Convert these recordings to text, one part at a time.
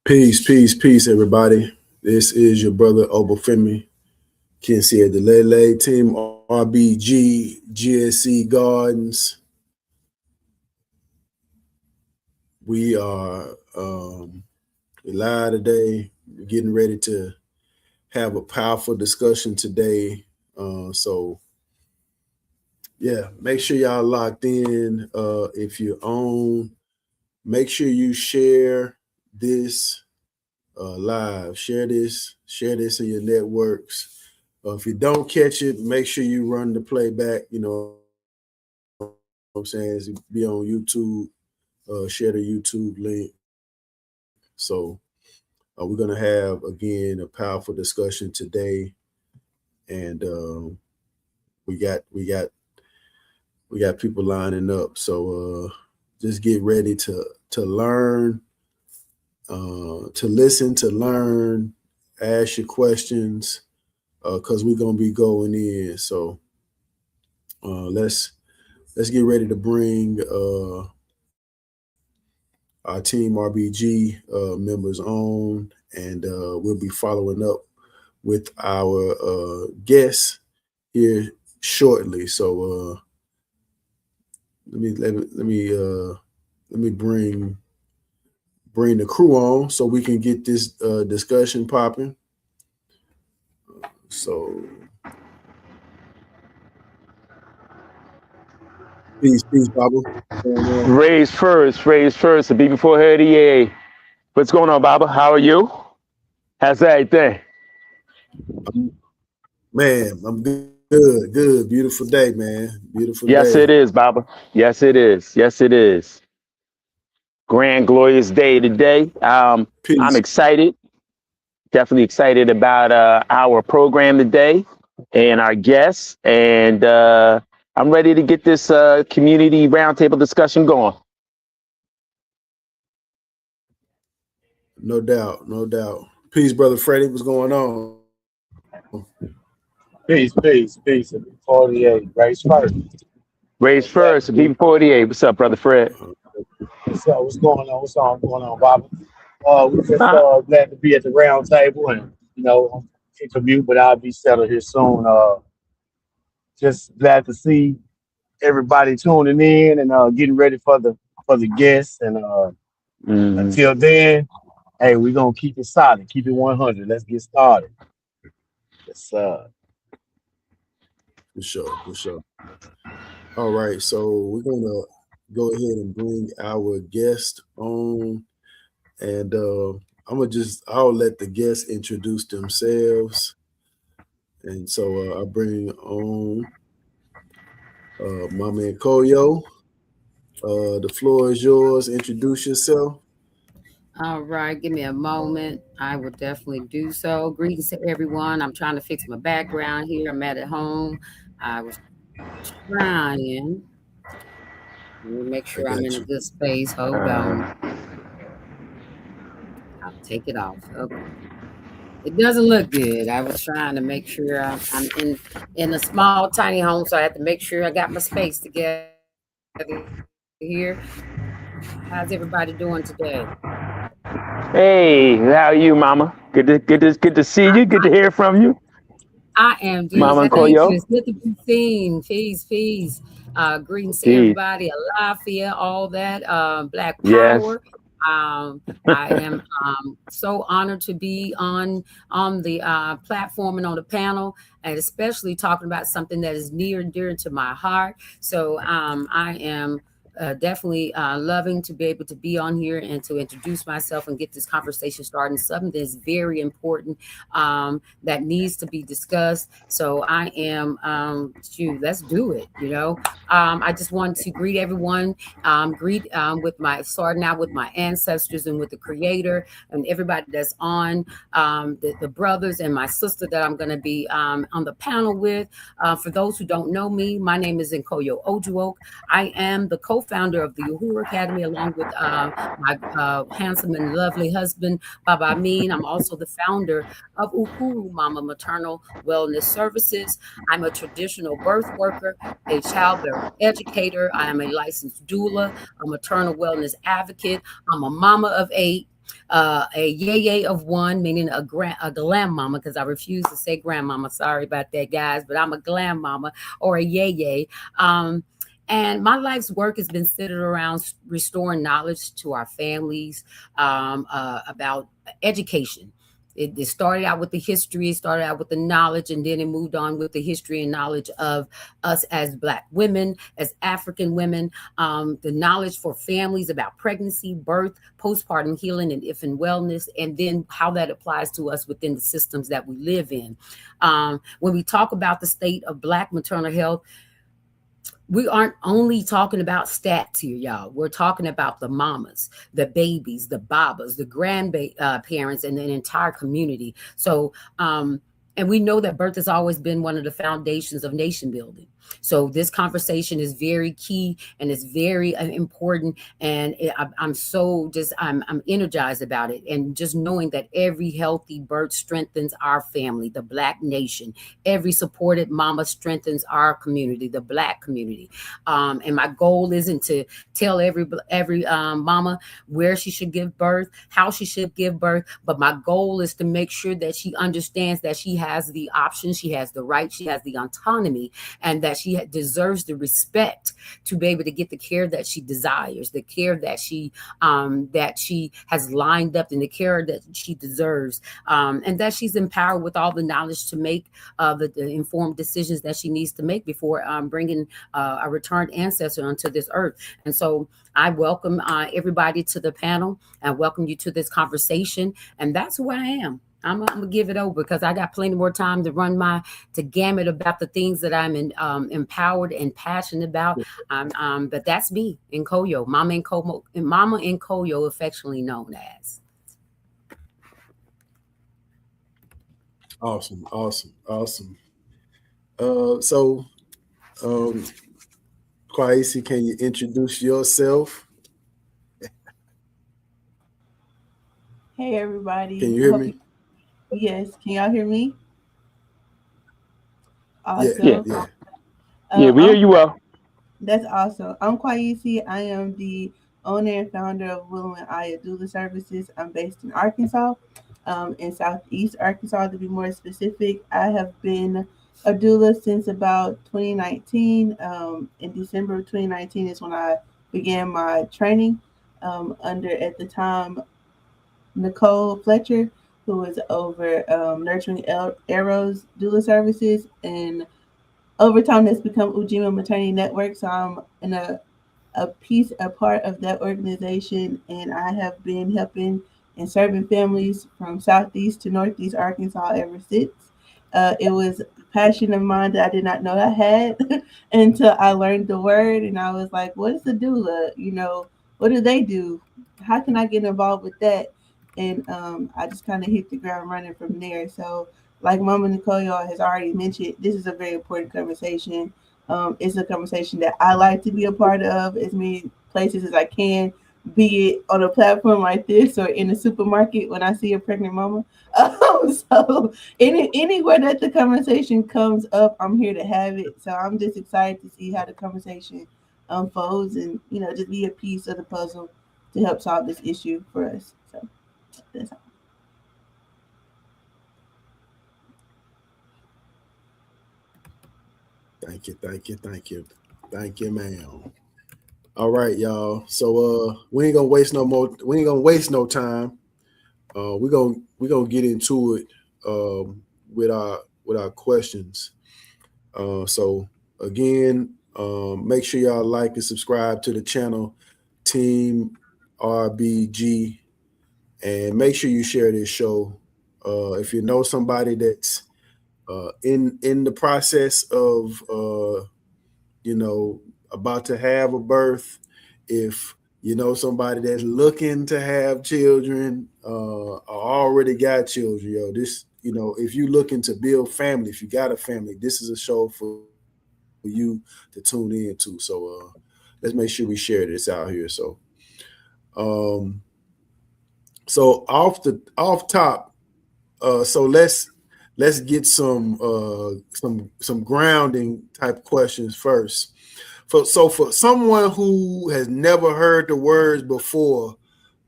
Peace, everybody. This is your brother Obafemi, Kinsiedilele, Team RBG, GSC Gardens. We are live today. We're getting ready to have a powerful discussion today. So, yeah, make sure y'all locked in. If you're on, make sure you share this live. Share this in your networks. If you don't catch it, make sure you run the playback. You know what I'm saying? Be on YouTube. Share the YouTube link. So we're gonna have again a powerful discussion today, and we got people lining up. So just get ready to learn, to listen, to learn, ask your questions, because we're gonna be going in. So let's get ready to bring our Team RBG members on, and we'll be following up with our guests here shortly. So let me bring the crew on so we can get this discussion popping. So peace, Baba. Raise first, and be before her EA. What's going on, Baba? How are you? How's everything? Man, I'm good. Beautiful day, man. Beautiful yes, day. It is, Baba. Yes, it is. Grand, glorious day today. I'm excited. Definitely excited about our program today and our guests. And I'm ready to get this community roundtable discussion going. No doubt. Peace, Brother Freddie. What's going on? Peace. 48. Raise first, B48. What's up, Brother Fred? What's going on? What's going on, Baba? We're just glad to be at the round table, and I'm in commute, but I'll be settled here soon. Just glad to see everybody tuning in and getting ready for the guests. And until then, hey, we're gonna keep it solid, keep it 100. Let's get started. For sure. All right, so we're gonna go ahead and bring our guest on, and I'll let the guests introduce themselves, and so I'll bring on my man Nkoyo. The floor is yours. Introduce yourself. All right, give me a moment. I will definitely do so. Greetings to everyone. I'm trying to fix my background here. I'm at home. I was trying. Let me make sure I'm in a good space. Hold on. I'll take it off. Okay. It doesn't look good. I was trying to make sure I'm in a small, tiny home, so I have to make sure I got my space together here. How's everybody doing today? Hey, how are you, Mama? Good to see you. Good to hear from you. I am doing Mama Nkoyo. It's good to be seen. Peace. Greetings to everybody. Alafia, all that. Black Power. Yes. I am so honored to be on the platform and on the panel, and especially talking about something that is near and dear to my heart. So I am definitely loving to be able to be on here and to introduce myself and get this conversation started. Something that's very important that needs to be discussed. So I am, let's do it. I just want to greet everyone, starting out with my ancestors and with the Creator and everybody that's on, the brothers and my sister that I'm going to be on the panel with. For those who don't know me, my name is Nkoyo Ojuok. I am the co co-founder of the Uhuru Academy, along with my handsome and lovely husband, Baba Amin. I'm also the founder of Uhuru Mama Maternal Wellness Services. I'm a traditional birth worker, a childbirth educator. I am a licensed doula, a maternal wellness advocate. I'm a mama of 8, a yay of 1, meaning a glam mama, because I refuse to say grandmama. Sorry about that, guys, but I'm a glam mama or a yay. And my life's work has been centered around restoring knowledge to our families about education. It started out with the history, it started out with the knowledge, and then it moved on with the history and knowledge of us as Black women, as African women, the knowledge for families about pregnancy, birth, postpartum healing, and infant wellness, and then how that applies to us within the systems that we live in. When we talk about the state of Black maternal health, we aren't only talking about stats here, y'all. We're talking about the mamas, the babies, the babas, the grandparents, and the entire community. So, and we know that birth has always been one of the foundations of nation building. So this conversation is very key and it's very important. And I'm so just, I'm energized about it. And just knowing that every healthy birth strengthens our family, the Black nation. Every supported mama strengthens our community, the Black community. And my goal isn't to tell every mama where she should give birth, how she should give birth, but my goal is to make sure that she understands that she has the options, she has the right, she has the autonomy, and that she deserves the respect to be able to get the care that she desires, the care that she has lined up, and the care that she deserves, and that she's empowered with all the knowledge to make the informed decisions that she needs to make before bringing a returned ancestor onto this earth. And so I welcome everybody to the panel and welcome you to this conversation. And that's who I am. I'm gonna give it over because I got plenty more time to run to gamut about the things that I'm empowered and passionate about. But that's me, Nkoyo, Mama Nkoyo, affectionately known as. Awesome. So, Kwaeisi, can you introduce yourself? Hey, everybody. Can you hear me? Yes. Can y'all hear me? Awesome. Yeah. We hear you well. That's awesome. I'm Kwaeisi. I am the owner and founder of Willowing Doula Services. I'm based in Arkansas, in Southeast Arkansas to be more specific. I have been a doula since about 2019. In December of 2019 is when I began my training under, at the time, Nicole Fletcher, who was over Nurturing Arrows Doula Services, and over time that's become Ujima Maternity Network. So I'm in a part of that organization, and I have been helping and serving families from Southeast to Northeast Arkansas ever since. It was a passion of mine that I did not know I had until I learned the word, and I was like, what is a doula? What do they do? How can I get involved with that? And I just kind of hit the ground running from there. So like Mama Nkoyo has already mentioned, this is a very important conversation. It's a conversation that I like to be a part of as many places as I can, be it on a platform like this or in a supermarket when I see a pregnant mama. So anywhere that the conversation comes up, I'm here to have it. So I'm just excited to see how the conversation unfolds and, just be a piece of the puzzle to help solve this issue for us. So that's all. Thank you, ma'am. All right, y'all. So we ain't gonna waste no time. We're gonna get into it with our questions. So again, make sure y'all like and subscribe to the channel, Team RBG, and make sure you share this show. If you know somebody that's in the process of about to have a birth, if you know somebody that's looking to have children, or already got children, if you're looking to build family, if you got a family, this is a show for you to tune into. So let's make sure we share this out here. So so off top, so let's get some grounding type questions first. So for someone who has never heard the words before,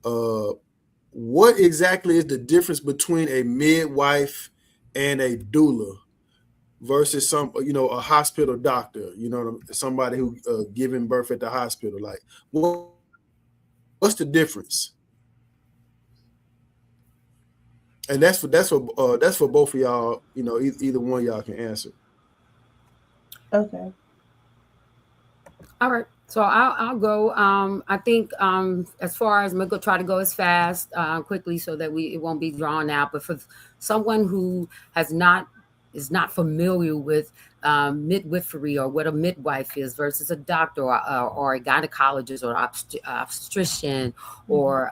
what exactly is the difference between a midwife and a doula versus a hospital doctor, somebody who giving birth at the hospital? Like, what's the difference? And that's for both of y'all. Either one of y'all can answer. Okay. All right. So I'll go. I think as far as I'm gonna try to go as fast, quickly, so that it won't be drawn out. But for someone who is not familiar with midwifery, or what a midwife is versus a doctor, or a gynecologist, or obstetrician, or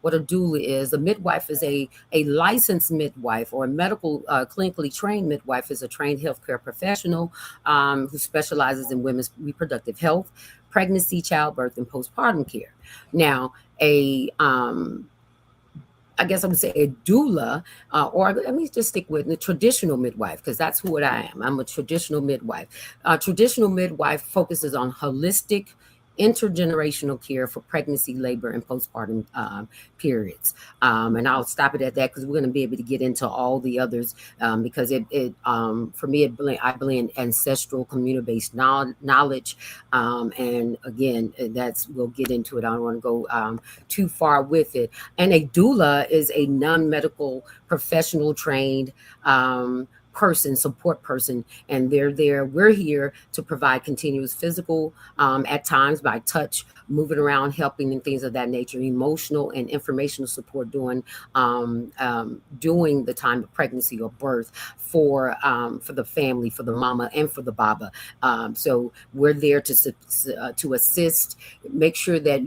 what a doula is. A midwife is a licensed midwife, or a medical clinically trained midwife is a trained healthcare professional who specializes in women's reproductive health, pregnancy, childbirth, and postpartum care. Now, I guess I would say a doula, or let me just stick with the traditional midwife, because that's what I am. I'm a traditional midwife. Traditional midwife focuses on holistic, intergenerational care for pregnancy, labor, and postpartum periods. And I'll stop it at that, because we're going to be able to get into all the others, because for me, I blend ancestral, community-based knowledge. And again, we'll get into it. I don't want to go too far with it. And a doula is a non-medical professional trained support person, and we're here to provide continuous physical, at times by touch, moving around, helping, and things of that nature, emotional and informational support during the time of pregnancy or birth for the family, for the mama, and for the baba. So we're there to assist, make sure that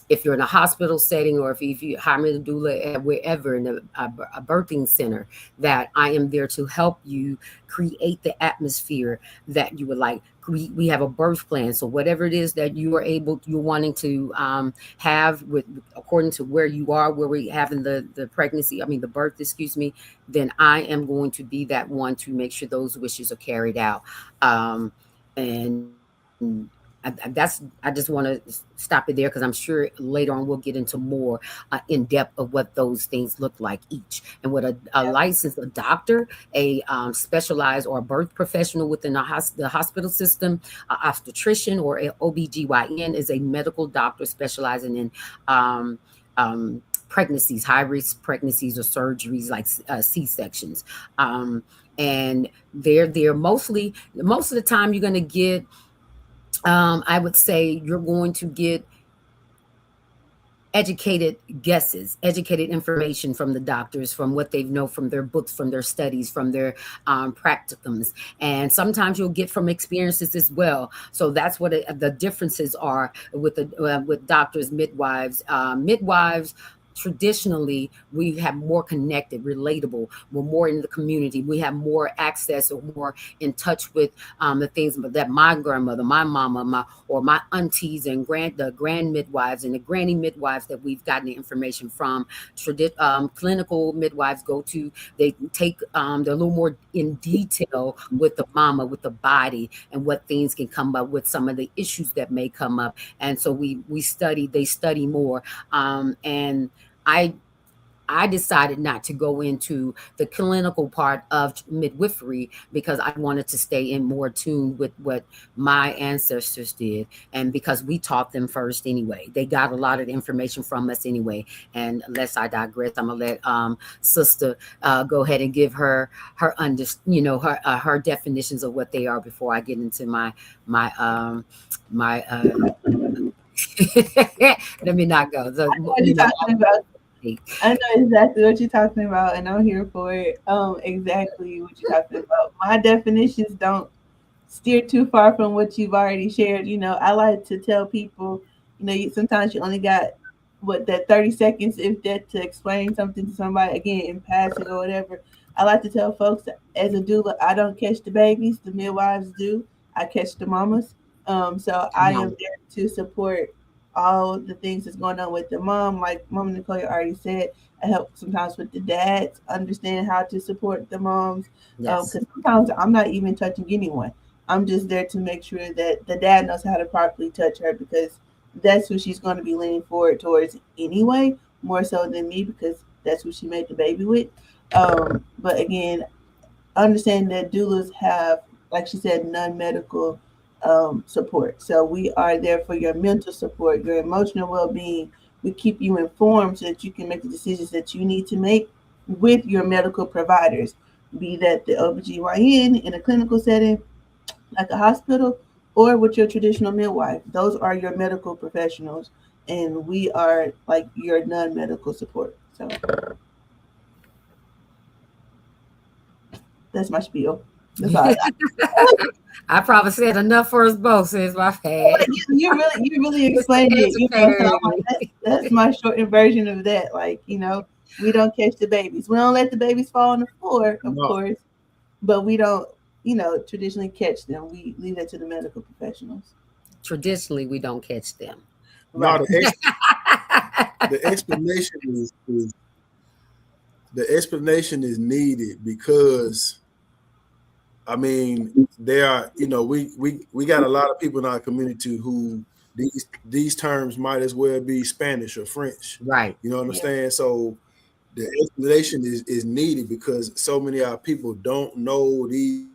if you're in a hospital setting, or if you hire a doula wherever in a birthing center, that I am there to help you create the atmosphere that you would like. We have a birth plan, so whatever it is that you're wanting to have, according to where you are, where we're having the pregnancy, the birth, excuse me, then I am going to be that one to make sure those wishes are carried out. And I just want to stop it there, because I'm sure later on we'll get into more in depth of what those things look like each, and what a licensed doctor, a specialized or a birth professional within the hospital system, obstetrician or an OBGYN is a medical doctor specializing in pregnancies, high risk pregnancies, or surgeries like C-sections. And they're mostly, most of the time you're going to get, I would say you're going to get educated guesses, educated information from the doctors, from what they know from their books, from their studies, from their practicums. And sometimes you'll get from experiences as well. So that's what the differences are with doctors, midwives. Midwives, traditionally, we have more connected, relatable. We're more in the community. We have more access, or more in touch with the things that my grandmother, my mama, my aunties, and the grand midwives and the granny midwives that we've gotten the information from. Clinical midwives they take they're a little more in detail with the mama, with the body, and what things can come up with, some of the issues that may come up. And so they study more. And I decided not to go into the clinical part of midwifery, because I wanted to stay in more tune with what my ancestors did, and because we taught them first anyway. They got a lot of the information from us anyway. And unless I digress, I'm gonna let sister go ahead and give her her definitions of what they are before I get into my let me not go. So, I know exactly what you're talking about, and I'm here for it. Exactly what you're talking about. My definitions don't steer too far from what you've already shared. I like to tell people, sometimes you only got that 30 seconds, if that, to explain something to somebody, again, in passing or whatever. I like to tell folks, as a doula, I don't catch the babies, the midwives do. I catch the mamas. So I am there to support all the things that's going on with the mom. Like Mom Nkoyo already said, I help sometimes with the dads understand how to support the moms. Yes. Because sometimes I'm not even touching anyone. I'm just there to make sure that the dad knows how to properly touch her, because that's who she's going to be leaning forward towards anyway, more so than me, because that's who she made the baby with. But again, understand that doulas have, like she said, non-medical support. So we are there for your mental support, your emotional well-being. We keep you informed so that you can make the decisions that you need to make with your medical providers, be that the OBGYN in a clinical setting, like a hospital, or with your traditional midwife. Those are your medical professionals, and we are like your non-medical support. So that's my spiel. That's all I got. I probably said enough for us both, since my bad. You really explained it. So I'm like, that's my shortened version of that. Like, we don't catch the babies. We don't let the babies fall on the floor, of No, course, but we don't, traditionally catch them. We leave that to the medical professionals. Traditionally, we don't catch them. no, Right. the explanation is the explanation is needed because I mean there are we got a lot of people in our community who these terms might as well be Spanish or French. Right. You know what I'm saying? So the explanation is needed because so many of our people don't know these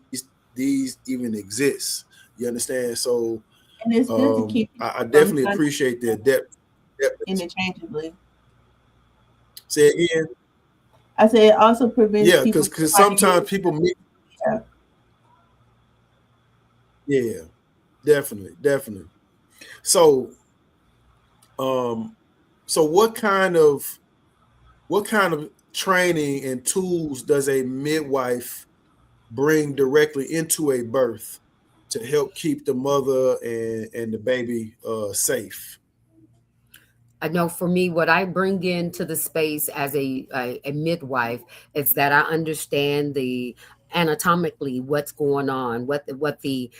even exist. You understand? So And it's good to keep I from definitely appreciate their depth. interchangeably. Say again. I say it also prevents Yeah, people because from finding sometimes people meet. yeah. Yeah, definitely. So, um, so what kind of training and tools does a midwife bring directly into a birth to help keep the mother and the baby safe? I know for me, what I bring into the space as a midwife is that I understand the anatomically what's going on, what the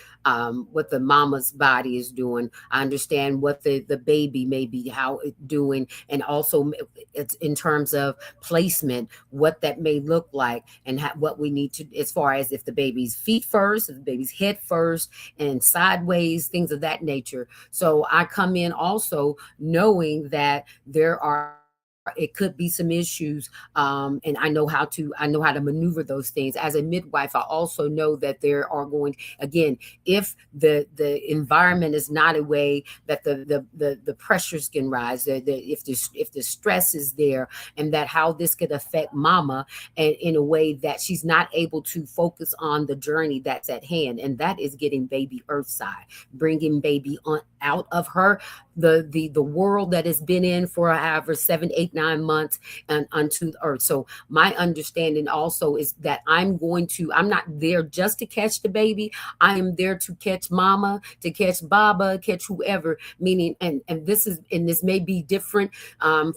mama's body is doing. I understand what the baby may be how it doing, and also it's in terms of placement, what that may look like, and what we need to, as far as if the baby's feet first, if the baby's head first, and sideways, things of that nature. So I come in also knowing that there are, it could be some issues, and I know how to maneuver those things as a midwife. I also know that there are going, again, if the environment is not a way that the pressures can rise, if the stress is there, and that how this could affect mama, and in a way that she's not able to focus on the journey that's at hand, and that is getting baby earthside, bringing baby on out of her, the world that has been in for however 7, 8, 9 months, and unto the earth. So my understanding also is that I'm not there just to catch the baby. I am there to catch mama, to catch baba, catch whoever. Meaning, and this may be different,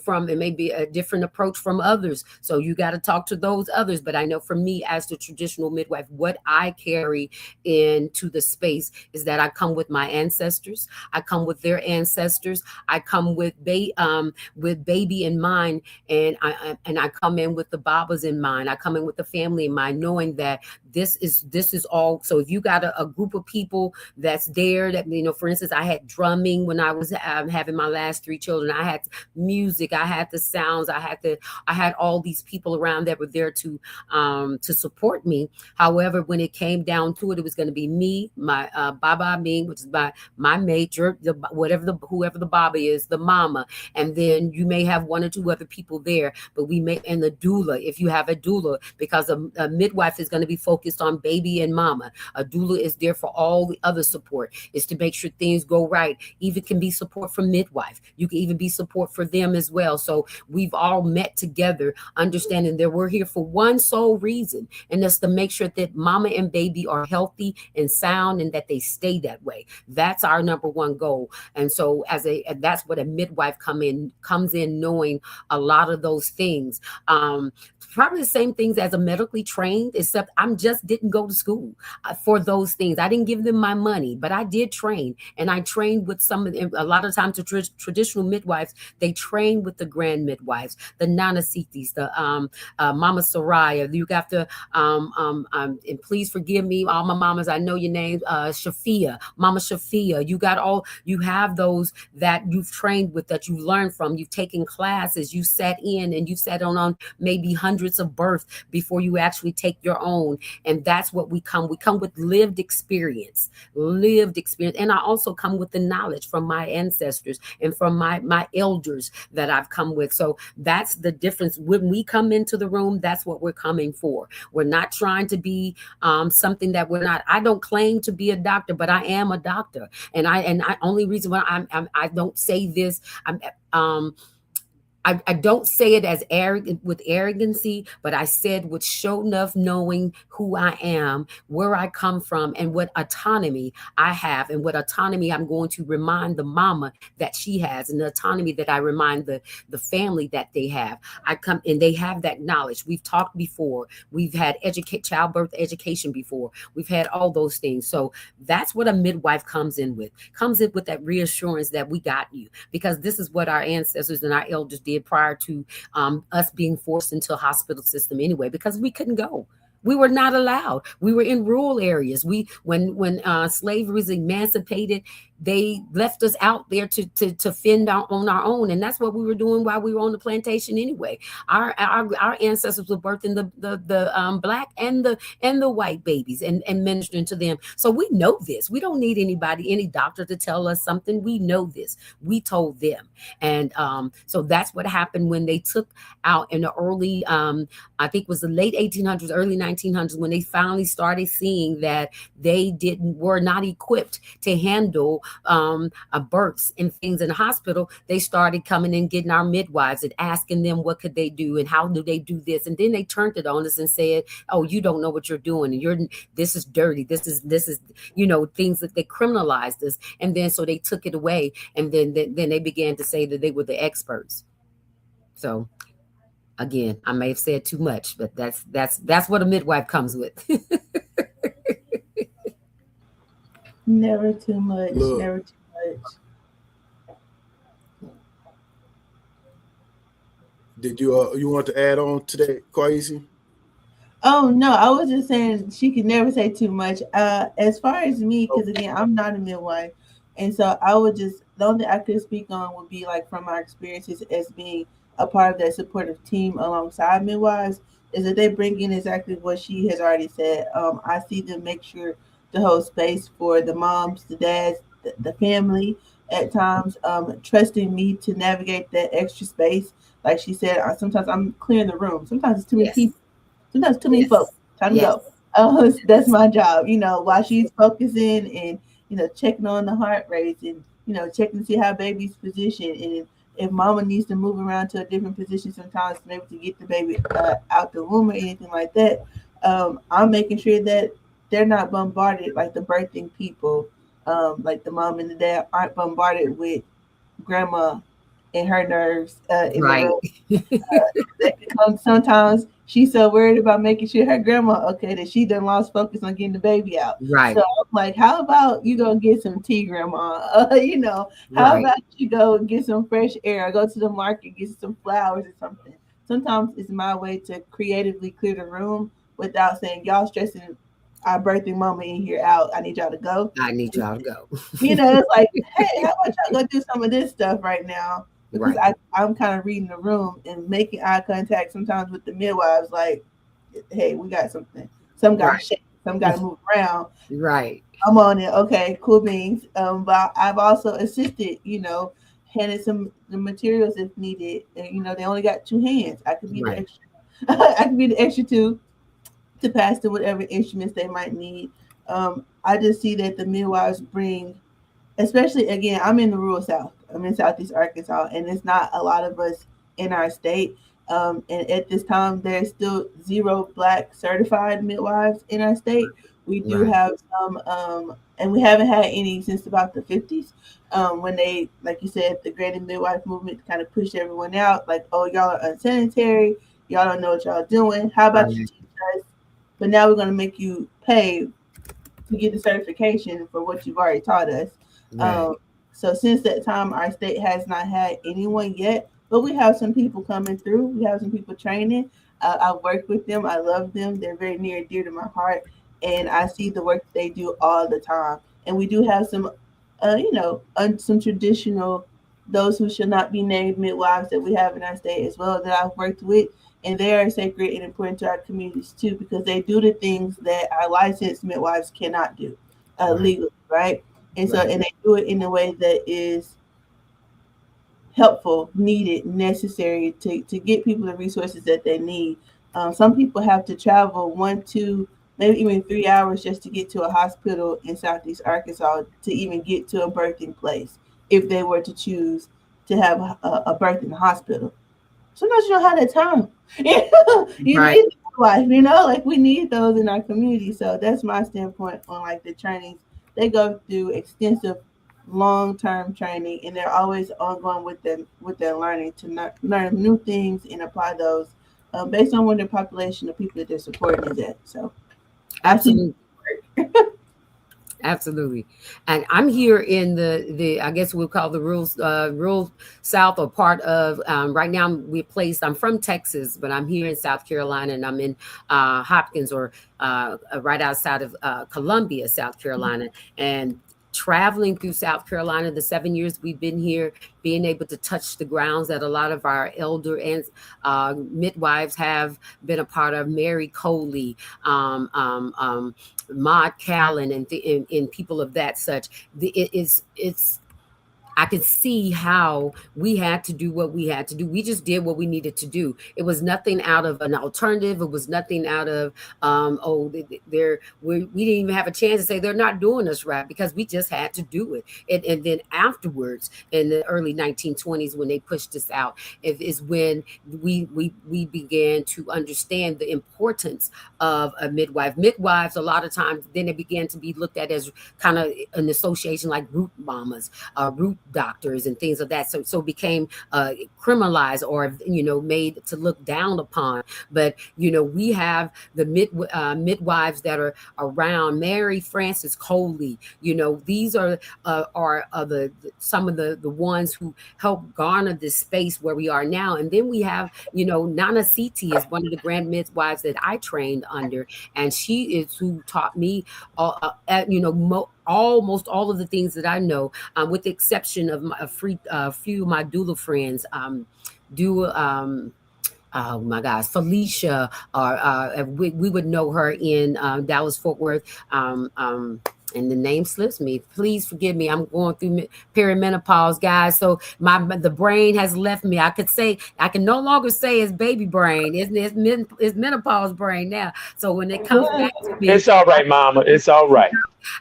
from, it may be a different approach from others. So you got to talk to those others. But I know for me, as the traditional midwife, what I carry into the space is that I come with my ancestors. I come with their ancestors. I come with baby in mind, and I come in with the babas in mind. I come in with the family in mind, knowing that this is all. So if you got a group of people that's there, that, for instance, I had drumming when I was having my last 3 children. I had music. I had the sounds. I had all these people around that were there to support me. However, when it came down to it, it was going to be me, my baba being, which is my major, whoever the baba is, the mama, and then you may have 1 or 2 other people there, but we may, and the doula, if you have a doula, because a midwife is going to be focused on baby and mama. A doula is there for all the other support, is to make sure things go right. Even can be support from midwife. You can even be support for them as well. So we've all met together, understanding that we're here for one sole reason, and that's to make sure that mama and baby are healthy and sound, and that they stay that way. That's our number one goal. And so that's what a midwife comes in knowing a lot of those things. Probably the same things as a medically trained, except I'm just just didn't go to school for those things. I didn't give them my money, but I did train, and I trained with some of them. A lot of times the traditional midwives, they train with the grand midwives, the Nana Sitis, the Mama Soraya. You got the and please forgive me, all my mamas, I know your names, Shafia, Mama Shafia. You have those that you've trained with, that you learned from, you've taken classes, you sat in and you sat on maybe hundreds of births before you actually take your own. And that's what we come with lived experience. And I also come with the knowledge from my ancestors and from my elders that I've come with. So that's the difference. When we come into the room, that's what we're coming for. We're not trying to be something that we're not. I don't claim to be a doctor, but I am a doctor. And I only reason why I don't say this, I don't say it as arrogant with arrogancy, but I said with show enough knowing who I am, where I come from, and what autonomy I have, and what autonomy I'm going to remind the mama that she has, and the autonomy that I remind the family that they have. I come and they have that knowledge. We've talked before. We've had childbirth education before. We've had all those things. So that's what a midwife comes in with that reassurance that we got you, because this is what our ancestors and our elders did prior to us being forced into a hospital system anyway, because we couldn't go. We were not allowed. We were in rural areas. When slavery was emancipated, they left us out there to fend on our own, and that's what we were doing while we were on the plantation anyway. Our ancestors were birthing the black and the white babies and ministering to them. So we know this. We don't need any doctor to tell us something. We know this. We told them, and so that's what happened when they took out in the early, I think it was the late 1800s, early 1900s, when they finally started seeing that they were not equipped to handle births and things in the hospital. They started coming and getting our midwives and asking them what could they do and how do they do this, and then they turned it on us and said, "Oh, you don't know what you're doing, and this is dirty. This is things that they criminalized us." And then so they took it away, and then they began to say that they were the experts. So again, I may have said too much, but that's what a midwife comes with. Never too much. Look. Never too much. Did you want to add on to that, Kwaeisi? Oh no, I was just saying she could never say too much. As far as me, because again, I'm not a midwife, and so I would just, the only thing I could speak on would be like from my experiences as being a part of that supportive team alongside midwives, is that they bring in exactly what she has already said. I see them make sure to hold space for the moms, the dads, the family at times, trusting me to navigate that extra space. Like she said, sometimes I'm clearing the room. Sometimes it's too many people. Sometimes too many folks. Time to go. That's my job. While she's focusing and checking on the heart rates and checking to see how baby's positioned, and if mama needs to move around to a different position sometimes maybe to get the baby out the womb or anything like that, I'm making sure that they're not bombarded like the birthing people, like the mom and the dad aren't bombarded with grandma and her nerves in right. the room. Sometimes she's so worried about making sure her grandma okay that she done lost focus on getting the baby out. Right. So I'm like, how about you go get some tea, grandma? How about you go get some fresh air, or go to the market, get some flowers or something. Sometimes it's my way to creatively clear the room without saying, y'all stressing our birthing mama in here out. I need y'all to go. It's like, hey, how about y'all go do some of this stuff right now? Because I'm kind of reading the room and making eye contact sometimes with the midwives, like, hey, we got something. Some got to shake, some got to move around. Right. I'm on it. Okay, cool beans. But I've also assisted, handing some the materials if needed. And, they only got 2 hands. I could be the extra. I could be the extra 2 to pass to whatever instruments they might need. I just see that the midwives bring, especially, again, I'm in the rural South. I'm in Southeast Arkansas, and it's not a lot of us in our state. And at this time, there's still 0 Black certified midwives in our state. We do have some, and we haven't had any since about the 50s, when they, like you said, the Granny Midwife movement kind of pushed everyone out. Like, oh, y'all are unsanitary. Y'all don't know what y'all doing. How about you teach us but now we're going to make you pay to get the certification for what you've already taught us. Right. So since that time, our state has not had anyone yet, but we have some people coming through. We have some people training. I work with them. I love them. They're very near and dear to my heart, and I see the work they do all the time. And we do have some, some traditional, those who should not be named midwives that we have in our state as well that I've worked with, and they are sacred and important to our communities too because they do the things that our licensed midwives cannot do Right. legally, right? And so, Right. and they do it in a way that is helpful, needed, necessary to get people the resources that they need. Some people have to travel 1, 2, maybe even 3 hours just to get to a hospital in Southeast Arkansas to even get to a birthing place if they were to choose to have a birth in the hospital. Sometimes you don't have that time. You Right. need life, like we need those in our community. So that's my standpoint on like the trainings. They go through extensive long-term training and they're always ongoing with their learning to learn new things and apply those based on what their population of people that they're supporting is at. So Absolutely. Absolutely. And I'm here in the I guess we'll call the rural South, or part of right now I'm from Texas, but I'm here in South Carolina, and I'm in Hopkins, or right outside of Columbia, South Carolina. And traveling through South Carolina, the 7 years we've been here, being able to touch the grounds that a lot of our elder and midwives have been a part of, Mary Coley, Maud Callan, and people of that such. It's I could see how we had to do what we had to do. We just did what we needed to do. It was nothing out of an alternative. It was nothing out of, we didn't even have a chance to say they're not doing us right, because we just had to do it. And then afterwards, in the early 1920s, when they pushed us out, is when we began to understand the importance of a midwife. Midwives, a lot of times, then they began to be looked at as kind of an association like root mamas, root doctors, and things of that. So it became criminalized, or made to look down upon. But we have the midwives that are around. Mary Frances Coley. These are the some of the ones who helped garner this space where we are now. And then we have Nana Siti is one of the grand midwives that I trained under, and she is who taught me almost all of the things that I know, with the exception of a few of my doula friends. Oh my gosh, Felicia, or we would know her in Dallas Fort Worth. And the name slips me. Please forgive me. I'm going through perimenopause, guys. So the brain has left me. I can no longer say it's baby brain. It's menopause brain now. So when it comes back to me, it's all right, Mama. It's all right.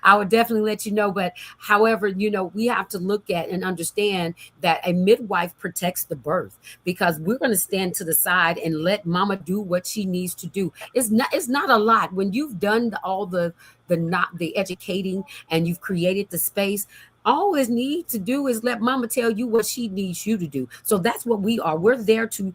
I would definitely let you know. But however, we have to look at and understand that a midwife protects the birth, because we're going to stand to the side and let mama do what she needs to do. It's not a lot when you've done all the educating and you've created the space. All it needs to do is let mama tell you what she needs you to do. So that's what we are. We're there to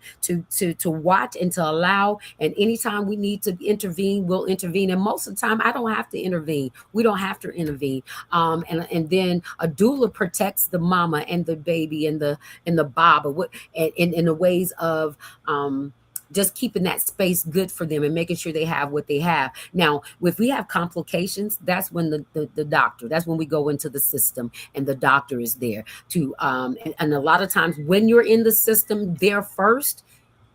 watch and to allow. And anytime we need to intervene, we'll intervene. And most of the time, I don't have to intervene. We don't have to intervene. And then a doula protects the mama and the baby and the baba, in the ways of just keeping that space good for them and making sure they have what they have. Now, if we have complications, that's when the doctor, that's when we go into the system, and the doctor is there to, and a lot of times when you're in the system there first,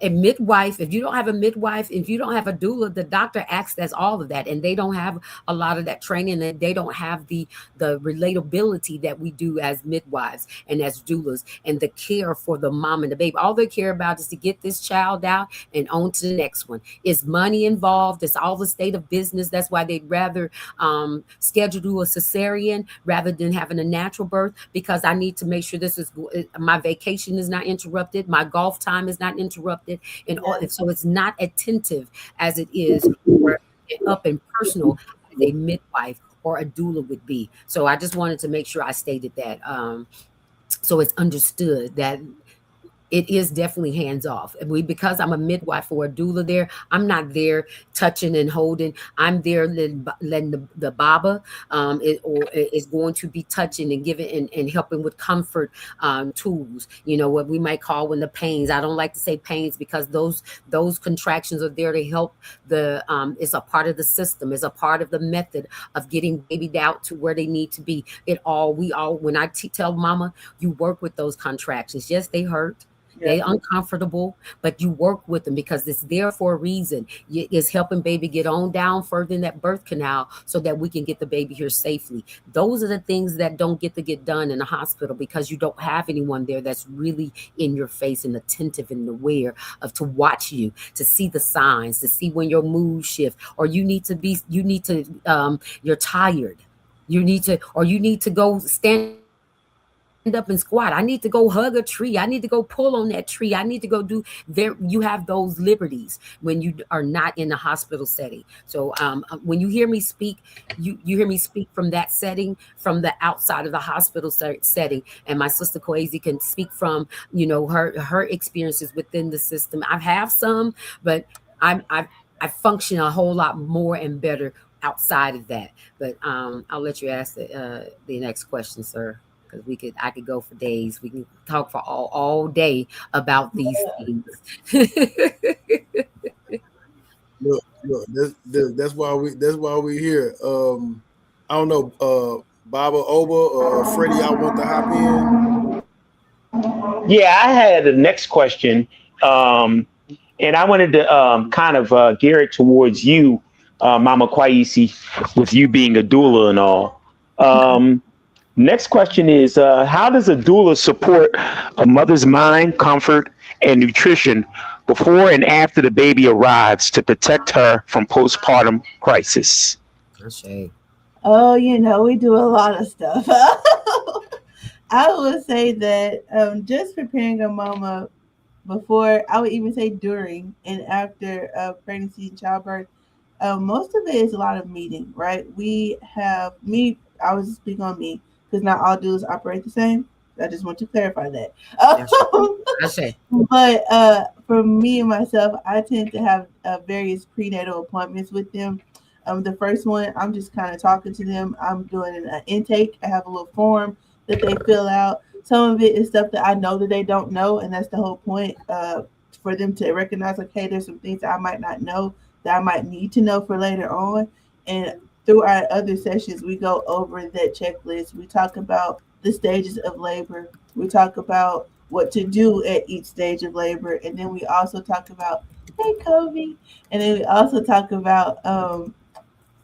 a midwife, if you don't have a midwife, if you don't have a doula, the doctor acts as all of that, and they don't have a lot of that training, and they don't have the relatability that we do as midwives and as doulas, and the care for the mom and the baby. All they care about is to get this child out and on to the next one. It's money involved. It's all the state of business. That's why they'd rather schedule a cesarean rather than having a natural birth, because I need to make sure my vacation is not interrupted, my golf time is not interrupted. And so it's not attentive as it is, or up and personal as a midwife or a doula would be. So I just wanted to make sure I stated that, so it's understood that it is definitely hands off. Because I'm a midwife or a doula there, I'm not there touching and holding. I'm there letting the baba is going to be touching and giving and helping with comfort tools. What we might call when the pains. I don't like to say pains because those contractions are there to help it's a part of the system. It's a part of the method of getting baby out to where they need to be. When I tell mama, you work with those contractions. Yes, they hurt. They uncomfortable, but you work with them because it's there for a reason. It's helping baby get on down further in that birth canal so that we can get the baby here safely. Those are the things that don't get done in a hospital because you don't have anyone there that's really in your face and attentive and aware of to watch you, to see the signs, to see when your mood shift, or you're tired. You need to go stand up and squat. I need to go hug a tree. I need to go pull on that tree. I need to go do there. You have those liberties when you are not in the hospital setting. So when you hear me speak, you hear me speak from that setting, from the outside of the hospital setting. And my sister Kwaeisi can speak from, her experiences within the system. I have some, but I function a whole lot more and better outside of that. But I'll let you ask the next question, sir, because I could go for days. We can talk for all day about these things. Look, that's why we here. I don't know, Baba Oba or Freddie, I want to hop in. Yeah, I had the next question, and I wanted to kind of gear it towards you, Mama Kwaeisi, with you being a doula and all. Next question is, how does a doula support a mother's mind, comfort, and nutrition before and after the baby arrives to protect her from postpartum crisis? Oh, we do a lot of stuff. I would say that just preparing a mama before, I would even say during and after pregnancy and childbirth, most of it is a lot of meeting, right? I was speaking on me because not all doulas operate the same. I just want to clarify that. But for me and myself, I tend to have various prenatal appointments with them. The first one, I'm just kind of talking to them. I'm doing an intake. I have a little form that they fill out. Some of it is stuff that I know that they don't know, and that's the whole point for them to recognize, like, hey, there's some things that I might not know that I might need to know for later on. And through our other sessions, we go over that checklist. We talk about the stages of labor. We talk about what to do at each stage of labor. And then we also talk about, hey, Kobe. And then we also talk about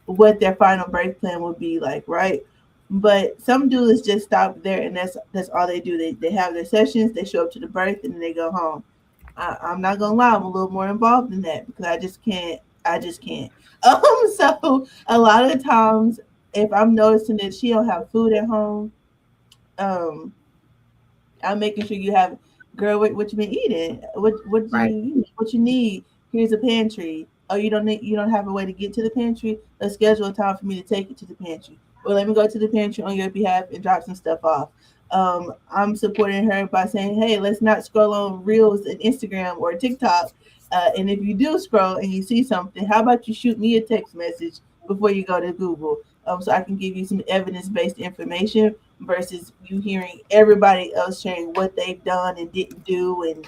what their final birth plan will be like, right? But some doulas just stop there, and that's all they do. They have their sessions, they show up to the birth, and then they go home. I'm not gonna lie, I'm a little more involved in that because I just can't. So a lot of times, if I'm noticing that she don't have food at home, I'm making sure you have, girl, what you been eating? What you need? Here's a pantry. Oh, you don't have a way to get to the pantry? Let's schedule a time for me to take it to the pantry. Or let me go to the pantry on your behalf and drop some stuff off. I'm supporting her by saying, hey, let's not scroll on Reels and Instagram or TikTok. And if you do scroll and you see something, how about you shoot me a text message before you go to Google, so I can give you some evidence-based information versus you hearing everybody else sharing what they've done and didn't do. And,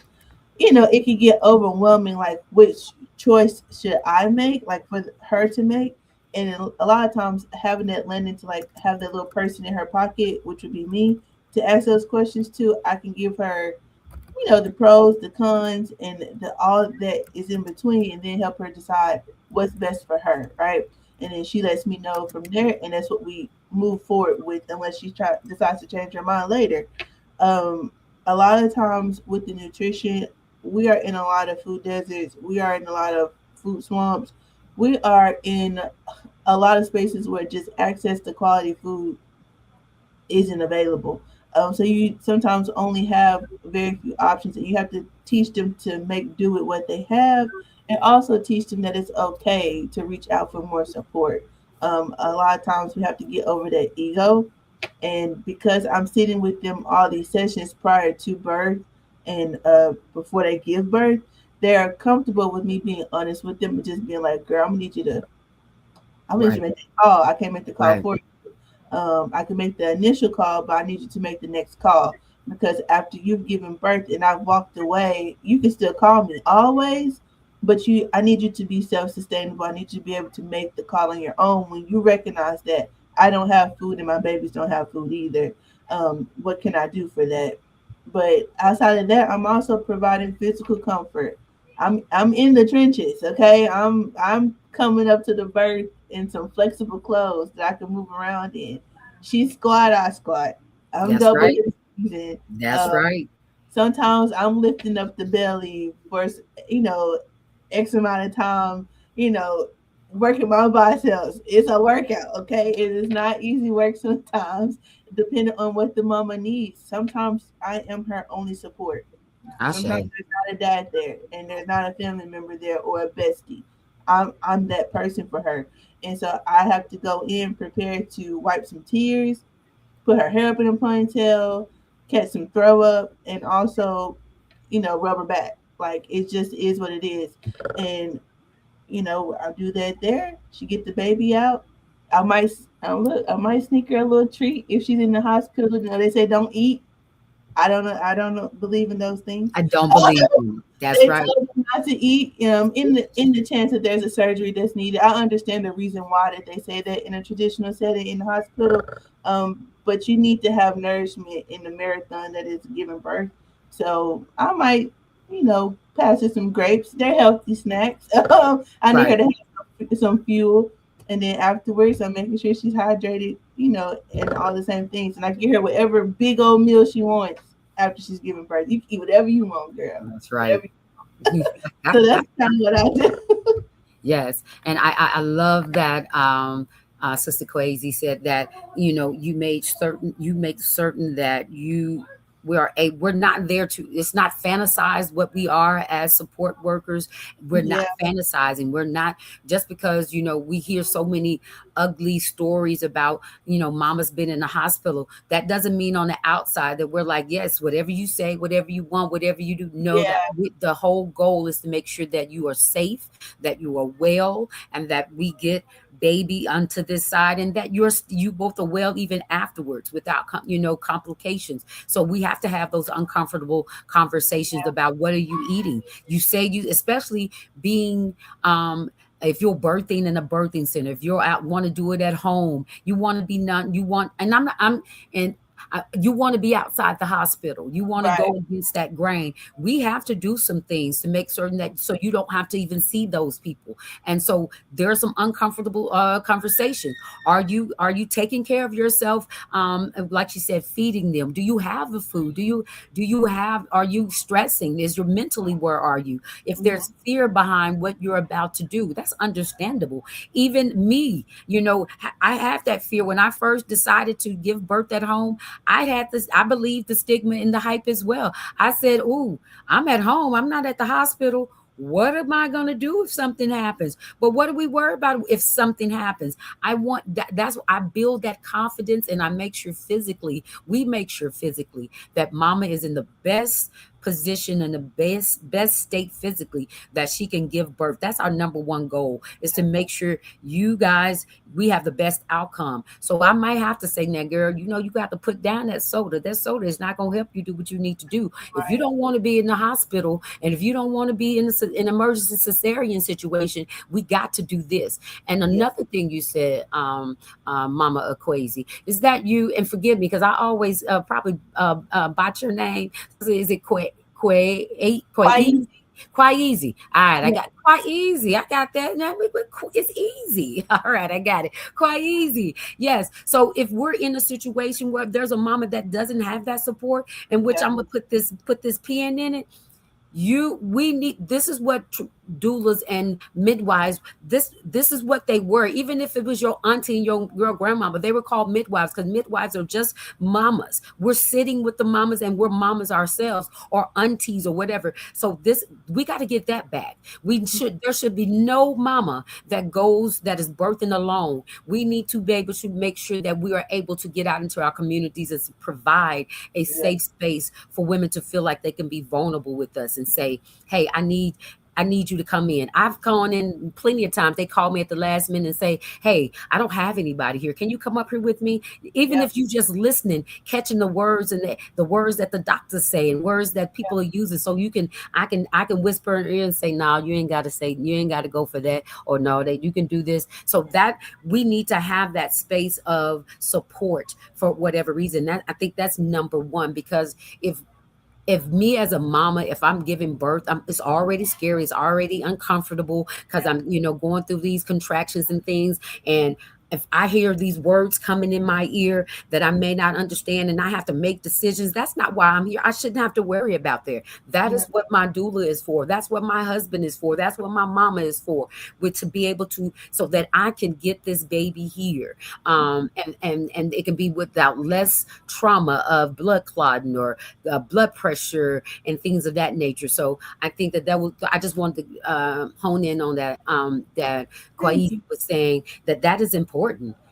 it can get overwhelming, like, which choice should I make, like, for her to make? And a lot of times having that landing to, like, have that little person in her pocket, which would be me, to ask those questions to, I can give her, the pros, the cons, and all that is in between, and then help her decide what's best for her, right? And then she lets me know from there, and that's what we move forward with, unless she decides to change her mind later. A lot of times with the nutrition, we are in a lot of food deserts. We are in a lot of food swamps. We are in a lot of spaces where just access to quality food isn't available. So you sometimes only have very few options, and you have to teach them to make do with what they have, and also teach them that it's okay to reach out for more support. A lot of times we have to get over that ego, and because I'm sitting with them all these sessions prior to birth, and before they give birth, they're comfortable with me being honest with them and just being like, "Girl, I'm gonna need you to make the call. I can't make the call for you. I can make the initial call, but I need you to make the next call because after you've given birth and I've walked away, you can still call me always, but I need you to be self-sustainable. I need you to be able to make the call on your own when you recognize that I don't have food and my babies don't have food either. What can I do for that? But outside of that, I'm also providing physical comfort. I'm in the trenches, okay? I'm coming up to the birth in some flexible clothes that I can move around in. She squat, I squat. I'm That's double right. season. That's right. Sometimes I'm lifting up the belly for X amount of time. Working my biceps. It's a workout, okay? It is not easy work sometimes, depending on what the mama needs. Sometimes I am her only support. I Sometimes say. there's not a dad there, and there's not a family member there or a bestie. I'm that person for her, and so I have to go in prepared to wipe some tears, put her hair up in a ponytail, catch some throw up, and also, rub her back. Like it just is what it is, and I do that there. She get the baby out. I might, I might sneak her a little treat if she's in the hospital. They say don't eat. I don't know. I don't know, believe in those things. I don't believe you. That's They right. told them not to eat. In the chance that there's a surgery that's needed. I understand the reason why that they say that in a traditional setting in the hospital. But you need to have nourishment in the marathon that is giving birth. So I might, pass her some grapes. They're healthy snacks. I need her Right. to have some fuel. And then afterwards, I'm making sure she's hydrated, and all the same things. And I get her whatever big old meal she wants after she's giving birth. You can eat whatever you want, girl. That's Whatever. right. So that's kind of what I do. Yes, and I love that Sister Kwaeisi said that you make certain that we're not there to, it's not fantasized what we are as support workers. We're Yeah, not fantasizing. We're not, just because we hear so many ugly stories about mama's been in the hospital, that doesn't mean on the outside that we're like, yes, whatever you say, whatever you want, whatever you do, know yeah, that the whole goal is to make sure that you are safe, that you are well, and that we get baby onto this side, and that you both are well even afterwards without complications. So we have to have those uncomfortable conversations about what are you eating. You say, you especially being if you're birthing in a birthing center, if you're out, want to do it at home, you want to be not, you want, and I'm not, I'm and you want to be outside the hospital, you want to right. go against that grain. We have to do some things to make certain that, so you don't have to even see those people. And so there are some uncomfortable conversations. Are you taking care of yourself? Like she said, feeding them. Do you have the food? Do you have, are you stressing? Is your mentally, where are you? If Mhm. there's fear behind what you're about to do, that's understandable. Even me, I have that fear. When I first decided to give birth at home, I had this, I believe, the stigma and the hype as well. I said, "Ooh, I'm at home. I'm not at the hospital. What am I going to do if something happens?" But what do we worry about if something happens? I want that. That's what I build, that confidence, and I make sure physically, we make sure physically that mama is in the best position and the best state physically that she can give birth. That's our number one goal, is to make sure you guys, we have the best outcome. So I might have to say, now girl, you got to put down that soda. That soda is not going to help you do what you need to do. If you Right. don't want to be in the hospital, and if you don't want to be in an emergency cesarean situation, we got to do this. And Yeah. another thing you said, Mama Equazi, is that you, and forgive me because I always probably botch your name. Is it quite Quite easy? easy. Quite easy. All right, I Yeah. got quite easy. I got that. Now it's easy. All right, I got it. Quite easy. Yes. So if we're in a situation where there's a mama that doesn't have that support, in which Yeah. I'm gonna put this pin in it, we need, this is what doulas and midwives, this is what they were. Even if it was your auntie and your grandmama, they were called midwives because midwives are just mamas. We're sitting with the mamas and we're mamas ourselves, or aunties or whatever. So this, we got to get that back. There should be no mama that is birthing alone. We need to be able to make sure that we are able to get out into our communities and provide a safe space for women to feel like they can be vulnerable with us and say, hey, I need you to come in. I've gone in plenty of times. They call me at the last minute and say, hey, I don't have anybody here. Can you come up here with me? Even if you just listening, catching the words and the words that the doctors say and words that people are using. So I can whisper in her ear and say, no, you ain't got to go for that. Or no, that you can do this. So that we need to have that space of support for whatever reason. I think that's number one, because if me as a mama, if I'm giving birth, it's already scary. It's already uncomfortable because I'm, going through these contractions and things. And if I hear these words coming in my ear that I may not understand and I have to make decisions, that's not why I'm here. I shouldn't have to worry about that. That is what my doula is for. That's what my husband is for. That's what my mama is for, to be able to, so that I can get this baby here. And it can be without less trauma of blood clotting or blood pressure and things of that nature. So I think I just wanted to hone in on that, that Kwaeisi was saying that is important.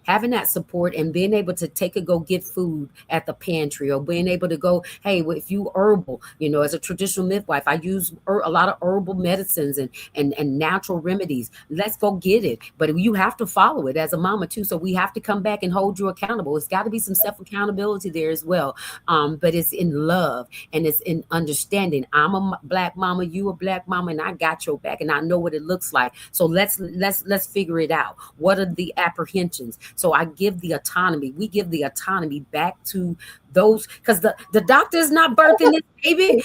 Having that support and being able to go get food at the pantry, or being able to go, hey, if you herbal, as a traditional midwife, I use a lot of herbal medicines and natural remedies. Let's go get it. But you have to follow it as a mama too. So we have to come back and hold you accountable. It's got to be some self-accountability there as well. But it's in love and it's in understanding. I'm a Black mama, you a Black mama, and I got your back and I know what it looks like. So let's figure it out. What are the apprehensions? So I give the autonomy. We give the autonomy back to those, because the doctor is not birthing this baby.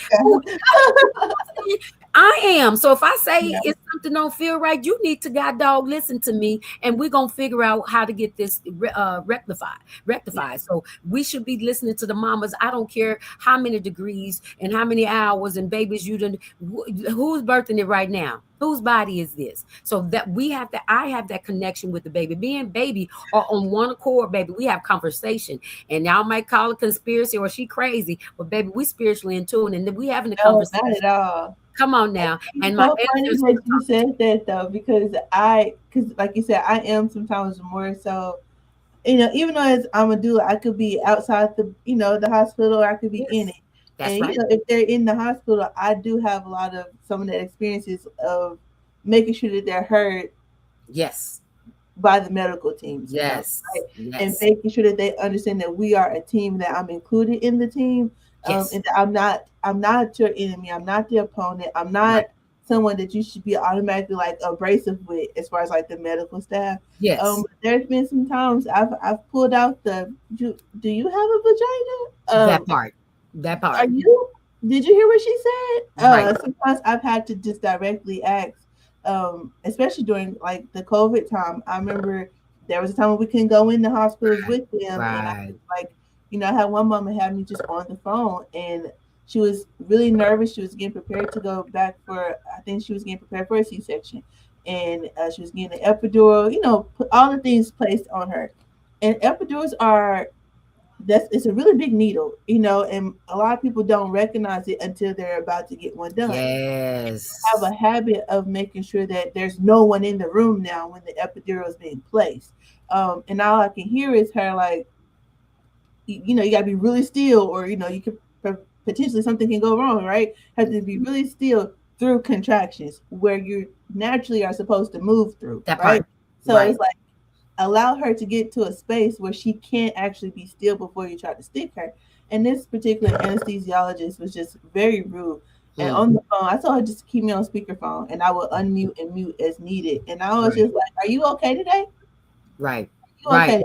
I am. So if I say it's something don't feel right, you need to, God dog, listen to me, and we're gonna figure out how to get this rectified. So we should be listening to the mamas. I don't care how many degrees and how many hours and babies who's birthing it right now. Whose body is this? So that I have that connection with the baby. Me and baby are on one accord, baby. We have conversation, and y'all might call it conspiracy or she crazy, but baby, we spiritually in tune, and then we having a conversation. Not at all. Come on now. And my funny that you said that though, because like you said, I am sometimes more so, even though I'm a doula, I could be outside the hospital, or I could be in it. That's right. If they're in the hospital, I do have a lot of some of the experiences of making sure that they're heard. Yes. By the medical teams. Yes. Right? Yes. And making sure that they understand that we are a team, that I'm included in the team. Yes. And that I'm not your enemy. I'm not the opponent. I'm not someone that you should be automatically like abrasive with as far as like the medical staff. Yes. There's been some times I've pulled out do you have a vagina? That part. Did you hear what she said? Sometimes I've had to just directly ask, especially during like the COVID time. I remember there was a time when we couldn't go in the hospitals with them. And I was like, I had one mama have me just on the phone, and she was really nervous. She was getting prepared to go back I think she was getting prepared for a C-section, and she was getting an epidural, put all the things placed on her. And epidurals it's a really big needle, and a lot of people don't recognize it until they're about to get one done. Yes. I have a habit of making sure that there's no one in the room now when the epidural is being placed. And all I can hear is her like, you gotta be really still, or, you could potentially something can go wrong, right? Have to be really still through contractions where you naturally are supposed to move through, right? So it's like, allow her to get to a space where she can't actually be still before you try to stick her. And this particular anesthesiologist was just very rude. And on the phone, I told her just keep me on speakerphone, and I will unmute and mute as needed. And I was just like, "Are you okay today?" Right. Okay.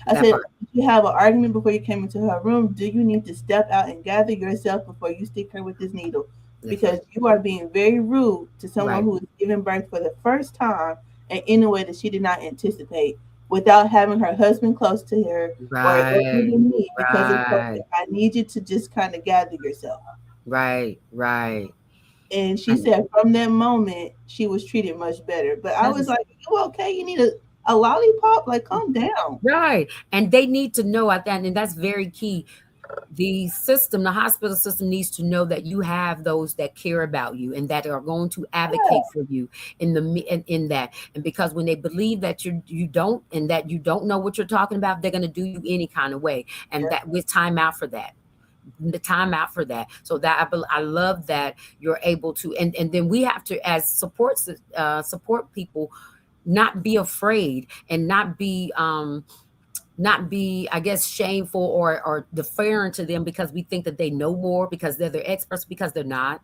I said, "Did you have an argument before you came into her room? Do you need to step out and gather yourself before you stick her with this needle? Because you are being very rude to someone who is giving birth for the first time and in a way that she did not anticipate, without having her husband close to her or even me, because I need you to just kind of gather yourself." Right. And she said from that moment she was treated much better. But I was like, you okay? You need a lollipop? Like, calm down. Right. And they need to know at that, and that's very key. The system, the hospital system needs to know that you have those that care about you and that are going to advocate for you in that. And because when they believe that you don't, and that you don't know what you're talking about, they're going to do you any kind of way. And that with time out for that. The time out for that. So that I love that you're able to, and then we have to, as support people, not be afraid and not be I guess shameful or deferring to them because we think that they know more because they're the experts, because they're not.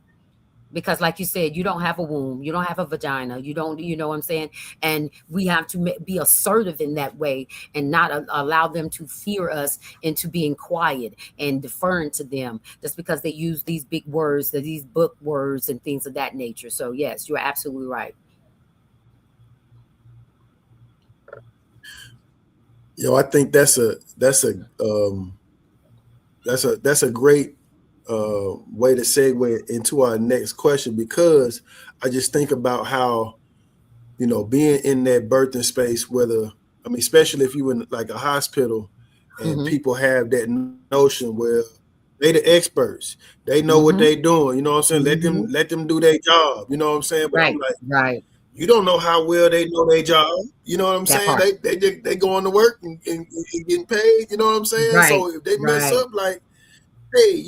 Because like you said, you don't have a womb, you don't have a vagina, you don't, you know what I'm saying? And we have to be assertive in that way and not allow them to fear us into being quiet and deferring to them just because they use these big words, these book words and things of that nature. So yes, you're absolutely right. I think that's a great way to segue into our next question, because I just think about how, being in that birthing space, especially if you in like a hospital and people have that notion where they the experts, they know what they doing, you know what I'm saying? Let them do their job, you know what I'm saying? But I'm like, right. You don't know how well they know their job. You know what I'm saying? Part. They going to work and getting paid. You know what I'm saying? Right. So if they mess up, like, hey,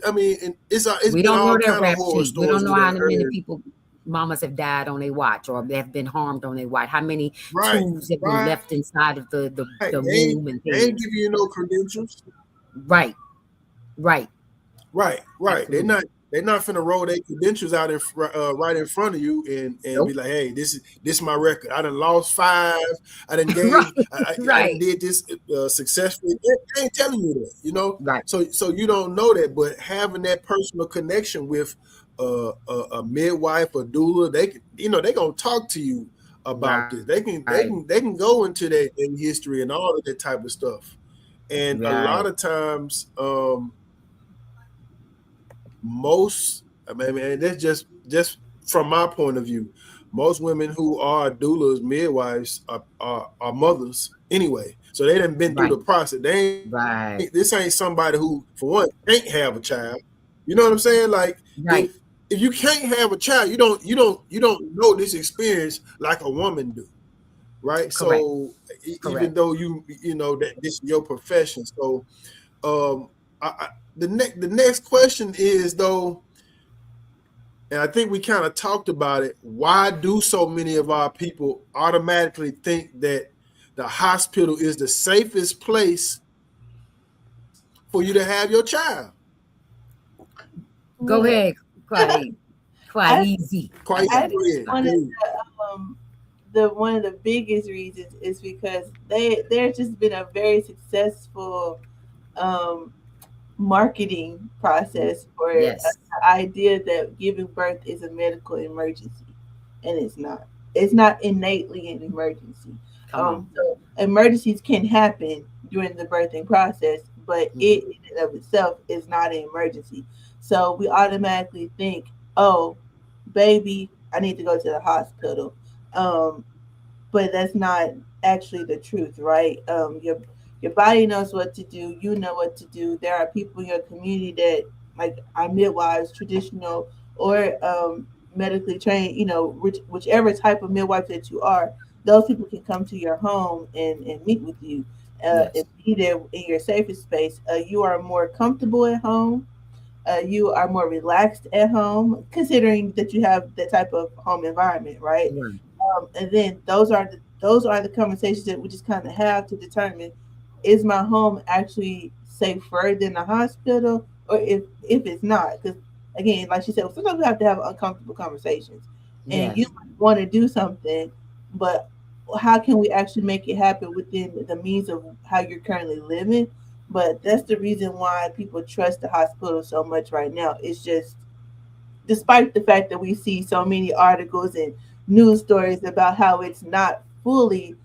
I mean, it's we been don't know all their kind of rap horror sheet. We stories don't know we how done many heard. people, mamas have died on their watch, or they have been harmed on their watch. How many Right, tools have been left inside of the Right. womb and They ain't things. giving you no credentials. Right. Right. They're Absolutely. not finna roll their credentials out right in front of you and be Nope. like, hey, this is my record. I done lost 5. I done Right. I done Right. did this successfully. They ain't telling you that. Right. So you don't know that, but having that personal connection with a midwife or doula, they gonna talk to you about this. They can go into their history and all of that type of stuff. And a lot Right. of times, that's just from my point of view. Most women who are doulas, midwives, are mothers anyway. So they done been through Right. the process. Right. This ain't somebody who, for one, can't have a child. You know what I'm saying? Like, Right. if you can't have a child, you don't know this experience like a woman do, right? Correct. So even Correct. though you know that this is your profession, so um, the next question is, though, and I think we kind of talked about it. Why do so many of our people automatically think that the hospital is the safest place for you to have your child? Go Look, ahead. Quite I easy. Quite I I got think it. one of the biggest reasons is because there's just been a very successful um, marketing process for Yes. the idea that giving birth is a medical emergency, and it's not. It's not innately an emergency. Come on. So emergencies can happen during the birthing process, but it in and of itself is not an emergency. So we automatically think, oh, baby, I need to go to the hospital. Um, but that's not actually the truth, right? Your body knows what to do. You know what to do. There are people in your community that like are midwives, traditional or medically trained. You know, whichever type of midwife that you are, those people can come to your home and meet with you and Yes. be there in your safest space. You are more comfortable at home. You are more relaxed at home, considering that you have that type of home environment, right? Right. And then those are the conversations that we just kind of have to determine, is my home actually safer than the hospital, or if it's not. Because again, like she said, sometimes we have to have uncomfortable conversations, and you Yes. want to do something, but how can we actually make it happen within the means of how you're currently living? But that's the reason why people trust the hospital so much right now. It's just, despite the fact that we see so many articles and news stories about how it's not fully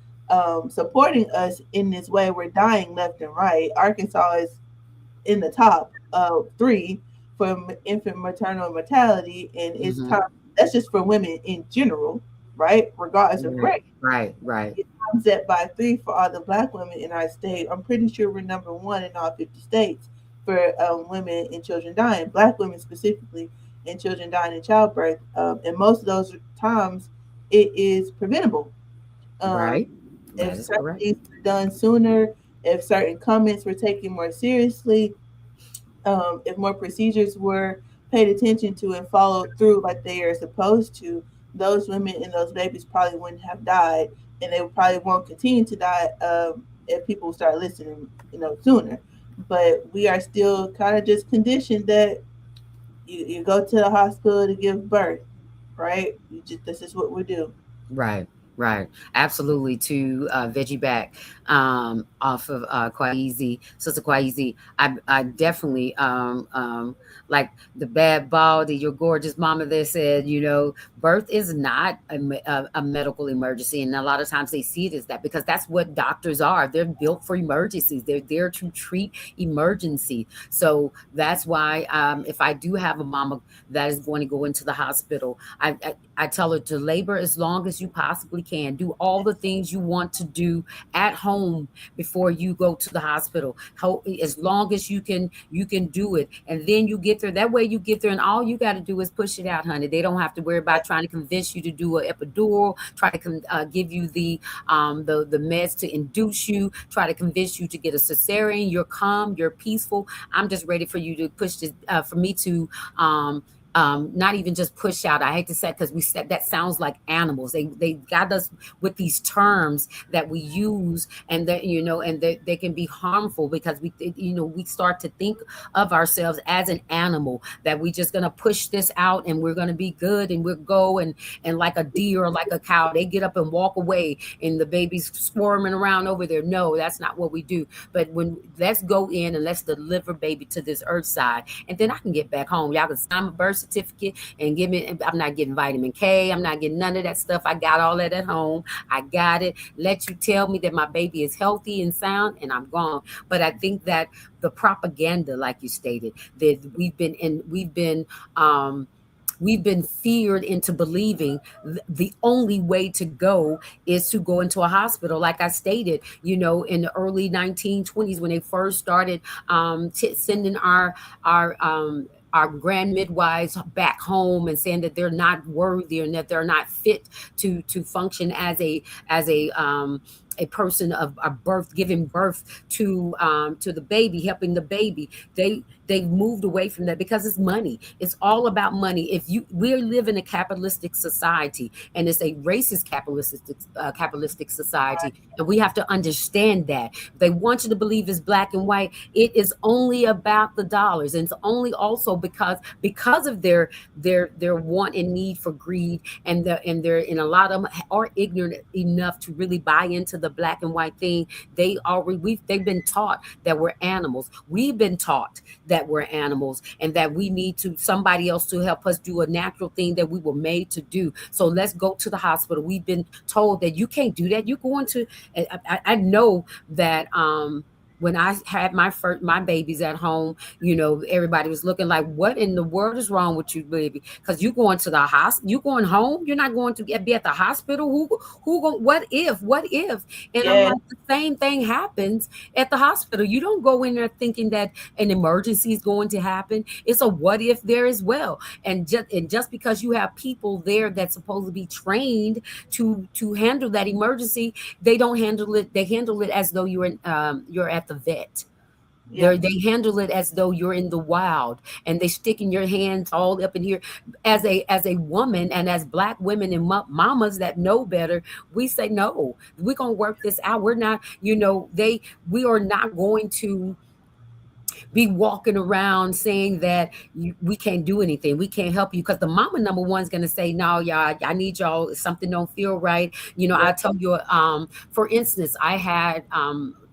supporting us in this way. We're dying left and right. Arkansas is in the top 3 for infant maternal mortality, and it's Mm-hmm. time. That's just for women in general, right? Regardless of race. Right. It's times that by 3 for all the Black women in our state. I'm pretty sure we're number 1 in all 50 states for women and children dying, Black women specifically, and children dying in childbirth. And most of those times, it is preventable. Um, Right. That if is certain correct. things were done sooner, if certain comments were taken more seriously, if more procedures were paid attention to and followed through like they are supposed to, those women and those babies probably wouldn't have died, and they probably won't continue to die if people start listening, sooner. But we are still kind of just conditioned that you go to the hospital to give birth, right? This is what we do. Right. Absolutely. To veggie back off of Kwaeisi, Sister Kwaeisi, I definitely like the bad baldy, your gorgeous mama there said, birth is not a medical emergency. And a lot of times they see it as that because that's what doctors are. They're built for emergencies. They're there to treat emergency. So that's why if I do have a mama that is going to go into the hospital, I tell her to labor as long as you possibly can. Do all the things you want to do at home before you go to the hospital. As long as you can do it. And then you get there. That way you get there and all you got to do is push it out, honey. They don't have to worry about trying to convince you to do an epidural, try to give you the meds to induce you, try to convince you to get a cesarean. You're calm, you're peaceful. I'm just ready for you to push this, for me to not even just push out. I hate to say because we said that sounds like animals. They got us with these terms that we use, and that and they can be harmful because we start to think of ourselves as an animal that we just gonna push this out and we're gonna be good and we'll go and like a deer or like a cow, they get up and walk away and the baby's squirming around over there. No, that's not what we do. But let's go in and let's deliver baby to this earth side, and then I can get back home. Y'all can sign my birth certificate and give me. I'm not getting vitamin K. I'm not getting none of that stuff. I got all that at home. I got it. Let you tell me that my baby is healthy and sound, and I'm gone. But I think that the propaganda, like you stated, that we've been feared into believing the only way to go is to go into a hospital. Like I stated, in the early 1920s when they first started sending our grand midwives back home and saying that they're not worthy and that they're not fit to function as a person of birth, giving birth to the baby, helping the baby. They've moved away from that because it's money. It's all about money. We live in a capitalistic society, and it's a racist capitalistic society, and we have to understand that. They want you to believe it's black and white. It is only about the dollars, and it's only also because of their want and need for greed, and a lot of them are ignorant enough to really buy into the black and white thing. They've been taught that we're animals. We've been taught that we're animals and that we need somebody else to help us do a natural thing that we were made to do. So let's go to the hospital. We've been told that you can't do that. You're going to. I know that when I had my babies at home, everybody was looking like, what in the world is wrong with you, baby? Because you going to the hospital, you going home, you're not going to be at the hospital. What if? And I'm Yeah. like, the same thing happens at the hospital. You don't go in there thinking that an emergency is going to happen. It's a what if there as well. And just because you have people there that's supposed to be trained to handle that emergency, they don't handle it. They handle it as though you're at the vet. Yeah. They handle it as though you're in the wild, and they sticking your hands all up in here. As a woman and as black women and mamas that know better, we say no. We're gonna work this out. We're not. We are not going to be walking around saying that we can't do anything. We can't help you because the mama number one is going to say, no, y'all, I need y'all. Something don't feel right. I tell you, for instance, I had,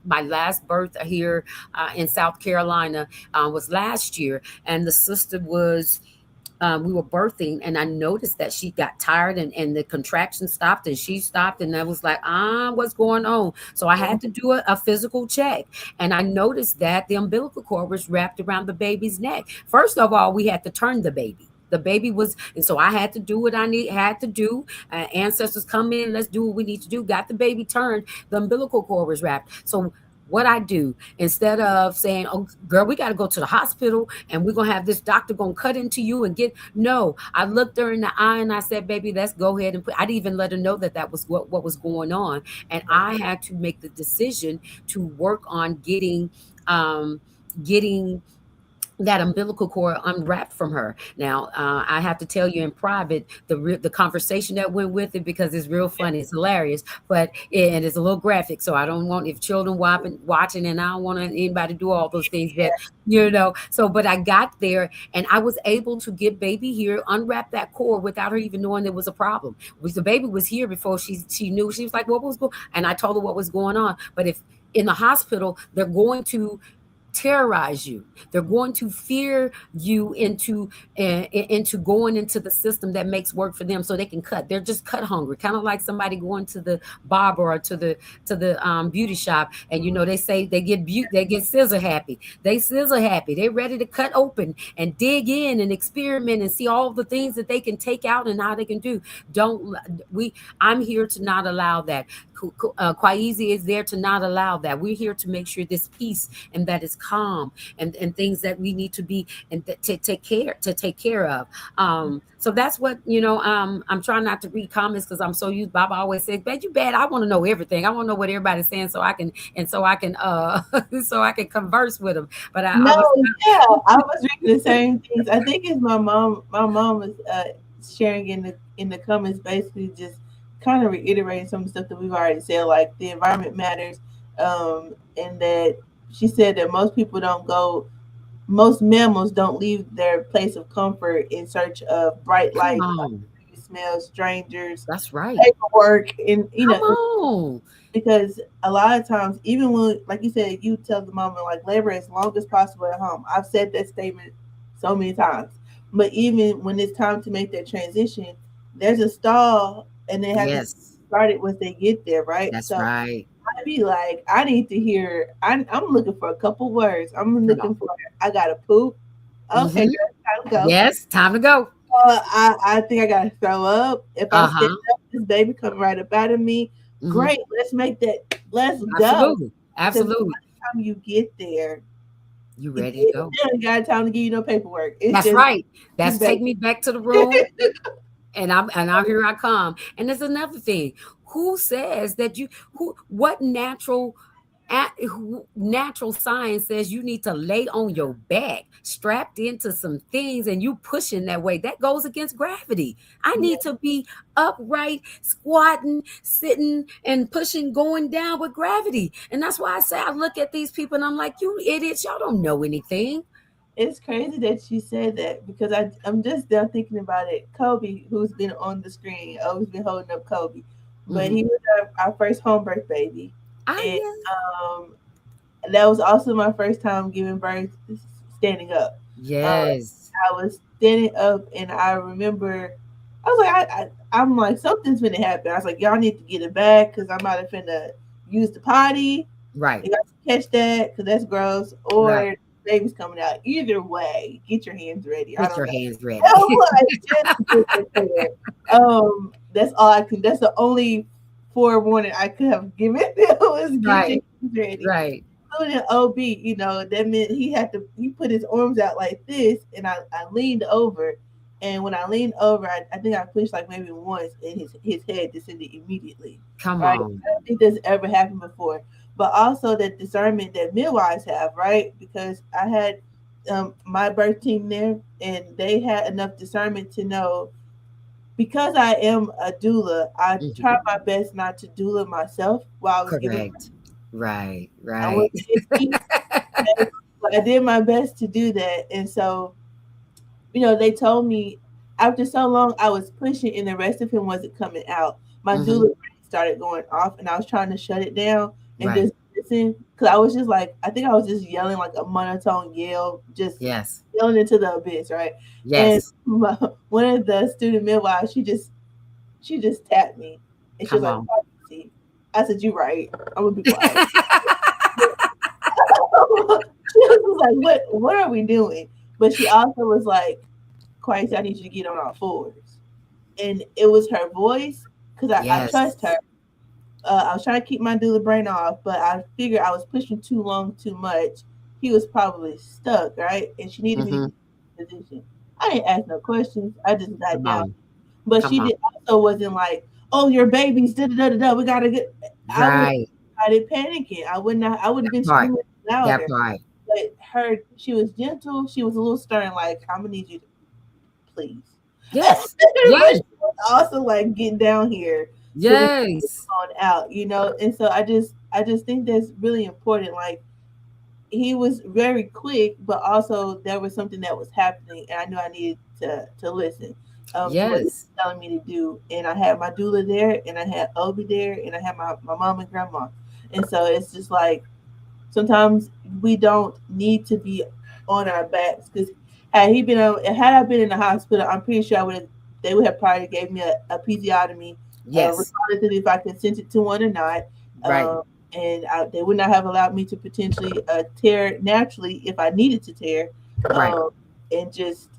my last birth here in South Carolina was last year, and the sister was we were birthing, and I noticed that she got tired, and the contraction stopped, and she stopped, and I was like, what's going on? So I had to do a physical check, and I noticed that the umbilical cord was wrapped around the baby's neck. First of all, we had to turn the baby. The baby was, and so I had to do what had to do. Ancestors come in, let's do what we need to do. Got the baby turned, the umbilical cord was wrapped. So what I do, instead of saying, oh girl, we got to go to the hospital and we're gonna have this doctor gonna cut into you and get, no, I looked her in the eye and I said, baby, let's go ahead and put, I didn't even let her know that that was what was going on. And I had to make the decision to work on getting that umbilical cord unwrapped from her. Now, I have to tell you in private the conversation that went with it, because it's real funny, it's hilarious, but and it's a little graphic. So I don't want, if children watching, and I don't want anybody to do all those things that So, but I got there and I was able to get baby here, unwrap that cord without her even knowing there was a problem. The baby was here before she knew. She was like, "What was going?" And I told her what was going on. But if in the hospital, they're going to terrorize you, they're going to fear you into going into the system that makes work for them, so they can cut. They're just cut hungry, kind of like somebody going to the barber or to the beauty shop, and they say they get scissor happy. They're ready to cut open and dig in and experiment and see all the things that they can take out and how they can do. I'm here to not allow that. Kwaeisi is there to not allow that. We're here to make sure this peace and that is calm and things that we need to be and to take care of. So that's what I'm trying not to read comments because I'm so used. Baba always says, "Bet you bad. I want to know everything. I want to know what everybody's saying so I can so I can converse with them." But I was reading the same things. I think it's my mom. My mom was sharing in the comments, basically just kind of reiterating some of the stuff that we've already said, like the environment matters, and that she said that most mammals don't leave their place of comfort in search of bright light, smells, strangers. That's right. Paperwork, and because a lot of times, even when, like you said, you tell the mama like labor as long as possible at home. I've said that statement so many times, but even when it's time to make that transition, there's a stall. And they have to start it once they get there, right? That's right. I'd be like, I need to hear. I'm looking for a couple words. I'm looking for. I gotta poop. Okay, time to go. Yes, time to go. I think I gotta throw up. If I stand up, this baby coming right up out of me. Great, let's make that. Let's go. Absolutely. By the time you get there, you ready to go. You got time to give you no paperwork. That's right. That's take me back to the room. And here I come. And there's another thing. Who says that what natural science says you need to lay on your back, strapped into some things, and you pushing that way? That goes against gravity. I need to be upright, squatting, sitting, and pushing, going down with gravity. And that's why I say, I look at these people and I'm like, you idiots, y'all don't know anything. It's crazy that you said that, because I'm just now thinking about it. Kobe, who's been on the screen, always been holding up Kobe, but he was our first home birth baby. And that was also my first time giving birth standing up. Yes. I was standing up, and I remember I was like, I'm like, something's gonna happen. I was like, y'all need to get it back because I'm about to finna use the potty. Right. You guys catch that because that's gross. Or baby's coming out. Either way, get your hands ready. Get your hands ready. That's all I can. That's the only forewarning I could have given them was get your hands ready. Right. So in OB, that meant he put his arms out like this, and I leaned over, and when I leaned over, I think I pushed like maybe once, and his head descended immediately. Come on. I don't think this ever happened before. But also that discernment that midwives have, right? Because I had my birth team there, and they had enough discernment to know, because I am a doula, I try my best not to doula myself while I was giving birth. Right. I did my best to do that. And so, they told me after so long I was pushing and the rest of him wasn't coming out. My doula started going off, and I was trying to shut it down. And this listen, because I was just like, I think I was just yelling like a monotone yell, just Yes. yelling into the abyss, right? And Yes. one of the student midwives, she just tapped me, and she was Come like, on. "See," I said, "You right. I'm gonna be quiet." She was like, what are we doing? But she also was like, Kwaeisi, I need you to get on all fours. And it was her voice, because I trust Yes. her. I was trying to keep my doula brain off, but I figured I was pushing too long, too much. He was probably stuck, right? And she needed me to Mm-hmm. get in position. I didn't ask no questions. I just got Come down. on. But Come she on. did also wasn't like, oh, your baby's da da da da da. We gotta get. I would Right. I did panicking. I would have been Part. screaming That louder. part. But she was gentle. She was a little stern. Like, I'm gonna need you to please. Yes. But Yes. she was also like, get down here so we can Yes. on out, And so I just think that's really important. Like, he was very quick, but also there was something that was happening, and I knew I needed to listen to what he was Yes. telling me to do. And I had my doula there, and I had Obi there, and I had my mom and grandma. And so it's just like sometimes we don't need to be on our backs, because had I been in the hospital, I'm pretty sure they would have probably gave me a episiotomy, Yes. regardless of if I consented to one or not. Right. And they would not have allowed me to potentially tear naturally if I needed to tear. Right. And just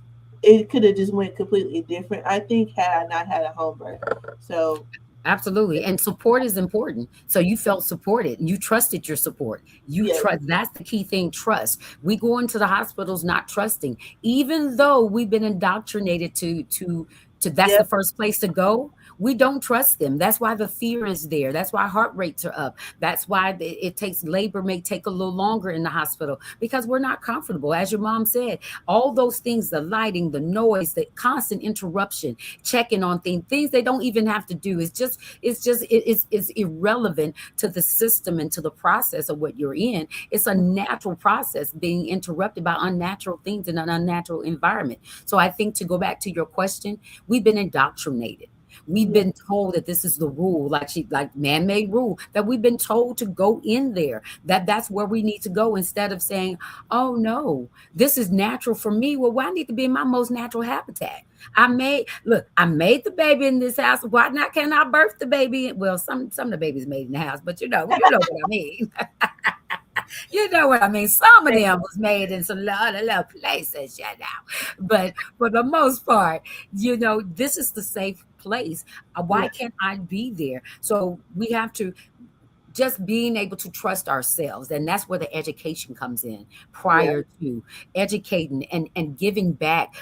it could have just went completely different, I think, had I not had a home birth. So Absolutely. And support is important. So you felt supported and you trusted your support. You yeah, trust. That's the key thing. Trust. We go into the hospitals not trusting, even though we've been indoctrinated to that's yeah, the first place to go. We don't trust them. That's why the fear is there. That's why heart rates are up. That's why it takes labor may take a little longer in the hospital because we're not comfortable. As your mom said, all those things, the lighting, the noise, the constant interruption, checking on things they don't even have to do. It's irrelevant to the system and to the process of what you're in. It's a natural process being interrupted by unnatural things in an unnatural environment. So I think, to go back to your question, we've been indoctrinated. We've yeah, been told that this is the rule, like man-made rule, that we've been told to go in there, that's where we need to go, instead of saying, oh no, this is natural for me. Well, why I need to be in my most natural habitat? I made the baby in this house. Why not can I birth the baby? Well, some of the babies made in the house, but you know what I mean. You know what I mean? Some of them was made in some little places, But for the most part, this is the safe place. Why yeah, can't I be there? So we have to just being able to trust ourselves. And that's where the education comes in, yeah, prior to educating and giving back,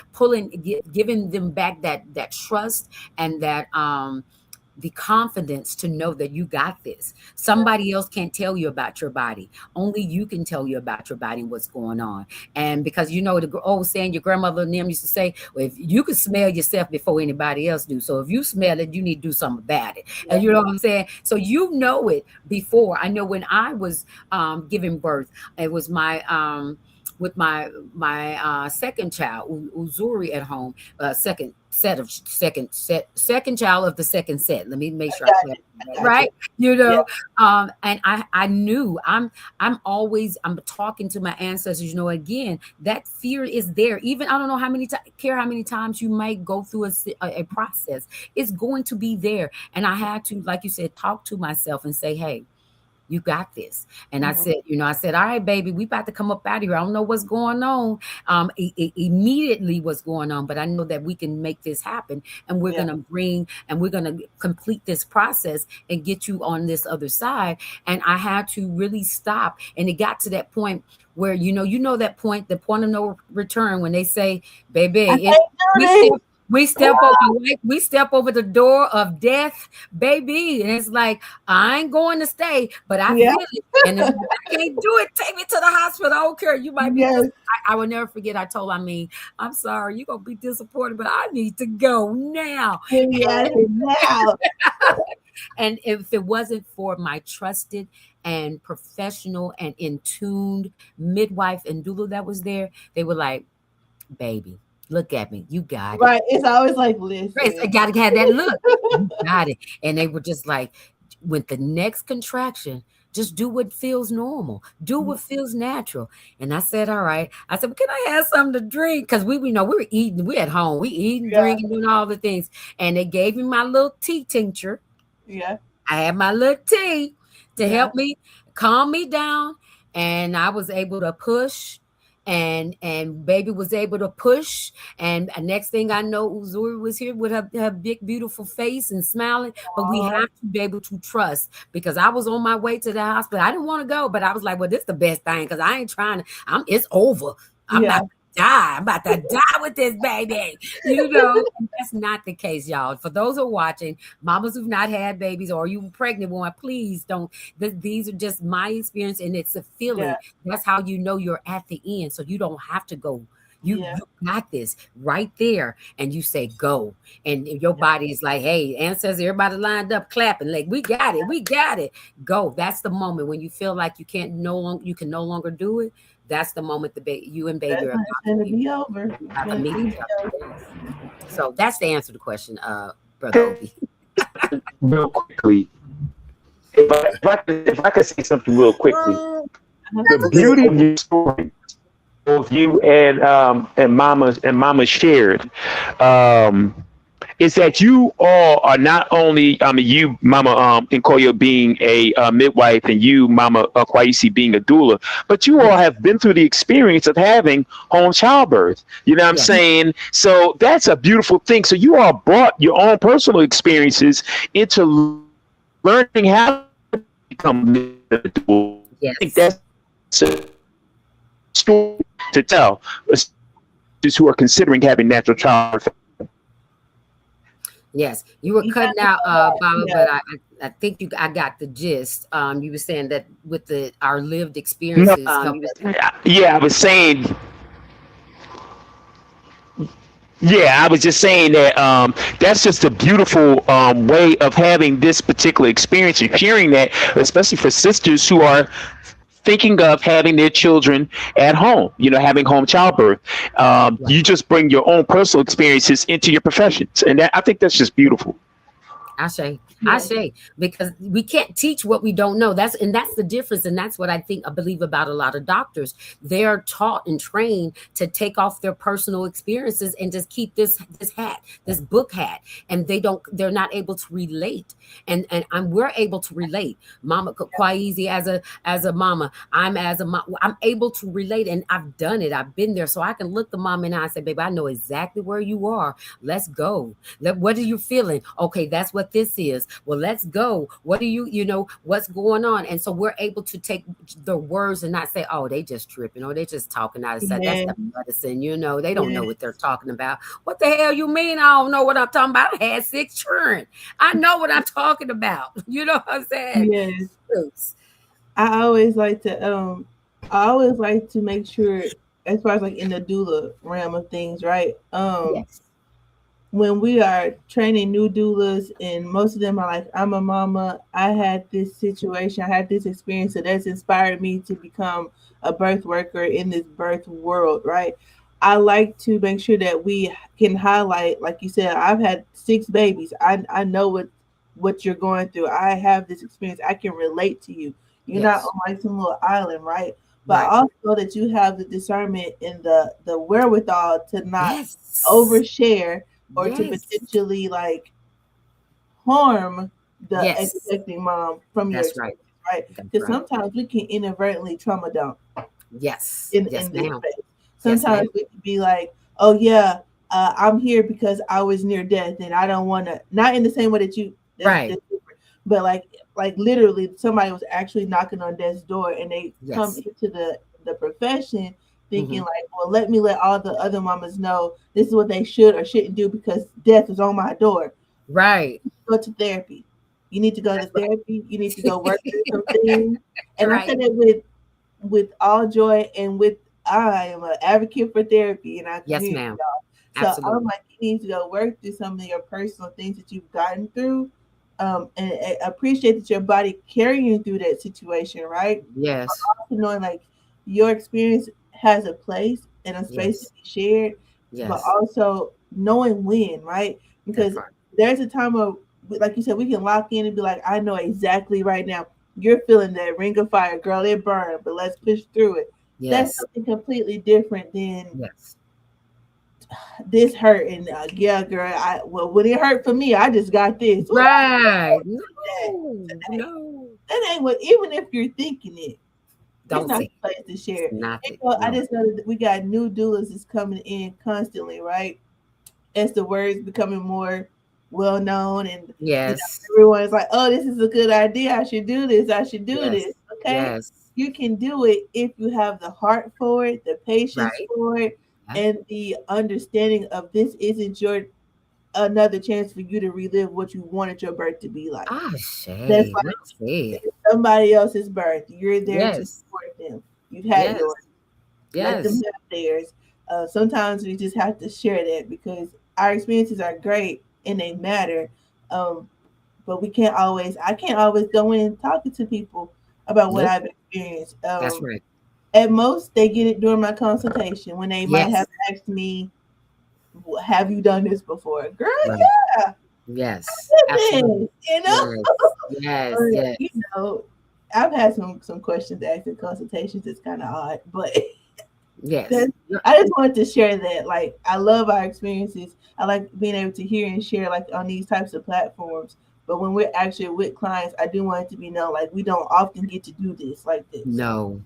giving them back that trust and that the confidence to know that you got this. Somebody else can't tell you about your body. Only you can tell you about your body and what's going on. And because the old saying your grandmother and them used to say, well, if you can smell yourself before anybody else do. So if you smell it, you need to do something about it. yeah, And you know what I'm saying? So you know it before. I know when I was giving birth, it was my with my second child, Uzuri, at home, second child of the second set. Let me make I sure I got clarify you. I that, got you. right? You Yeah, know, and I knew I'm talking to my ancestors. Again, that fear is there. Even I don't know how many times you might go through a process. It's going to be there, and I had to, like you said, talk to myself and say, hey, you got this. And I mhm, said, all right, baby, we about to come up out of here. I don't know what's going on, immediately what's going on, but I know that we can make this happen. And we're yeah, going to complete this process and get you on this other side. And I had to really stop. And it got to that point where, that point, the point of no return, when they say, I baby, can't we do step, this. we step over, we step over the door of death, baby. And it's like, I ain't going to stay, but I Yeah, feel it. And if I can't do it, take me to the hospital. I don't care. You might be yes, I will never forget. I'm sorry, you're going to be disappointed, but I need to go now. get me out of here now. And if it wasn't for my trusted and professional and in tuned midwife and doula that was there, they were like, baby, look at me. You got it. Right. It's always like, Grace, I listen. got to have that look. You got it. And they were just like, with the next contraction, Just do what feels normal. Do what feels natural. And I said, all right. I said, well, can I have something to drink? Because we were eating, we at home, we eating, drinking, doing all the things. And they gave me my little tea tincture. Yeah. I had my little tea to help me calm me down. And I was able to push. And baby was able to push, and next thing I know, Uzuri was here with her big beautiful face and smiling. But we have to be able to trust, because I was on my way to the hospital. I didn't want to go, but I was like, well, this is the best thing, because I ain't trying to. It's over. I'm not gonna die. I'm about to die with this baby. That's not the case, y'all. For those who are watching, mamas who've not had babies, or you pregnant one, please don't. These are just my experience, and it's a feeling. Yeah. That's how you know you're at the end, so you don't have to go. You got this right there, and you say go, and your body is like, hey, ancestors, everybody lined up clapping, like we got it, go. That's the moment when you feel like you can no longer do it. That's the moment you and baby are going to be over. So that's the answer to the question, Brother Obi. Real quickly, if I could say something real quickly, the beauty of your story, both you and Mama shared, is that you all are not only, you, Mama Nkoyo, being a midwife, and you, Mama Kwaeisi, being a doula, but you all have been through the experience of having home childbirth. You know what I'm saying? So that's a beautiful thing. So you all brought your own personal experiences into learning how to become a doula. I think that's a story to tell those who are considering having natural childbirth. Yes, you were cutting out, Baba, but I think I got the gist. You were saying that with our lived experiences. I was saying. Yeah, I was just saying that that's just a beautiful way of having this particular experience and sharing that, especially for sisters who are thinking of having their children at home, having home childbirth. You just bring your own personal experiences into your professions. And I think that's just beautiful. I say, because we can't teach what we don't know. That's the difference. And that's what I believe about a lot of doctors. They're taught and trained to take off their personal experiences and just keep this book hat. And they're not able to relate. And we're able to relate. Mama Kwaeisi as a mama, I'm able to relate, and I've done it. I've been there. So I can look the mom in the eye and say, baby, I know exactly where you are. Let's go. What are you feeling? Okay, that's what this is. Well, let's go. What do what's going on? And so we're able to take the words and not say, oh, they just tripping, or they just talking out of sight. That's the medicine, they don't know what they're talking about. What the hell you mean? I don't know what I'm talking about. I had 6 children. I know what I'm talking about. You know what I'm saying? Yes. I always like to make sure, as far as like in the doula realm of things, right? When we are training new doulas, and most of them are like, I'm a mama, I had this situation, I had this experience, so that's inspired me to become a birth worker in this birth world, right? I like to make sure that we can highlight, like you said, I've had 6 babies. I know what you're going through. I have this experience. I can relate to you. You're not on like some little island, right? But also that you have the discernment and the wherewithal to not overshare, or to potentially like harm the expecting mom from your experience, right? Because sometimes we can inadvertently trauma dump. In this space. Sometimes we can be like, oh yeah, I'm here because I was near death, and I don't want to. Not in the same way that you, that's but like literally, somebody was actually knocking on death's door, and they come into the profession thinking like, well, let all the other mamas know this is what they should or shouldn't do because death is on my door. Right. Go to therapy. You need to go to therapy. You need to go work through some things. And I said it with all joy, and I am an advocate for therapy, and I yes, ma'am. So I'm like, you need to go work through some of your personal things that you've gotten through. And appreciate that your body carrying you through that situation, right? Yes. But also knowing like your experience has a place and a space to be shared, but also knowing when, right? Because there's a time of, like you said, we can lock in and be like, I know exactly right now you're feeling that ring of fire, girl, it burned, but let's push through it. That's Yes. something completely different than Yes. this hurt. And yeah, girl, well, when it hurt for me, I just got this. Well, Right. that, No. No. that ain't what, even if you're thinking it, it's Don't not say the place to share. it's not And, it. I No. just know that we got new doulas is coming in constantly, right? As the words becoming more well known, and Yes. everyone's like, "Oh, this is a good idea. I should do this. I should do Yes. this." Okay, Yes. you can do it if you have the heart for it, the patience Right. for it, Yeah. and the understanding of this isn't your another chance for you to relive what you wanted your birth to be like. Ah, That's Shay. like Well said. somebody else's birth. You're there to Yes. support them. You've had Yes. yours. Let them Yes. have theirs. Sometimes we just have to share that because our experiences are great and they matter. Um, but I can't always go in talking to people about what Nope. I've experienced. That's right. At most, they get it during my consultation when they might have Yes. asked me, "Have you done this before, girl?" Right. Yeah, Yes. I did Absolutely. this. Yes. Yes. But, Yes. I've had some questions asked in consultations. It's kind of odd, but Yes. I just wanted to share that. Like, I love our experiences. I like being able to hear and share like on these types of platforms. But when we're actually with clients, I do want it to be known like we don't often get to do this like this. No.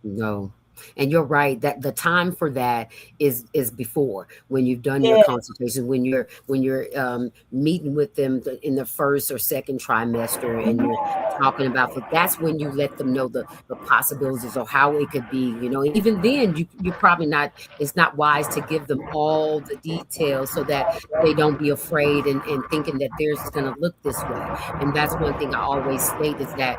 No. And you're right that the time for that is before, when you've done your Yeah, consultation, when you're meeting with them in the first or second trimester, and you're talking about, that's when you let them know the possibilities or how it could be, and even then you're probably not, it's not wise to give them all the details so that they don't be afraid and thinking that theirs is going to look this way. And that's one thing I always state, is that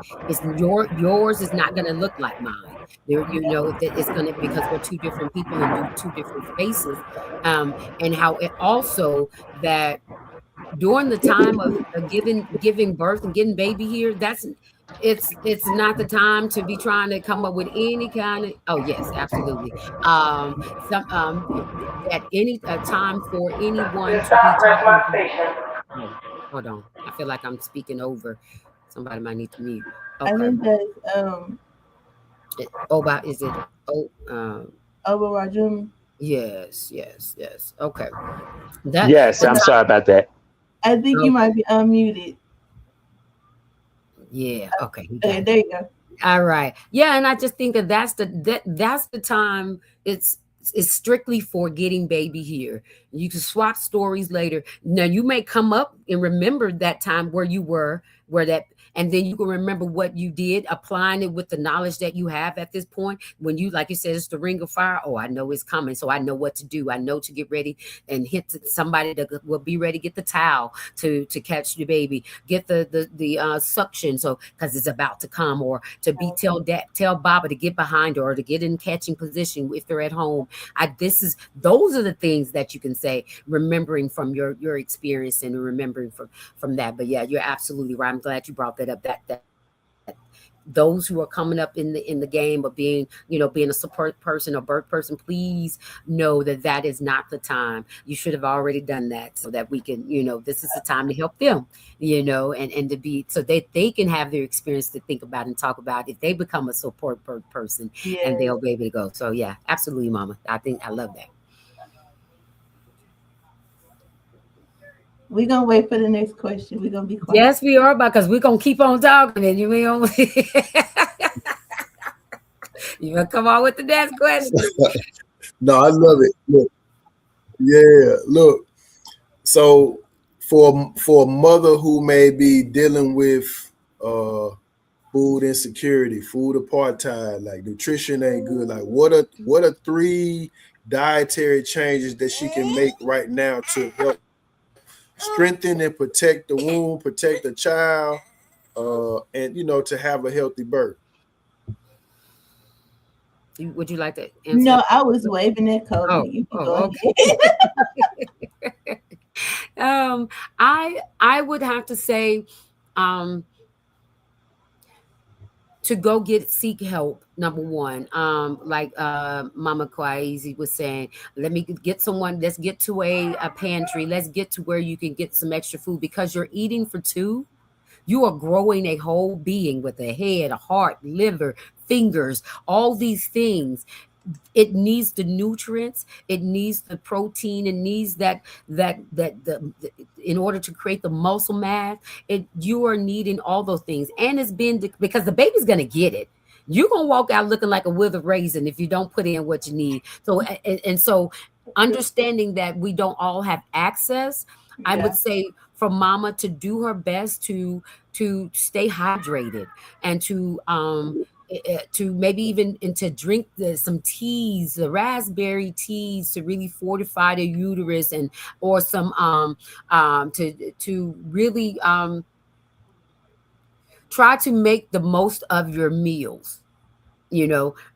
yours is not going to look like mine. There, that it's going to, because we're two different people and do two different spaces. And how it also, that during the time of giving birth and getting baby here, it's not the time to be trying to come up with any kind of, oh yes, absolutely, some at any time for anyone to be talking about, oh, hold on, I feel like I'm speaking over somebody, might need to mute. I Okay. think that's Is it Oba yes, yes, yes. Okay. That Yes, the I'm time, sorry about that. I think you might be unmuted. yeah, okay, we Okay, got it. there you go. All right. Yeah, and I just think that that's the time. It's strictly for getting baby here. You can swap stories later. Now you may come up and remember that time where you were, where that, and then you can remember what you did, applying it with the knowledge that you have at this point. When you, like you said, it's the ring of fire. Oh, I know it's coming, so I know what to do. I know to get ready and hit somebody that will be ready. Get the towel to catch the baby. Get the suction, so because it's about to come, or to be tell Baba to get behind her, or to get in catching position if they're at home. Those are the things that you can say, remembering from your experience and remembering from that. But yeah, you're absolutely right. I'm glad you brought that up. That those who are coming up in the game of being a support person or birth person, please know that is not the time. You should have already done that, so that we can, this is the time to help them, and to be, so that they can have their experience to think about and talk about if they become a support person, and they'll be able to go. So yeah, absolutely, Mama. I love that. We're gonna wait for the next question. We're gonna be quiet. Yes, we are, because we're gonna keep on talking, and you ain't you gonna come on with the next question. No, I love it. Look, yeah, look. So for a mother who may be dealing with food insecurity, food apartheid, like nutrition ain't good, like what are 3 dietary changes that she can make right now to help strengthen and protect the womb, protect the child, and to have a healthy birth? Would you like to answer? No, I was waving at Kobe. Oh, You can go okay. I would have to say, to go seek help, number one. Like Mama Kwaeisi was saying, let me get someone, let's get to a pantry, let's get to where you can get some extra food, because you're eating for 2. You are growing a whole being with a head, a heart, liver, fingers, all these things. It needs the nutrients, it needs the protein, it needs the in order to create the muscle mass. You are needing all those things, and it's been because the baby's gonna get it. You're gonna walk out looking like a withered raisin if you don't put in what you need. So and so understanding that we don't all have access, I would say for mama to do her best to stay hydrated and to maybe even and to drink some teas, the raspberry teas, to really fortify the uterus, and or some to really try to make the most of your meals.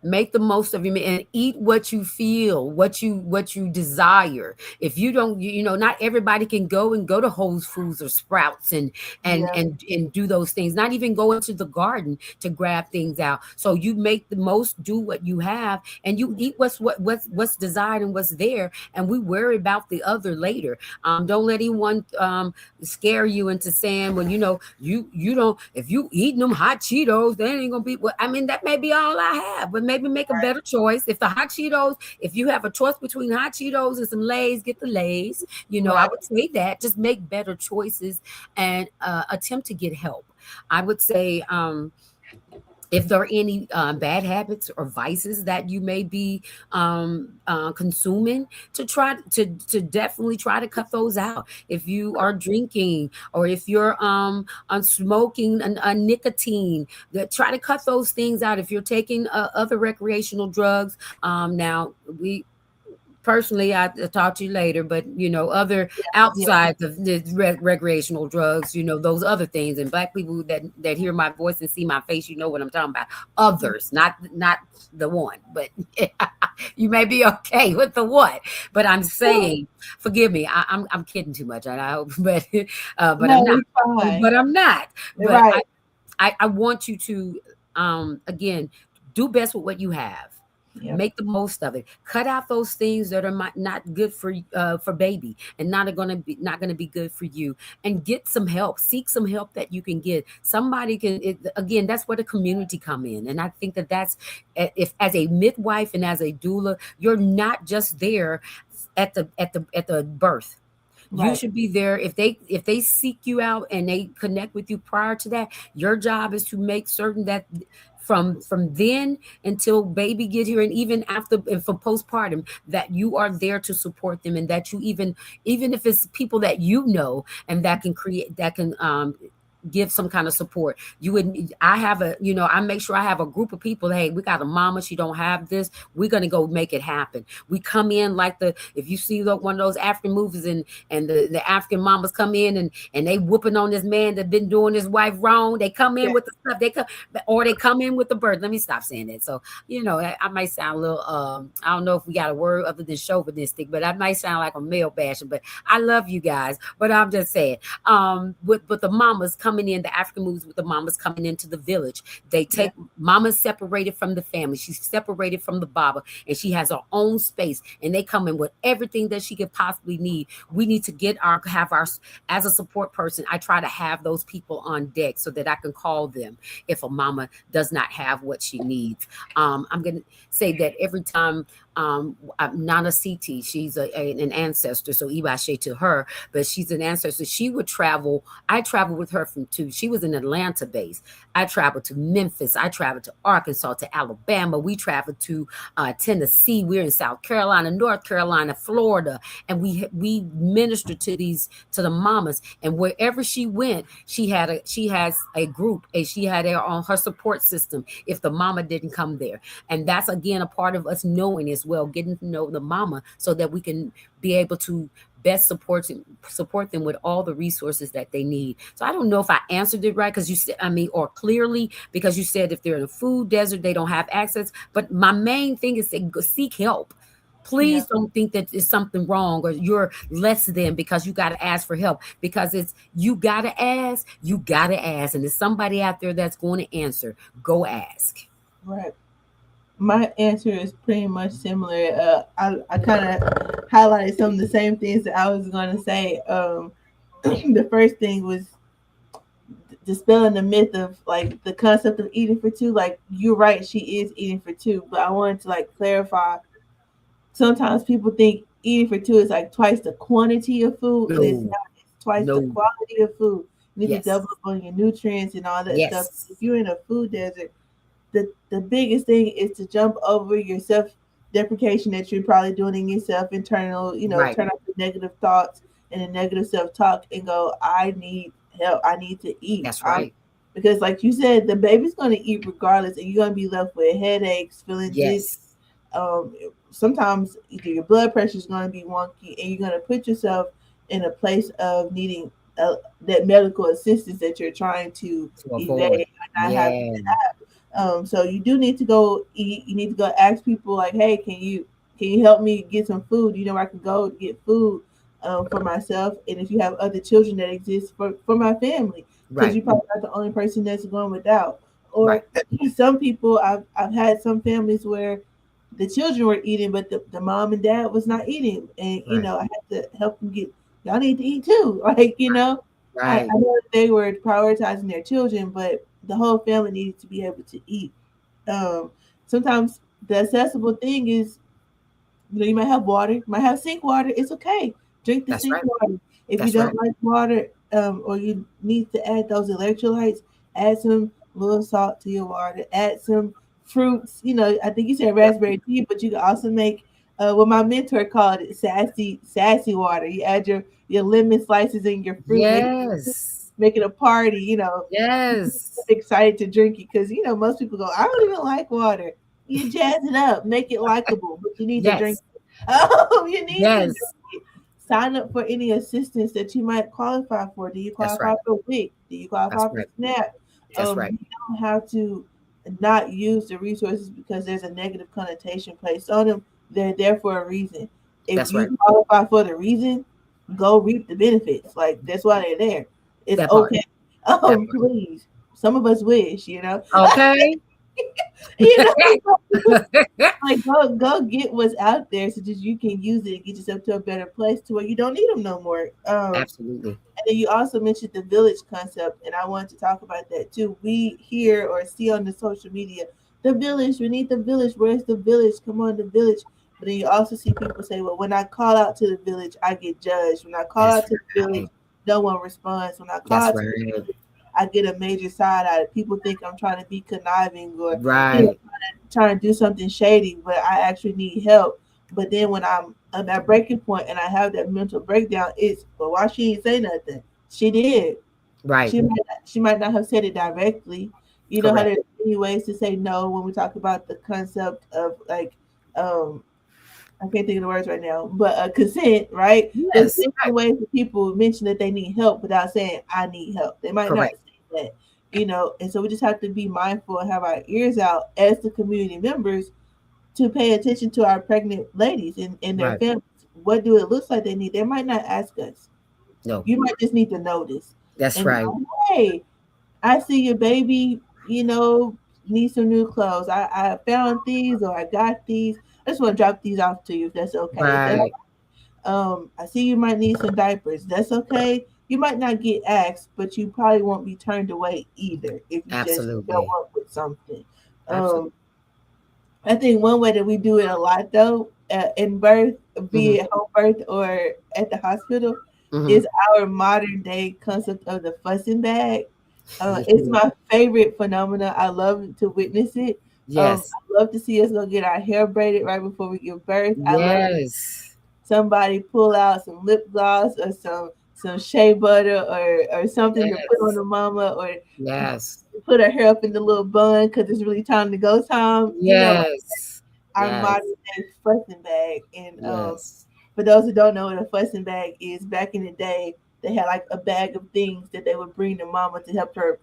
Make the most of your meal and eat what you feel, what you desire. If you don't, not everybody can go to Whole Foods or Sprouts and do those things. Not even go into the garden to grab things out. So you make the most, do what you have, and you eat what's desired and what's there, and we worry about the other later. Don't let anyone scare you into saying, well, you don't, if you eating them hot Cheetos, they ain't gonna be. Well, I mean, that may be all I have, but maybe make a better choice. If the hot Cheetos, if you have a choice between hot Cheetos and some Lay's, get the Lay's. I would say that just make better choices and attempt to get help. I would say if there are any bad habits or vices that you may be consuming, to definitely try to cut those out. If you are drinking, or if you're on smoking a nicotine, try to cut those things out. If you're taking other recreational drugs, now we personally, I talk to you later, but other outside of the recreational drugs, those other things, and Black people that hear my voice and see my face, what I'm talking about. Others, not the one, but you may be okay with the one. But I'm saying, forgive me, I'm kidding too much, I hope, but no, I'm not. But I'm not. But I want you to again do best with what you have. Yep. Make the most of it. Cut out those things that are not good for baby, and not going to be good for you. And get some help. Seek some help that you can get. Somebody can. Again, that's where the community come in. And I think that's if as a midwife and as a doula, you're not just there at the birth. Right. You should be there if they seek you out and they connect with you prior to that. Your job is to make certain that from then until baby get here, and even after and for postpartum, that you are there to support them, and that you even if it's people that and that can give some kind of support. I make sure I have a group of people. Hey, we got a mama, she don't have this, we're gonna go make it happen. We come in like if you see one of those African movies, and the African mamas come in and they whooping on this man that been doing his wife wrong. They come in with the stuff, they come in with the bird. Let me stop saying that. So I might sound a little I don't know if we got a word other than chauvinistic, but I might sound like a male bashing, but I love you guys. But I'm just saying, but the mamas coming in, the African movies with the mamas coming into the village, they take mama's separated from the family, she's separated from the baba, and she has her own space, and they come in with everything that she could possibly need. We need to have our as a support person. I try to have those people on deck so that I can call them if a mama does not have what she needs. I'm gonna say that every time Nana Siti, she's an ancestor, so Ibashe to her, but she's an ancestor. She would travel. I traveled with her she was in Atlanta base. I traveled to Memphis. I traveled to Arkansas, to Alabama. We traveled to Tennessee. We're in South Carolina, North Carolina, Florida, and we ministered to the mamas. And wherever she went, she has a group, and she had her support system if the mama didn't come there. And that's again a part of us knowing as well, getting to know the mama, so that we can be able to best support them with all the resources that they need. So I don't know if I answered it right, because you said, or clearly, because you said if they're in a food desert, they don't have access. But my main thing is to seek help. Please don't think that there's something wrong or you're less than because you got to ask for help, because you got to ask. And there's somebody out there that's going to answer. Go ask. Right. My answer is pretty much similar. I kind of highlighted some of the same things that I was going to say. The first thing was dispelling the myth of like the concept of eating for two. Like you're right, she is eating for two, but I wanted to like clarify. Sometimes people think eating for two is like twice the quantity of food, and it's No, not. It's twice the no. quality of food. You need to Yes. double up on your nutrients and all that stuff. Yes. If you're in a food desert, the biggest thing is to jump over your self deprecation that you're probably doing in yourself internal, Right. turn off the negative thoughts and the negative self talk and go, I need help. I need to eat. That's right. Because like you said, the baby's gonna eat regardless and you're gonna be left with headaches, feeling dizzy. Yes. Um, Sometimes either your blood pressure is gonna be wonky and you're gonna put yourself in a place of needing that medical assistance that you're trying to To avoid. evade or not have. Yeah. So you do need to go eat. You need to go ask people like, hey, can you help me get some food? You know, I can go get food for myself, and if you have other children that exist for my family, because Right. you're probably not the only person that's going without. Right. Or some people, I've had some families where the children were eating, but the mom and dad was not eating, and Right. I had to help them get. Y'all need to eat too, like I Right. know that they were prioritizing their children, but the whole family needed to be able to eat. Um, Sometimes the accessible thing is, you might have water, you might have sink water. It's okay. Drink the That's sink right. water. If you That's don't right. like water, or you need to add those electrolytes, add some little salt to your water. Add some fruits. I think you said raspberry tea, but you can also make what my mentor called it sassy water. You add your lemon slices and your fruit, Yes. make it a party. Yes. Excited to drink it because most people go, I don't even like water. You jazz it up, make it likable, but you need to drink Yes. it. You need to drink Yes. it. Sign up for any assistance that you might qualify for. Do you That's qualify right. for WIC? Do you That's qualify for right. SNAP? That's right. You don't have to not use the resources because there's a negative connotation placed on them. They're there for a reason. If That's right. you qualify for the reason, go reap the benefits. Like that's why they're there. It's That part. okay. That part. Please. Some of us wish, Okay. you know, like go get what's out there so that you can use it and get yourself to a better place to where you don't need them no more. Absolutely. And then you also mentioned the village concept, and I wanted to talk about that too. We hear or see on the social media, the village, we need the village. Where's the village? Come on, the village. But then you also see people say, well, when I call out to the village, I get judged. When I call That's out to the village, right. no one responds. When I call That's out to the right. village, I get a major side eye. People think I'm trying to be conniving or Right. trying to do something shady, but I actually need help. But then when I'm at that breaking point and I have that mental breakdown, it's but why she didn't say nothing? She did. Right. She might not have said it directly. You know how Correct. there's many ways to say no when we talk about the concept of like I can't think of the words right now, but consent, right? There's Yes. different ways that people mention that they need help without saying I need help. They might not Correct. say that. And so we just have to be mindful and have our ears out as the community members to pay attention to our pregnant ladies and their Right. families. What do it looks like they need? They might not ask us. No. You might just need to notice That's and be right. like, hey, I see your baby, need some new clothes. I found these or I got these. I just want to drop these off to you if that's okay. If that's Right. I see you might need some diapers. That's okay. You might not get asked, but you probably won't be turned away either if you just show Absolutely. up with something. Absolutely. I think one way that we do it a lot though, in birth, be Mm-hmm. it home birth or at the hospital, Mm-hmm. is our modern day concept of the fussing bag. It's my favorite phenomena. I love to witness it. Yes. I love to see us go get our hair braided right before we give birth. I love Yes. somebody pull out some lip gloss or some shea butter or something to put on Yes. the mama or Yes. put her hair up in the little bun because it's really time to go time. Yes. Our Yes. modern day fussing bag. And Yes. for those who don't know what a fussing bag is, back in the day, they had like a bag of things that they would bring to mama to help her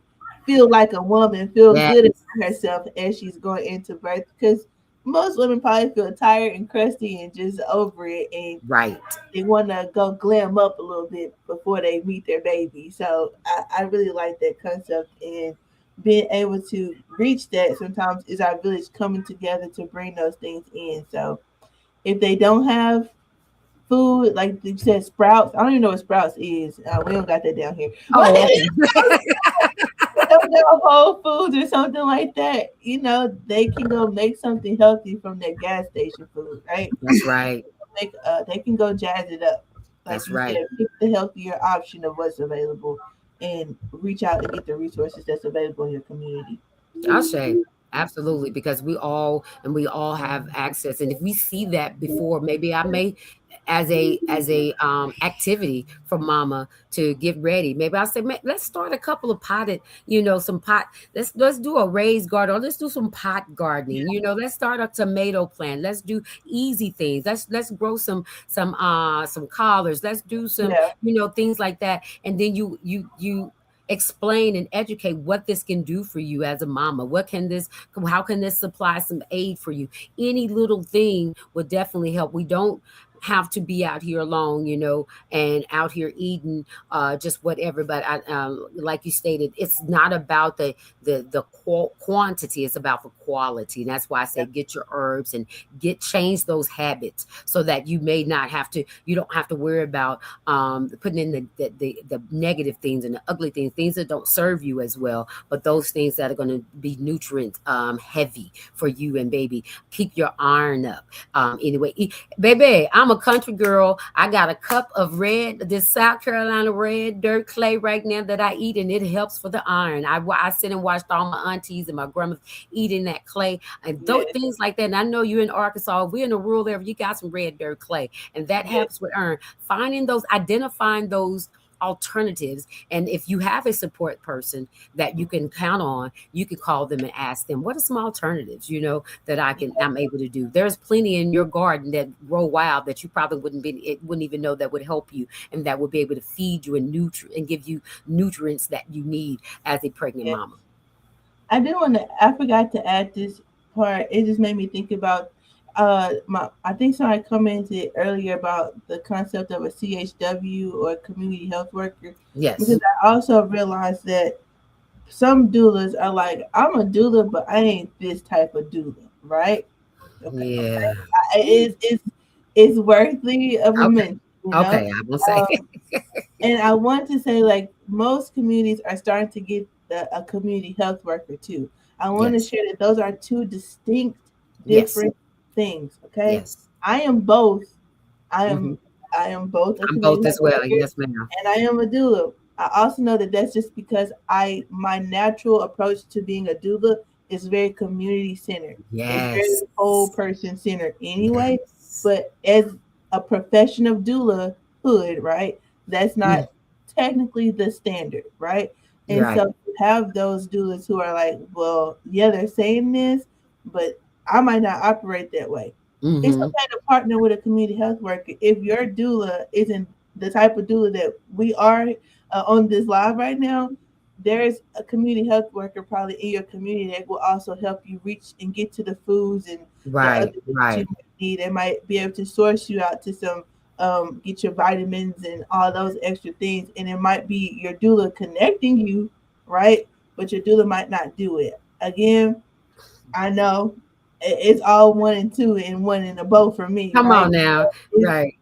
feel like a woman, feel Yes. good about herself as she's going into birth. Because most women probably feel tired and crusty and just over it, and Right. they want to go glam up a little bit before they meet their baby. So I really like that concept, and being able to reach that sometimes is our village coming together to bring those things in. So if they don't have food, like you said, Sprouts. I don't even know what Sprouts is. We don't got that down here. Oh, But okay. don't know Whole Foods or something like that, they can go make something healthy from their gas station food, right? That's right. They can go jazz it up, like That's you said, right. pick the healthier option of what's available, and reach out to get the resources that's available in your community. I'll say absolutely, because we all have access, and if we see that before, maybe I may, as a activity for mama to get ready. Maybe I'll say, let's start a couple of potted, some pot. Let's do a raised garden, or let's do some pot gardening. Let's start a tomato plant. Let's do easy things. Let's grow some collards. Let's do some Yeah, things like that, and then you explain and educate what this can do for you as a mama. How can this supply some aid for you? Any little thing would definitely help. We don't have to be out here alone, and out here eating just whatever. But like you stated, it's not about the quantity; it's about the quality. And that's why I say get your herbs and change those habits, so that you may not have to. You don't have to worry about putting in the negative things and the ugly things that don't serve you as well, but those things that are going to be nutrient heavy for you and baby. Keep your iron up. Anyway, baby, I'm a country girl. I got a cup of this South Carolina red dirt clay right now that I eat, and it helps for the iron. I sit and watched all my aunties and my grandmas eating that clay and those things like that. And I know you're in Arkansas. We're in a rural area. You got some red dirt clay, and that helps with iron. Identifying those alternatives, and if you have a support person that you can count on, you can call them and ask them, what are some alternatives that I'm able to do. There's plenty in your garden that grow wild that you probably wouldn't even know that would help you, and that would be able to feed you and give you nutrients that you need as a pregnant mama. I forgot to add this part. It just made me think about I think somebody commented earlier about the concept of a CHW, or community health worker. Yes. Because I also realized that some doulas are like, I'm a doula, but I ain't this type of doula, right? Okay. Yeah. It's worthy of a mention. Okay, I will say. And I want to say, like, most communities are starting to get a community health worker too. I want to share that those are two distinct, different things. Okay. Yes. I am both. I am both. I'm both as well. Yes, ma'am. And I am a doula. I also know that that's just because my natural approach to being a doula is very community centered. Yes. It's very whole person centered anyway. Yes. But as a profession of doulahood, right? That's not technically the standard, right? And so you have those doulas who are like, well, yeah, they're saying this, but I might not operate that way. Mm-hmm. It's okay to partner with a community health worker if your doula isn't the type of doula that we are on this live right now. There's a community health worker probably in your community that will also help you reach and get to the foods and the other things you need. They might be able to source you out to some get your vitamins and all those extra things. And it might be your doula connecting you, right? But your doula might not do it. Again, I know it's all 1 and 2 and 1 and a bow for me. Come on now. I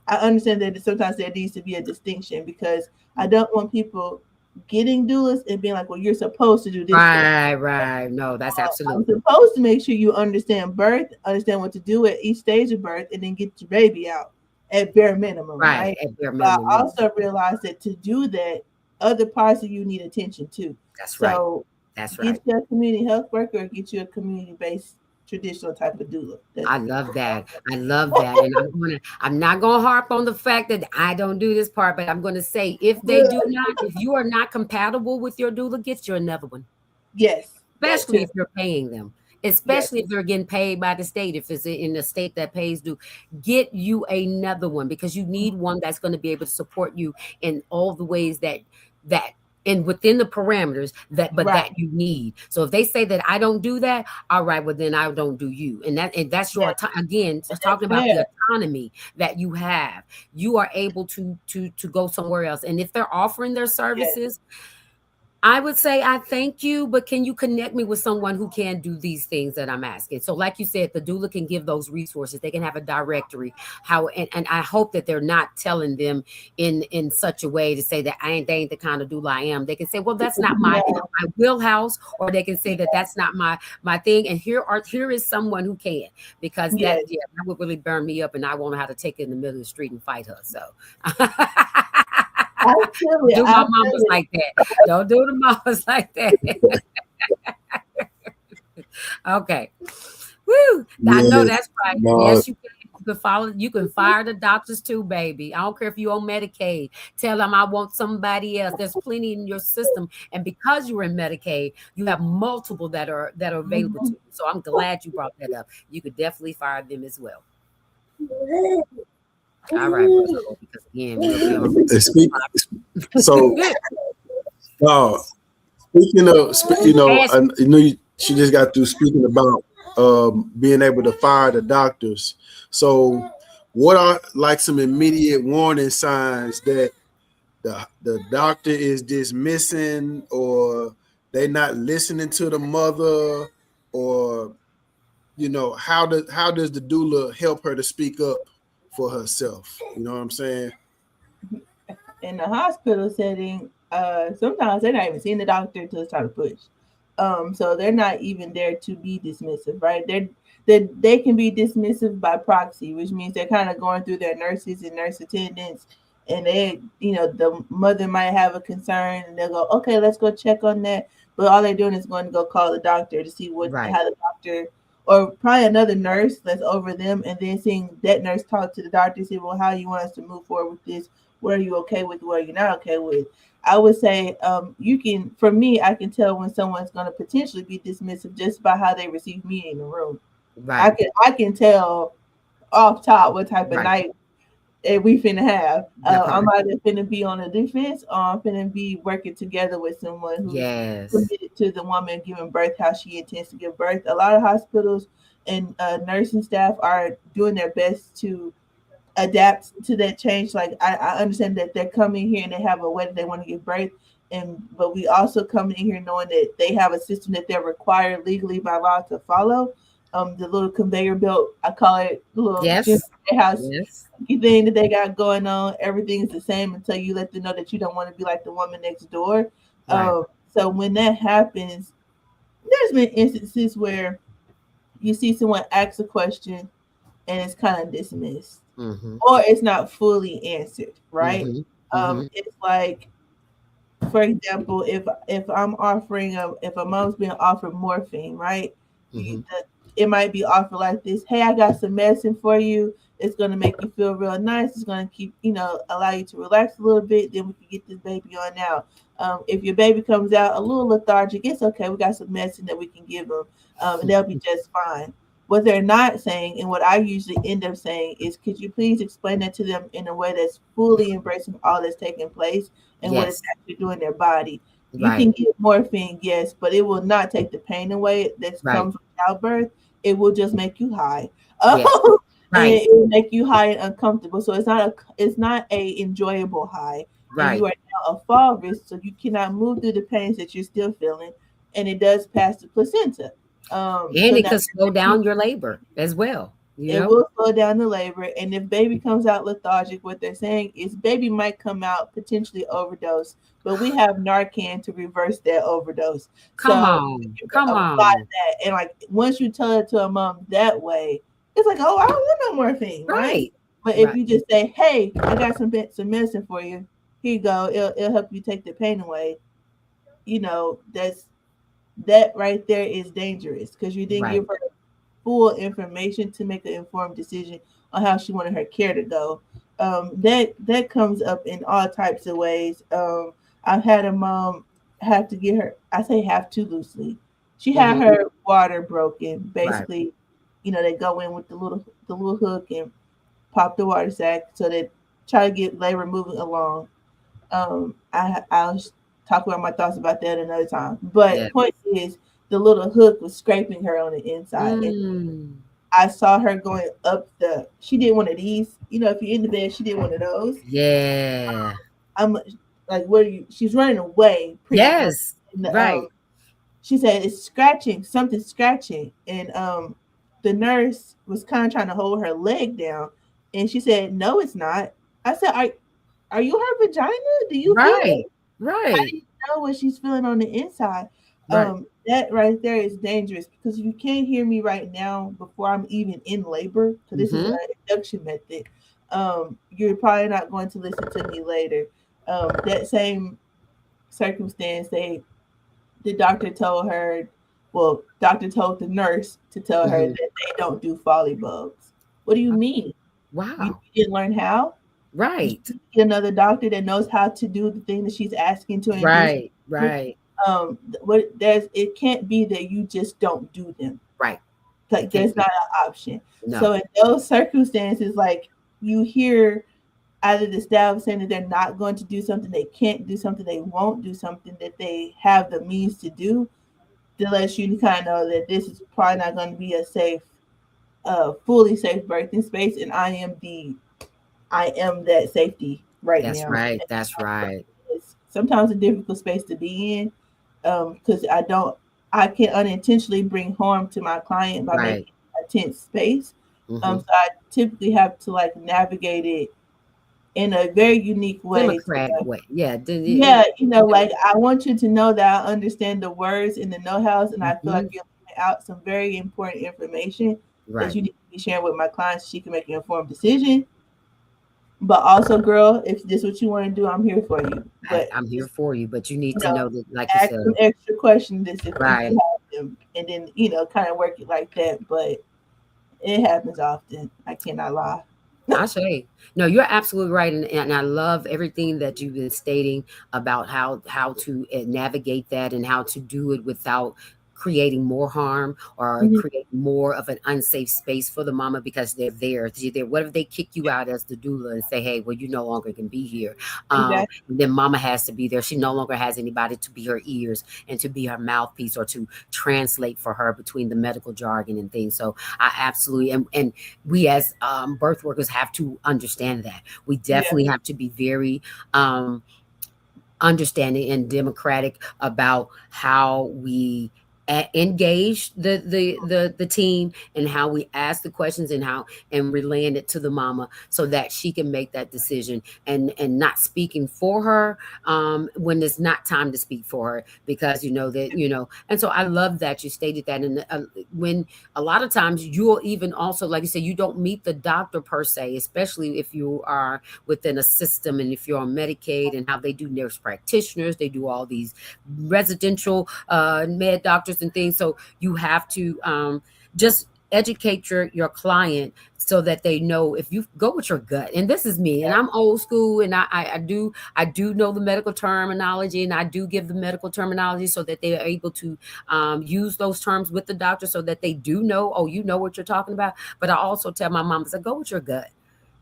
understand that sometimes there needs to be a distinction, because I don't want people getting doulas and being like, well, you're supposed to do this. Right. No, that's absolutely. I'm supposed to make sure you understand birth, understand what to do at each stage of birth, and then get your baby out at bare minimum. Right. At bare minimum. But I also realize that to do that, other parts of you need attention too. That's right. That's right. Get you a community health worker, or get you a community-based traditional type of doula. I love that. And I'm not gonna harp on the fact that I don't do this part, but I'm gonna say, if you are not compatible with your doula, get you another one. Yes. Especially if you're paying them. Especially if they're getting paid by the state. If it's in the state that pays due, get you another one, because you need one that's going to be able to support you in all the ways that and within the parameters that you need. So if they say that I don't do that, all right, well then I don't do you. And that's your again, talking about the autonomy that you have. You are able to go somewhere else. And if they're offering their services, I would say I thank you, but can you connect me with someone who can do these things that I'm asking? So, like you said, the doula can give those resources. They can have a directory. How and I hope that they're not telling them in such a way to say that they ain't the kind of doula I am. They can say, well, that's not my wheelhouse, or they can say that that's not my thing. And here is someone who can, because Yes. that would really burn me up, and I won't know how to take it in the middle of the street and fight her. So. I feel it. Do I my feel mamas it. like that. Don't do the mamas like that. Okay. Woo. I know Yes, that's right. no, Yes, you can. You can fire the doctors too, baby. I don't care if you're on Medicaid. Tell them I want somebody else. There's plenty in your system. And because you're in Medicaid, you have multiple that are available to you. So I'm glad you brought that up. You could definitely fire them as well. All right, brother. Because again, we'll be on so speaking of, she just got through speaking about being able to fire the doctors. So, what are like some immediate warning signs that the doctor is dismissing, or they not listening to the mother, or how does the doula help her to speak up for herself? You know what I'm saying? In the hospital setting, sometimes they're not even seeing the doctor until it's time to push. So they're not even there to be dismissive, right? They can be dismissive by proxy, which means they're kind of going through their nurses and nurse attendants, and the mother might have a concern, and they'll go, okay, let's go check on that. But all they're doing is going to go call the doctor to see how the doctor, or probably another nurse that's over them, and then seeing that nurse talk to the doctor and say, well, how you want us to move forward with this? What are you okay with? What are you not okay with? I would say for me, I can tell when someone's going to potentially be dismissive just by how they receive me in the room. Right. I can tell off top what type of night we finna have. I'm either finna be on the defense, or I'm finna be working together with someone who's committed to the woman giving birth how she intends to give birth. A lot of hospitals and nursing staff are doing their best to adapt to that change. Like I understand that they're coming here and they have a way that they want to give birth, but we also come in here knowing that they have a system that they're required legally by law to follow. The little conveyor belt, I call it, the little house thing that they got going on. Everything is the same until you let them know that you don't want to be like the woman next door. So when that happens, there's been instances where you see someone ask a question and it's kind of dismissed, or it's not fully answered, right? It's like, for example, if I'm offering if a mom's being offered morphine, right? It might be offered like this: hey, I got some medicine for you. It's gonna make you feel real nice. It's gonna keep, allow you to relax a little bit. Then we can get this baby on out. If your baby comes out a little lethargic, it's okay. We got some medicine that we can give them, and they'll be just fine. What they're not saying, and what I usually end up saying, is could you please explain that to them in a way that's fully embracing all that's taking place and what it's actually doing in their body. You can get morphine, yes, but it will not take the pain away that comes with childbirth. It will just make you high. And it will make you high and uncomfortable. So it's not a enjoyable high. And you are now a fall risk, so you cannot move through the pains that you're still feeling. And it does pass the placenta. And it could slow down your labor as well. It will slow down the labor. And if baby comes out lethargic, what they're saying is baby might come out potentially overdose, but we have Narcan to reverse that overdose. Come on. That. And like once you tell it to a mom that way, it's like, oh, I don't want no morphine, right? But if you just say, hey, I got some medicine for you, here you go, it'll help you take the pain away. That right there is dangerous because you didn't give her full information to make an informed decision on how she wanted her care to go. That comes up in all types of ways. I've had a mom have to get her, I say have to loosely. She had her water broken. Basically, they go in with the little hook and pop the water sac so they try to get labor moving along. I'll talk about my thoughts about that another time. But point is, the little hook was scraping her on the inside. And I saw her going up she did one of these. If you're in the bed, she did one of those. like, what are you? She's running away pretty much. Yes. And Right. she said it's scratching, something's scratching, and the nurse was kind of trying to hold her leg down, and she said, "No, it's not." I said, "Are you her vagina? Do you feel Right. it?" I Right. didn't know what she's feeling on the inside. Right. That right there is dangerous because you can't hear me right now before I'm even in labor, because this is an Mm-hmm. induction method. You're probably not going to listen to me later. That same circumstance, the doctor told her, well, doctor told the nurse to tell her Mm-hmm. that they don't do Foley bugs. What do you mean? You Wow. didn't learn how? You Right. should get another doctor that knows how to do the thing that she's asking to induce. Right. Right. What there's it can't be that you just don't do them. Right. It Like, can't there's be. not an option. No. So in those circumstances, like, you hear either the staff saying that they're not going to do something, they can't do something, they won't do something that they have the means to do, to let you kind of know that this is probably not going to be a safe, fully safe birthing space. And I am that safety right That's now. right. That's right. It's sometimes a difficult space to be in, because I can unintentionally bring harm to my client by Right. making a tense space. Mm-hmm. So I typically have to like navigate it in a very unique way. Democratic way. Yeah. Yeah, like, I want you to know that I understand the words and the know-hows, and I feel Mm-hmm. like you're leaving out some very important information that Right. you need to be sharing with my clients so she can make an informed decision. But also, girl, if this is what you want to do, I'm here for you. But I'm here just, for you, but you need you to know, know that, like you ask said, some extra questions if right. you have them, and then kind of work it like that. But it happens often. I cannot lie. I say, no, you're absolutely right, and I love everything that you've been stating about how to navigate that and how to do it without creating more harm or Mhm. create more of an unsafe space for the mama because they're there. What if they kick you out as the doula and say, "Hey, well, you no longer can be here"? Exactly. Then mama has to be there. She no longer has anybody to be her ears and to be her mouthpiece or to translate for her between the medical jargon and things. So I absolutely and we as birth workers have to understand that. We Yeah. definitely have to be very understanding and democratic about how we engage the team and how we ask the questions and how and relaying it to the mama so that she can make that decision and not speaking for her when it's not time to speak for her because and so I love that you stated that. And when a lot of times you'll even also, like you said, you don't meet the doctor per se, especially if you are within a system and if you're on Medicaid and how they do nurse practitioners, they do all these residential med doctors and things. So you have to just educate your client so that they know if you go with your gut. And this is me, and I'm old school, and I do know the medical terminology, and I do give the medical terminology so that they are able to use those terms with the doctor so that they do know, oh, you know what you're talking about. But I also tell my mom, I say, go with your gut.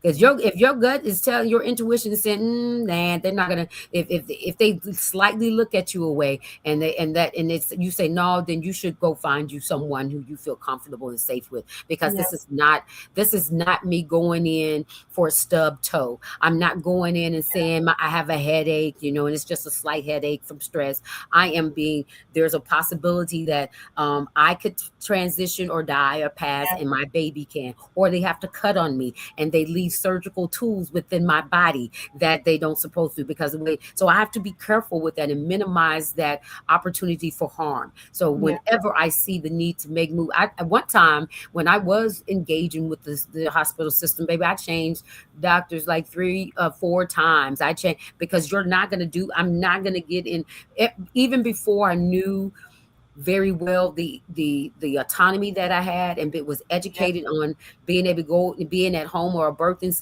Because if your gut is telling, your intuition is saying, nah, they're not gonna. If they slightly look at you away and it's you say no, then you should go find you someone who you feel comfortable and safe with. Because Yeah. this is not me going in for a stub toe. I'm not going in and saying I have a headache, and it's just a slight headache from stress. There's a possibility that I could transition or die or pass, and my baby can, or they have to cut on me and they leave surgical tools within my body that they don't supposed to because of the way. So I have to be careful with that and minimize that opportunity for harm. So Yeah. whenever I see the need to make move, at one time when I was engaging with the hospital system, baby, I changed doctors like 3 4 times. I changed because I'm not gonna get in. Even before I knew very well the autonomy that I had and was Yeah. educated on being able to go being at home or a birthing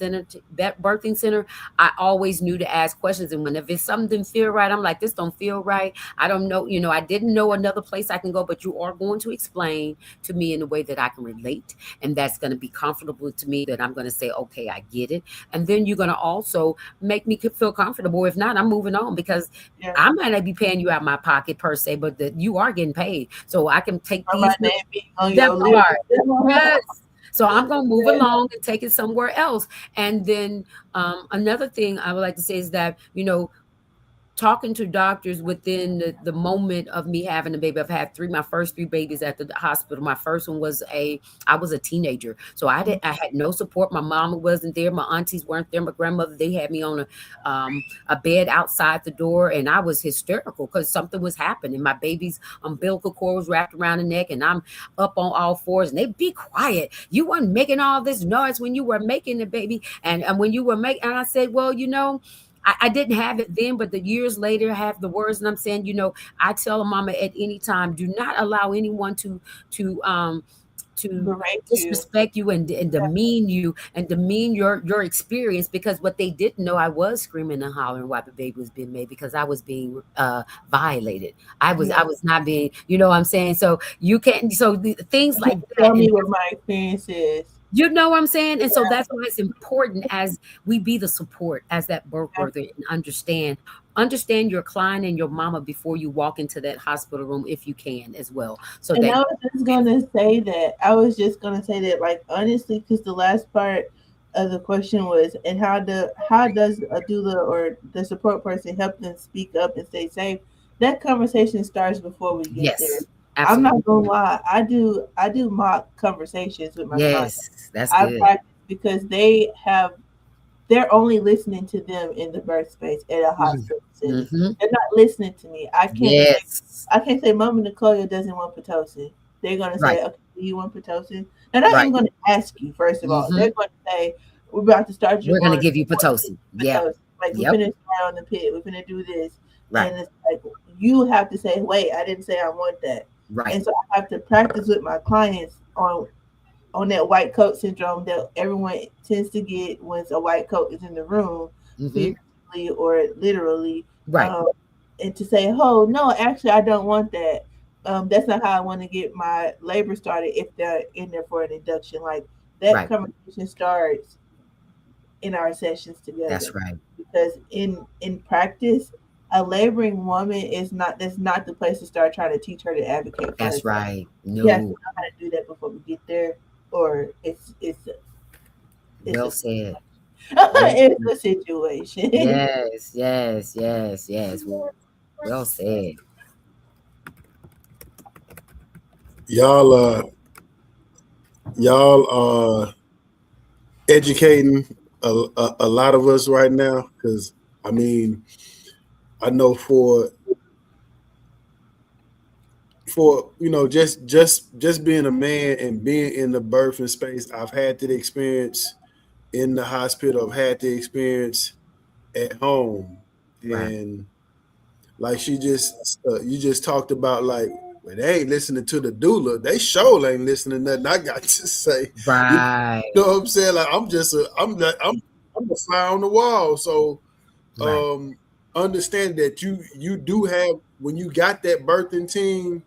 center. I always knew to ask questions, and whenever something didn't feel right, I'm like, this don't feel right. I don't know, I didn't know another place I can go, but you are going to explain to me in a way that I can relate and that's going to be comfortable to me, that I'm going to say, okay, I get it. And then you're going to also make me feel comfortable. If not, I'm moving on because Yeah. I might not be paying you out of my pocket per se, but that you are getting paid. So I can take Or my these name being on that your list. part. Yes. So I'm gonna move along and take it somewhere else. And then another thing I would like to say is that, talking to doctors within the moment of me having a baby. I've had my first three babies at the hospital. My first one was I was a teenager. So I had no support. My mama wasn't there. My aunties weren't there. My grandmother, they had me on a bed outside the door, and I was hysterical because something was happening. My baby's umbilical cord was wrapped around the neck, and I'm up on all fours, and they be quiet. You weren't making all this noise when you were making the baby. And when you were making, and I said, well, I didn't have it then, but the years later, I have the words, and I'm saying, I tell a mama at any time, do not allow anyone to Berate you. disrespect you and demean you and demean your experience, because what they didn't know, I was screaming and hollering while the baby was being made because I was being violated. I was not being, you know what I'm saying? So you can't, so things like that. Tell me what my experience is. You know what I'm saying? And so that's why it's important as we be the support as that birth worker and understand your client and your mama before you walk into that hospital room, if you can as well. So and I was just gonna say that, like, honestly, because the last part of the question was, and how does a doula or the support person help them speak up and stay safe? That conversation starts before we get there. Absolutely. I'm not gonna lie. I do mock conversations with my clients. That's good. Practice because they're only listening to them in the birth space at a hospital. Mm-hmm. They're not listening to me. I can't say Mama Nkoyo doesn't want Pitocin. They're gonna say, okay, do you want Pitocin? They're not even gonna ask you, first of all. They're gonna say, we're about to start you. We're gonna give you Pitocin. Yeah. Like we're gonna start on the pit, we're gonna do this. Right. And it's like you have to say, wait, I didn't say I want that. Right. And so I have to practice with my clients on that white coat syndrome that everyone tends to get when a white coat is in the room, figuratively or literally. Right. And to say, oh, no, actually, I don't want that. That's not how I want to get my labor started if they're in there for an induction. Like that conversation starts in our sessions together. That's right. Because in practice, a laboring woman that's not the place to start trying to teach her to advocate for That's herself. Right. No. You have to know how to do that before we get there, or it's well said. It's a situation. Yes. Well said. Y'all are educating a lot of us right now, because I mean, I know for just being a man and being in the birthing space, I've had the experience in the hospital, I've had the experience at home, and like you just talked about, like when they ain't listening to the doula, they sure ain't listening to nothing I got to say. Right. You know what I'm saying? Like I'm a fly on the wall. So understand that you do have, when you got that birthing team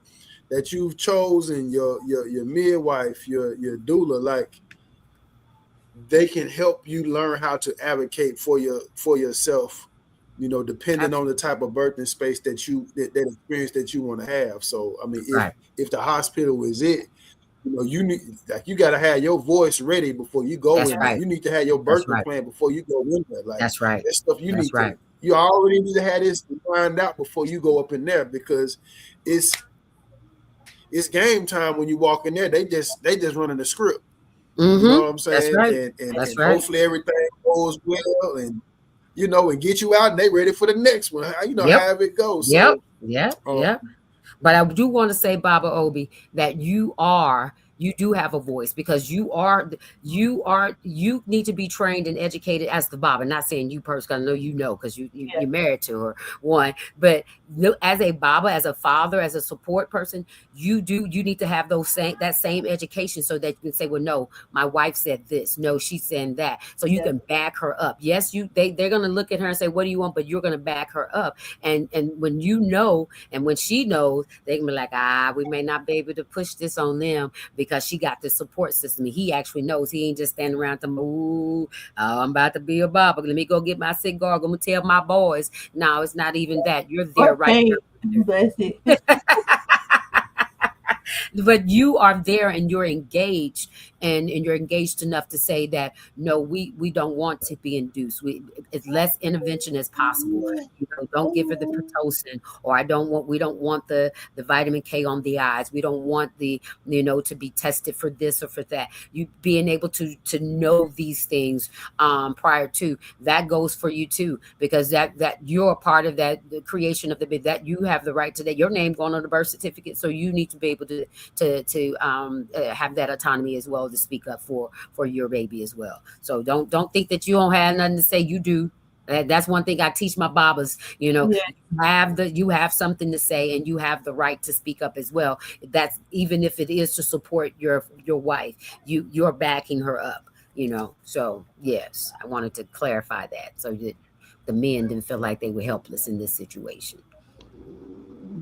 that you've chosen, your midwife, your doula, like they can help you learn how to advocate for yourself, depending on the type of birthing space that experience that you want to have. So I mean, if the hospital is it, you need, like, you got to have your voice ready before you go in there. You need to have your birthing plan before you go in there. Like that's right. That stuff you already need to have this lined out before you go up in there, because it's game time when you walk in there. They just running the script. You know what I'm saying? That's right. And hopefully everything goes well, and and get you out, and they ready for the next one. How it goes. Yep. But I do want to say, Baba Obi, that you do have a voice, because you need to be trained and educated as the Baba. Not saying you personally, I know because you're married to her, one, but as a Baba, as a father, as a support person, you need to have that same education, so that you can say, well, no, my wife said this, no, she's saying that, so you can back her up. Yes, they're going to look at her and say, what do you want? But you're going to back her up, and when and when she knows, they can be like, we may not be able to push this on them, because she got the support system. He actually knows. He ain't just standing around them, I'm about to be a Baba, let me go get my cigar, I'm gonna tell my boys. No, it's not even that. You're there right now. But you are there, and you're engaged, and you're engaged enough to say that no, we don't want to be induced. It's less intervention as possible. Don't give her the Pitocin, or we don't want the vitamin K on the eyes. We don't want the to be tested for this or for that. You being able to know these things prior to that goes for you too, because that you're a part of that, the creation of the baby, that you have the right to that. Your name going on the birth certificate, so you need to be able to have that autonomy as well to speak up for your baby as well. So don't think that you don't have nothing to say. You do. That's one thing I teach my babas. You have something to say, and you have the right to speak up as well. That's even if it is to support your wife. You're backing her up. So yes, I wanted to clarify that so that the men didn't feel like they were helpless in this situation.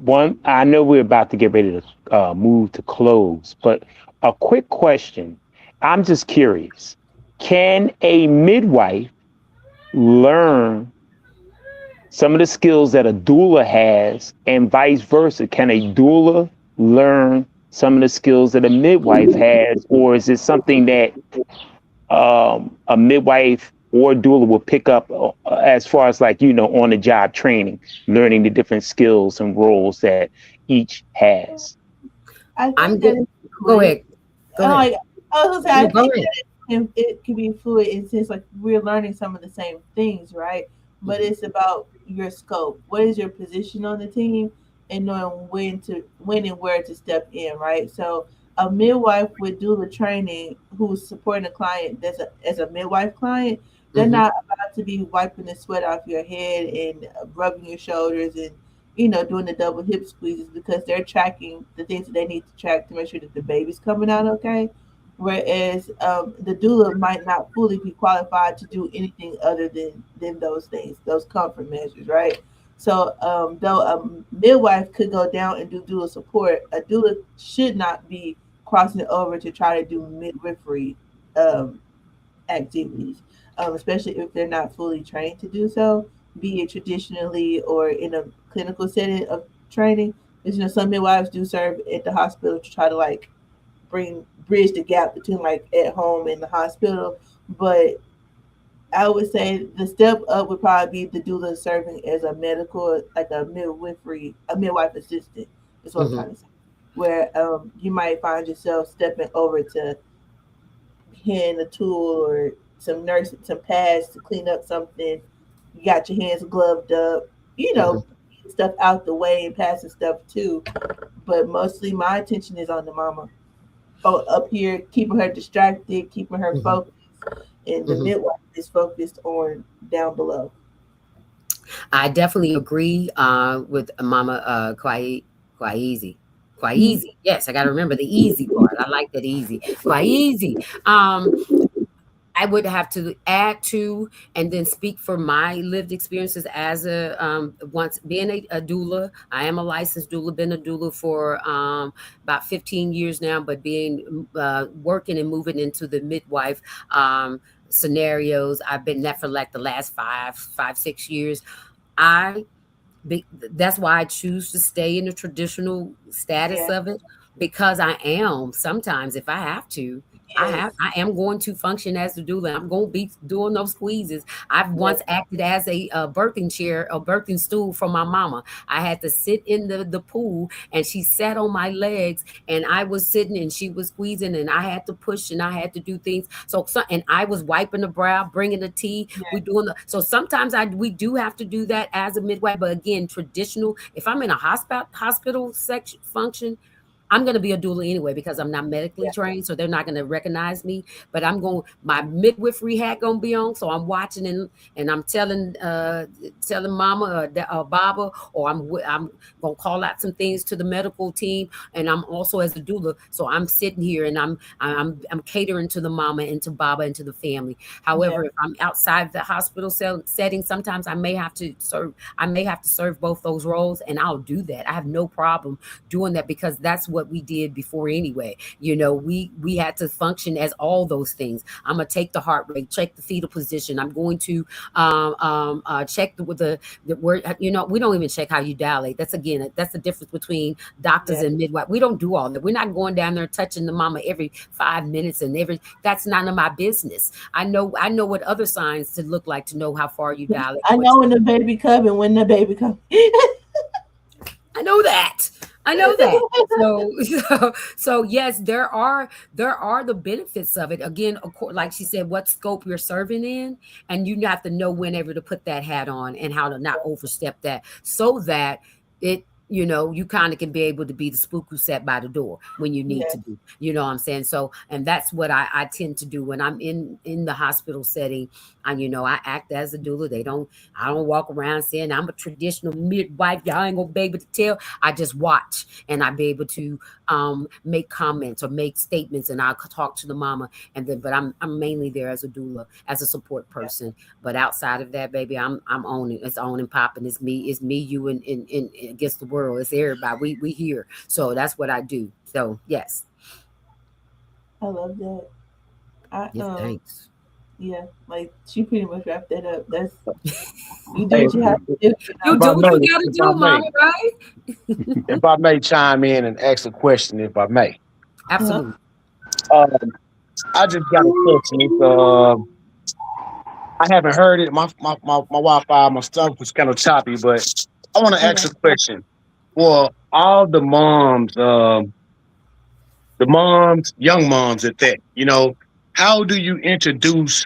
One, I know we're about to get ready to move to close, but a quick question. I'm just curious. Can a midwife learn some of the skills that a doula has, and vice versa? Can a doula learn some of the skills that a midwife has, or is it something that a midwife or doula will pick up as far as on the job training, learning the different skills and roles that each has? I'm good. Go ahead. I was gonna say, I think that it can be fluid. It's just like we're learning some of the same things, right? But it's about your scope. What is your position on the team, and knowing when and where to step in, right? So a midwife with doula training who's supporting a client as a midwife client, they're not about to be wiping the sweat off your head and rubbing your shoulders and doing the double hip squeezes, because they're tracking the things that they need to track to make sure that the baby's coming out okay. Whereas the doula might not fully be qualified to do anything other than those things, those comfort measures, right? So though a midwife could go down and do doula support, a doula should not be crossing over to try to do midwifery activities, especially if they're not fully trained to do so, be it traditionally or in a clinical setting of training. Because some midwives do serve at the hospital to try to bridge the gap between at home and the hospital. But I would say the step up would probably be the doula serving as a medical, a midwife assistant is what I'm trying to say. Where you might find yourself stepping over to hand a tool or some pads to clean up something. You got your hands gloved up, stuff out the way and passing stuff too. But mostly my attention is on the mama. Up here, keeping her distracted, keeping her focused, and the midwife is focused on down below. I definitely agree with Mama Kwaeisi. Yes, I got to remember the easy part. I like that easy. Kwaeisi. I would have to add to and then speak for my lived experiences as once being a doula. I am a licensed doula, been a doula for about 15 years now, but being working and moving into the midwife scenarios. I've been that for the last 5-6 years. That's why I choose to stay in the traditional status of it, because I am sometimes, if I have to, I am going to function as the doula. I'm going to be doing those squeezes. I've once acted as a birthing chair, a birthing stool for my mama. I had to sit in the pool, and she sat on my legs, and I was sitting, and she was squeezing, and I had to push, and I had to do things. And I was wiping the brow, bringing the tea. So sometimes we do have to do that as a midwife. But again, traditional. If I'm in a hospital section function, I'm going to be a doula anyway, because I'm not medically trained, so they're not going to recognize me. But my midwifery hat going to be on, so I'm watching and I'm telling mama or baba, or I'm going to call out some things to the medical team, and I'm also as a doula, so I'm sitting here and I'm catering to the mama and to baba and to the family. However, if I'm outside the hospital setting, sometimes I may have to serve both those roles, and I'll do that. I have no problem doing that, because that's what we did before anyway. We had to function as all those things. I'm gonna take the heart rate, check the fetal position. I'm going to check the word. We don't even check how you dilate. That's the difference between doctors and midwife. We don't do all that. We're not going down there touching the mama every 5 minutes and that's none of my business. I know what other signs to look like to know how far you dilate. I know when the baby come and when the baby come. I know that. So yes, there are the benefits of it. Again, of course, like she said, what scope you're serving in, and you have to know whenever to put that hat on and how to not overstep that, so that you kind of can be able to be the spook who sat by the door when you need to be. You know what I'm saying? So, and that's what I tend to do when I'm in the hospital setting. I act as a doula. I don't walk around saying I'm a traditional midwife. Y'all ain't gonna be able to tell. I just watch, and I be able to make comments or make statements, and I'll talk to the mama. But I'm mainly there as a doula, as a support person. But outside of that, baby, I'm owning. It's on and popping. It's me, you, and against the world. It's everybody. We here. So that's what I do. So yes. I love that. Thanks. Yeah, like she pretty much wrapped that up. That's you do what you have to do. You do what you gotta do, mama, right? If I may chime in and ask a question, if I may. Absolutely. I just got a question. I haven't heard it. My Wi-Fi, my stuff was kind of choppy, but I want to ask a question. For all the moms, young moms at that, how do you introduce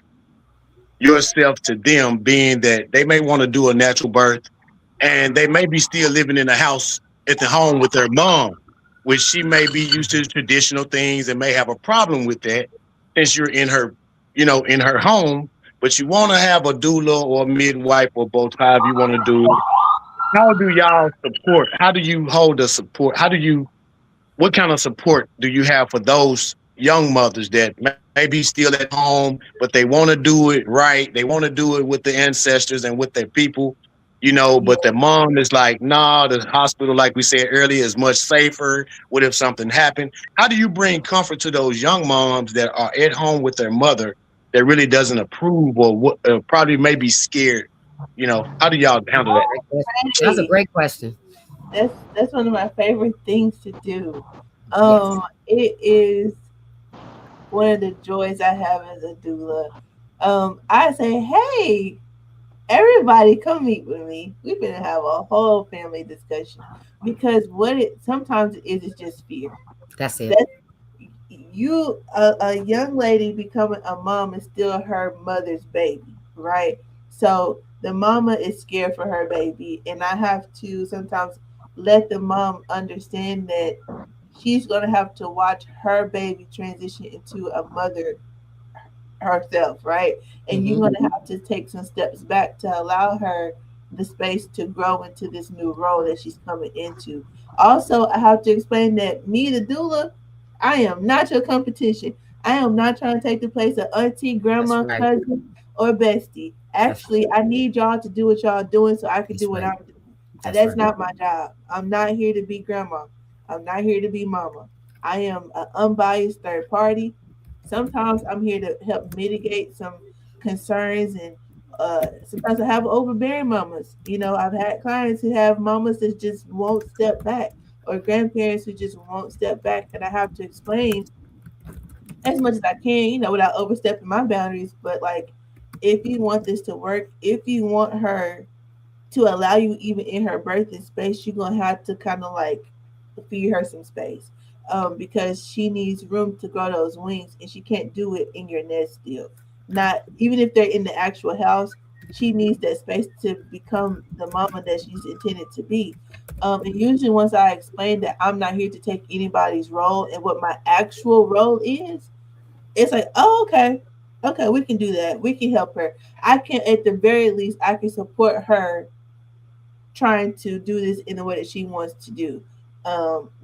yourself to them, being that they may want to do a natural birth and they may be still living in the house at the home with their mom, which she may be used to traditional things and may have a problem with that since you're in her, in her home, but you want to have a doula or a midwife or both, however you want to do it. How do y'all support? How do you hold the support? What kind of support do you have for those young mothers that may be still at home, but they want to do it right? They want to do it with the ancestors and with their people, but the mom is like, nah, the hospital, like we said earlier, is much safer. What if something happened? How do you bring comfort to those young moms that are at home with their mother that really doesn't approve or probably may be scared? How do y'all handle that? That's a great question. That's one of my favorite things to do. It is one of the joys I have as a doula. I say, hey, everybody, come meet with me. We're gonna have a whole family discussion, because what it sometimes is just fear. That's it. A young lady becoming a mom is still her mother's baby, right? So the mama is scared for her baby, and I have to sometimes let the mom understand that she's going to have to watch her baby transition into a mother herself, right? And you're going to have to take some steps back to allow her the space to grow into this new role that she's coming into. Also, I have to explain that me, the doula, I am not your competition. I am not trying to take the place of auntie, grandma, cousin, or bestie. Actually, I need y'all to do what y'all doing so I can do what I'm doing. That's not my job. I'm not here to be grandma. I'm not here to be mama. I am an unbiased third party. Sometimes I'm here to help mitigate some concerns, and sometimes I have overbearing mamas. I've had clients who have mamas that just won't step back, or grandparents who just won't step back, and I have to explain as much as I can, without overstepping my boundaries. But like, if you want this to work, if you want her to allow you even in her birthing space, you're gonna have to kind of like feed her some space, because she needs room to grow those wings, and she can't do it in your nest still. Not even if they're in the actual house, she needs that space to become the mama that she's intended to be. And usually, once I explain that I'm not here to take anybody's role and what my actual role is, it's like, oh, okay, we can do that. We can help her. I can, at the very least, I can support her trying to do this in the way that she wants to do.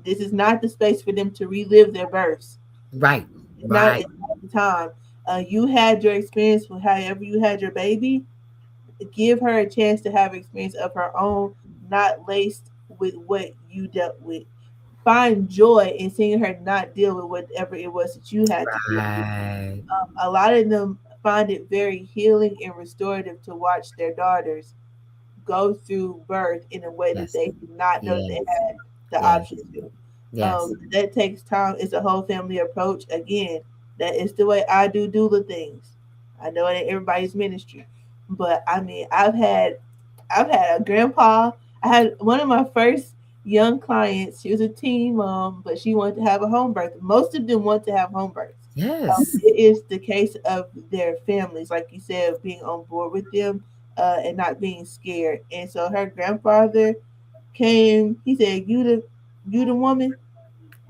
This is not the space for them to relive their births. Right. Not at the time. You had your experience with however you had your baby. Give her a chance to have experience of her own, not laced with what you dealt with. find joy in seeing her not deal with whatever it was that you had to deal with. Right. A lot of them find it very healing and restorative to watch their daughters go through birth in a way that Yes. they did not know that they Yes. had the Yes. option to. Yes. That takes time. It's a whole family approach. Again, that is the way I do doula things. I know it ain't everybody's ministry, but I mean, I've had a grandpa. I had one of my first young clients. She was a teen mom, but she wanted to have a home birth. Most of them want to have home births. Yes. It is the case of their families, like you said, being on board with them and not being scared. And so her grandfather came. He said, you the woman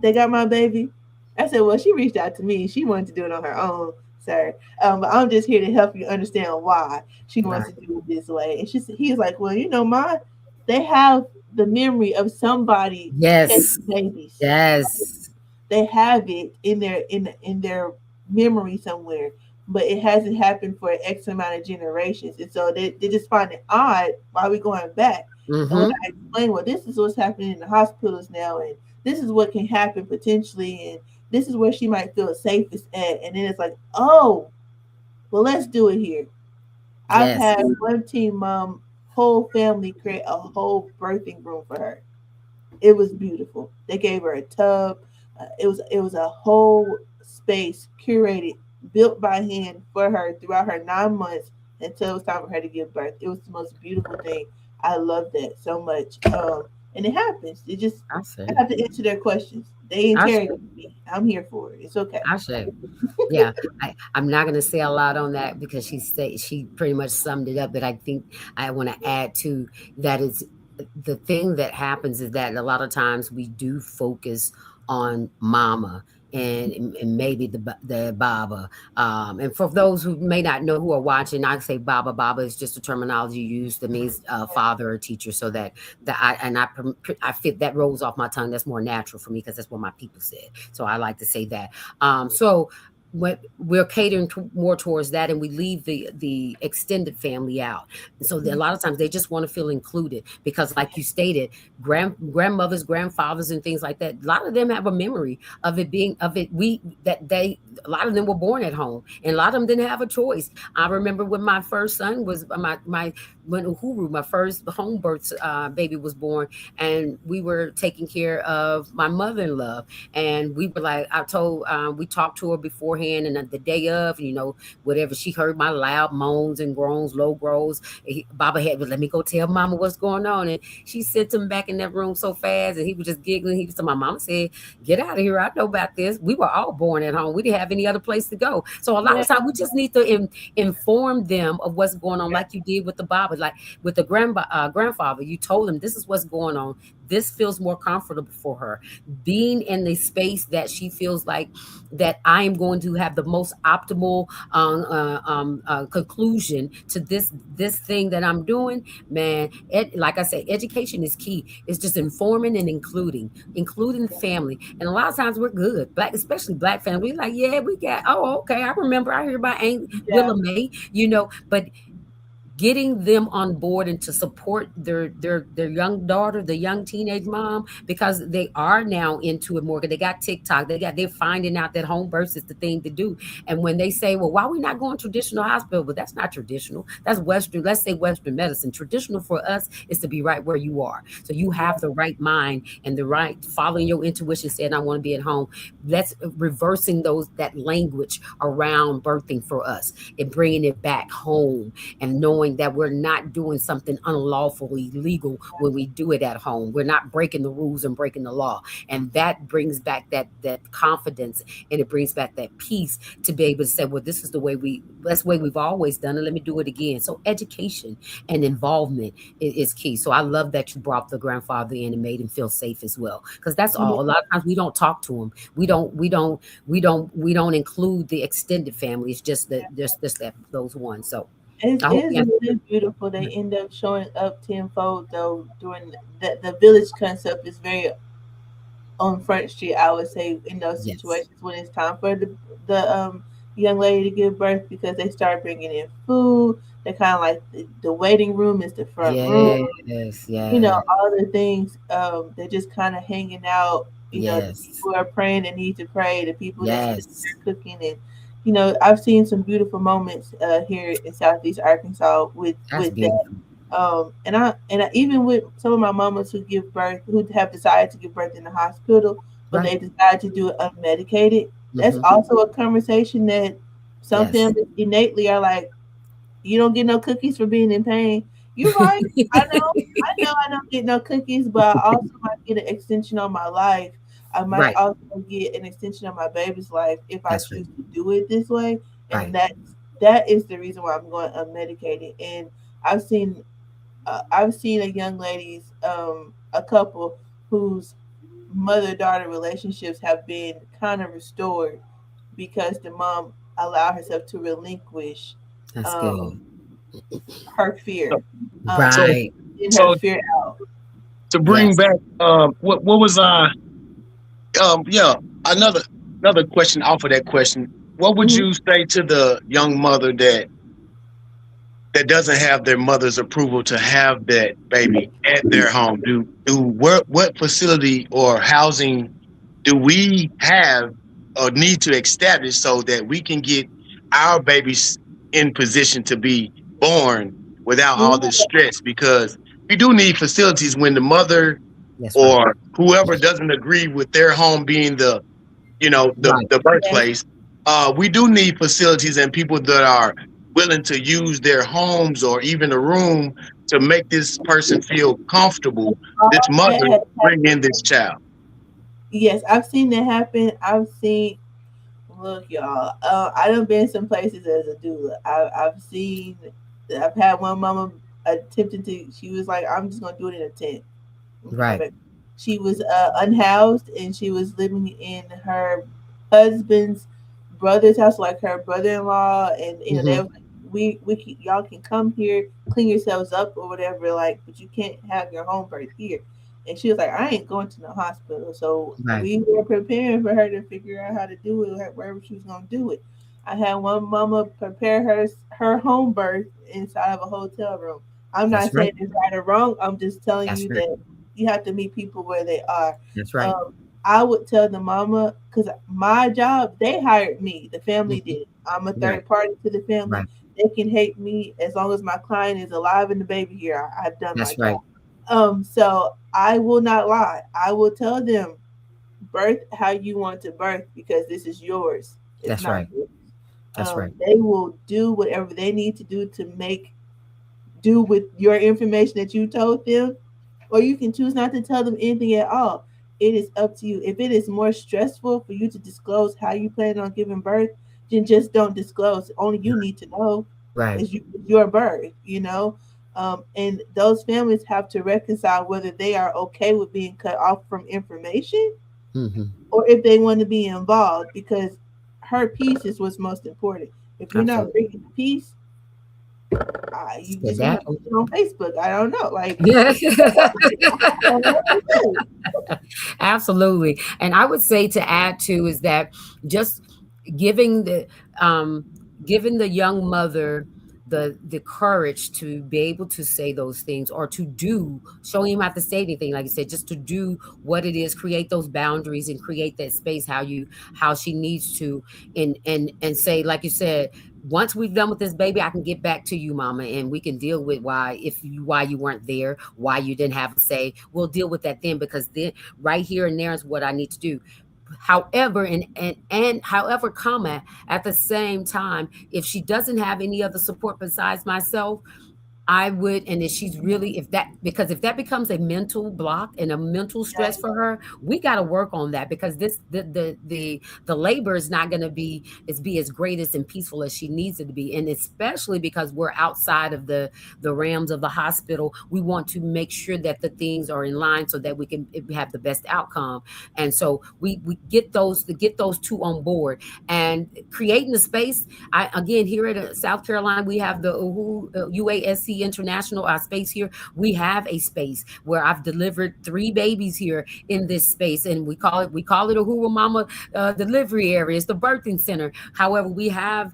that got my baby?" I said, "Well, she reached out to me. She wanted to do it on her own, sir. But I'm just here to help you understand why she wants Right. to do it this way." And he's like, "Well, they have the memory of somebody taking Yes. babies. Yes. They have it in their memory somewhere, but it hasn't happened for X amount of generations, and so they just find it odd why we going back." And when Mm-hmm. I explain, well, this is what's happening in the hospitals now, and this is what can happen potentially, and this is where she might feel safest at, and then it's like, oh, well, let's do it here. I've Yes. had one teen mom, whole family create a whole birthing room for her. It was beautiful. They gave her a tub. It was a whole space curated, built by hand for her throughout her 9 months until it was time for her to give birth. It was the most beautiful thing. I love that so much. And it happens. I I say. have to answer their questions. They I interrogate say. me. I'm here for it. It's okay. I say. Yeah, I'm not going to say a lot on that because she pretty much summed it up. But I think I want to add to that is the thing that happens is that a lot of times we do focus on mama and maybe the baba. And for those who may not know who are watching, I say baba is just a terminology used that means father or teacher. So that I fit that rolls off my tongue. That's more natural for me because that's what my people said. So I like to say that. So what we're catering more towards that, and we leave the extended family out. And so a lot of times they just want to feel included because, like you stated, grandmothers, grandfathers, and things like that. A lot of them have a memory of it being of it. A lot of them were born at home, and a lot of them didn't have a choice. I remember when my first son was my when Uhuru, my first home birth baby, was born, and we were taking care of my mother-in-law, and we were like, we talked to her beforehand, and the day of, whatever she heard my loud moans and groans, low growls, Baba had to let me go tell Mama what's going on, and she sent him back in that room so fast, and he was just giggling. He was my Mama said, "Get out of here! I know about this. We were all born at home. We didn't have any other place to go." So a lot Yeah, of times we just need to inform them of what's going on, like you did with the Baba, like with the grandfather. You told him this is what's going on. This feels more comfortable for her being in the space that she feels like that I am going to have the most optimal conclusion to this thing that I'm doing. Man, like I said, education is key. It's just informing and including the family. And a lot of times we're good, especially black family. We're like, yeah, we got. Oh, okay. I remember. I hear about Aunt yeah, Willa Mae. But getting them on board and to support their young daughter, the young teenage mom, because they are now into it more. They got TikTok, they're finding out that home birth is the thing to do. And when they say, well, why are we not going traditional hospital? But that's not traditional. That's Western. Let's say Western medicine. Traditional for us is to be right where you are. So you have the right mind and the right following your intuition, saying I want to be at home. Let's reversing that language around birthing for us and bringing it back home and knowing that we're not doing something unlawfully legal when we do it at home. We're not breaking the rules and breaking the law. And that brings back that confidence, and it brings back that peace to be able to say, well, that's the way we've always done it. Let me do it again. So education and involvement is key. So I love that you brought the grandfather in and made him feel safe as well. Because that's yeah. all. A lot of times we don't talk to him. We don't include the extended family. It's just that those ones. So It's, I hope it's you answered really beautiful. They end up showing up tenfold though during the village concept is very on Front Street. I would say in those yes. situations when it's time for the young lady to give birth because they start bringing in food. They kind of like the waiting room is the front room. Yes, yes. All the things. They're just kind of hanging out The Yes. people are praying and need to pray. The people that's Yes. cooking, and I've seen some beautiful moments here in Southeast Arkansas That's with that. beautiful. And I, even with some of my mamas who give birth, who have decided to give birth in the hospital, but Right. they decide to do it unmedicated. That's Mm-hmm. also a conversation that some Yes. families innately are like, you don't get no cookies for being in pain. You're right. I don't get no cookies, but I also might get an extension on my life. I might Right. also get an extension on my baby's life if I That's right. choose to do it this way. And Right. that is the reason why I'm going unmedicated. And I've seen a young lady's a couple whose mother daughter relationships have been kind of restored because the mom allowed herself to relinquish That's good. um, her fear, So, so, and Right. getting her so fear out. to bring Yes. back, what was yeah, another question off of that question. What would Mhm. you say to the young mother that doesn't have their mother's approval to have that baby at their home? What facility or housing do we have or need to establish so that we can get our babies in position to be born without all this stress? Because we do need facilities when the mother That's right. or whoever doesn't agree with their home being Right. the Yes, birthplace. We do need facilities and people that are willing to use their homes or even a room to make this person feel comfortable, all this that mother has bring in happened. this child. Yes, I've seen that happen. I've seen. Look, y'all. I done been some places as a doula. I've seen. I've had one mama attempting to. She was like, "I'm just gonna do it in a tent." Right. Okay. She was unhoused and she was living in her husband's brother's house, like her brother-in-law, and they Mm-hmm. was like, y'all can come here, clean yourselves up or whatever, like, but you can't have your home birth here. And she was like, I ain't going to the hospital. So Right. we were preparing for her to figure out how to do it wherever she was gonna do it. I had one mama prepare her home birth inside of a hotel room. I'm That's not right. saying it's right or wrong. I'm just telling That's you right. that you have to meet people where they are. That's right. Um, I would tell the mama because my job, they hired me. The family Mm-hmm. did. I'm a Right. third party to the family. Right. They can hate me as long as my client is alive and the baby here. I've done my That's right. job. So I will not lie. I will tell them birth how you want to birth because this is yours. It's That's not right. yours. That's right. They will do whatever they need to do to make do with your information that you told them, or you can choose not to tell them anything at all. It is up to you. If it is more stressful for you to disclose how you plan on giving birth, then just don't disclose. Only you need to know Right. is your birth. And those families have to reconcile whether they are okay with being cut off from information Mm-hmm. or if they want to be involved because her peace is what's most important. If you're not Absolutely. bringing peace, you Said just gonna have that. to put it on Facebook. I don't know. Like, Yeah. I don't know what to do. Absolutely. And I would say to add to is that just giving the um giving the young mother the courage to be able to say those things or to do, showing him have to say anything, like you said, just to do what it is, create those boundaries and create that space how she needs to, and say, like you said, once we've done with this baby, I can get back to you, mama, and we can deal with why you weren't there, why you didn't have a say. We'll deal with that then, because then right here and there is what I need to do. However, and however, comma, at the same time, if she doesn't have any other support besides myself, I would, and if she's really, if that becomes a mental block and a mental stress Yes, for her, we got to work on that, because the labor is not going to be as great as and peaceful as she needs it to be, and especially because we're outside of the realms of the hospital, we want to make sure that the things are in line so that we can have the best outcome, and so we get those two on board and creating the space. I again here at South Carolina, we have the UASC Kwaeisi International, our space here, we have a space where I've delivered 3 babies here in this space, and we call it Uhuru Mama delivery area. It's the birthing center. However, we have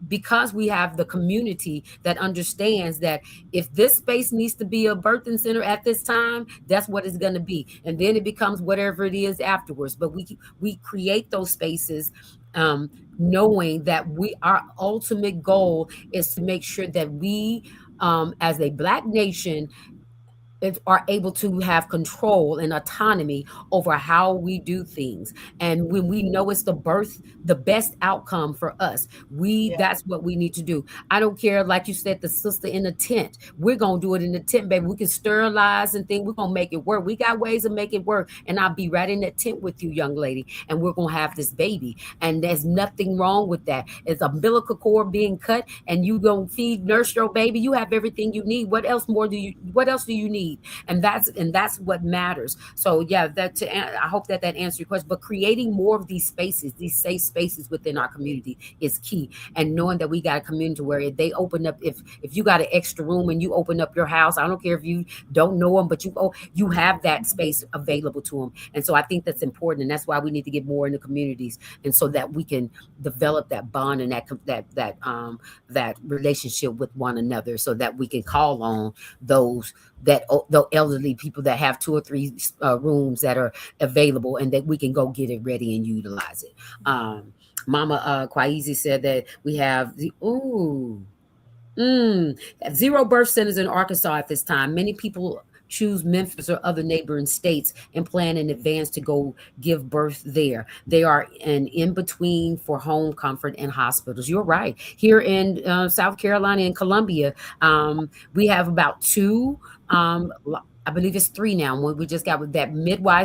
because we have the community that understands that if this space needs to be a birthing center at this time, that's what it's going to be, and then it becomes whatever it is afterwards. But we create those spaces, knowing that our ultimate goal is to make sure that we, as a Black nation, are able to have control and autonomy over how we do things. And when we know it's the best outcome for us, that's what we need to do. I don't care, like you said, the sister in the tent. We're gonna do it in the tent, baby. We can sterilize and think we're gonna make it work. We got ways to make it work. And I'll be right in that tent with you, young lady, and we're gonna have this baby. And there's nothing wrong with that. It's a umbilical cord being cut, and you gonna nurse your baby. You have everything you need. What else do you need? And that's what matters. So yeah, I hope that answers your question. But creating more of these spaces, these safe spaces within our community is key. And knowing that we got a community where if they open up, if you got an extra room and you open up your house, I don't care if you don't know them, but you have that space available to them. And so I think that's important, and that's why we need to get more in the communities, and so that we can develop that bond and that relationship with one another, so that we can call on the elderly people that have 2 or 3 rooms that are available, and that we can go get it ready and utilize it. Mama Kwaeisi said that we have 0 birth centers in Arkansas at this time. Many people choose Memphis or other neighboring states and plan in advance to go give birth there. They are an in-between for home comfort and hospitals. You're right. Here in South Carolina and Columbia, we have about 2, I believe it's 3 now. We just got with that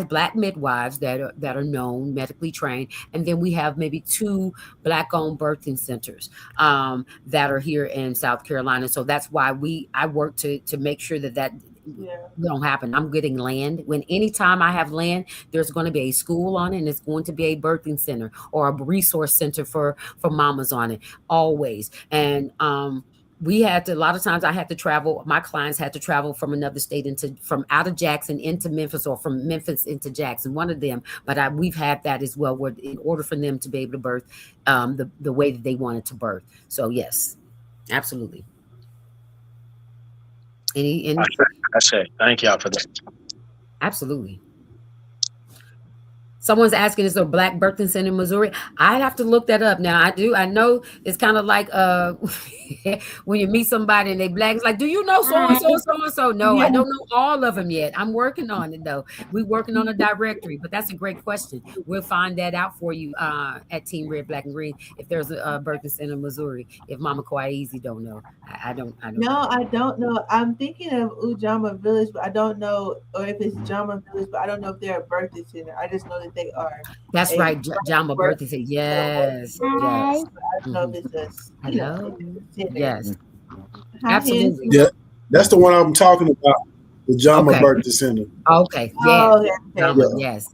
Black midwives that are known, medically trained, and then we have maybe 2 Black-owned birthing centers that are here in South Carolina. So that's why I work to make sure that don't happen. I'm getting land. Anytime I have land, there's going to be a school on it, and it's going to be a birthing center or a resource center for mamas on it, always. And a lot of times I had to travel, my clients had to travel from another state from out of Jackson into Memphis, or from Memphis into Jackson, one of them. But we've had that as well, where in order for them to be able to birth the way that they wanted to birth. So yes, absolutely. I say thank y'all for that. Absolutely. Someone's asking, is there a Black birthing center in Missouri? I'd have to look that up. Now, I know it's kind of like when you meet somebody and they Black, it's like, do you know so-and-so, so-and-so? No, I don't know all of them yet. I'm working on it, though. We're working on a directory, but that's a great question. We'll find that out for you at Team Red, Black, and Green, if there's a birthing center in Missouri. If Mama Kwaeisi don't know. I don't know. I don't know. I'm thinking of Ujamaa Village, but I don't know, or if it's Jamaa Village, but I don't know if they're a birthing center. I just know that they are. That's right, Jamaa birthing center. Yes. I don't know if it's Hello. Yes. Absolutely. Yeah, that's the one I'm talking about. The Jamaa birthing center. Okay. Yeah. Yes.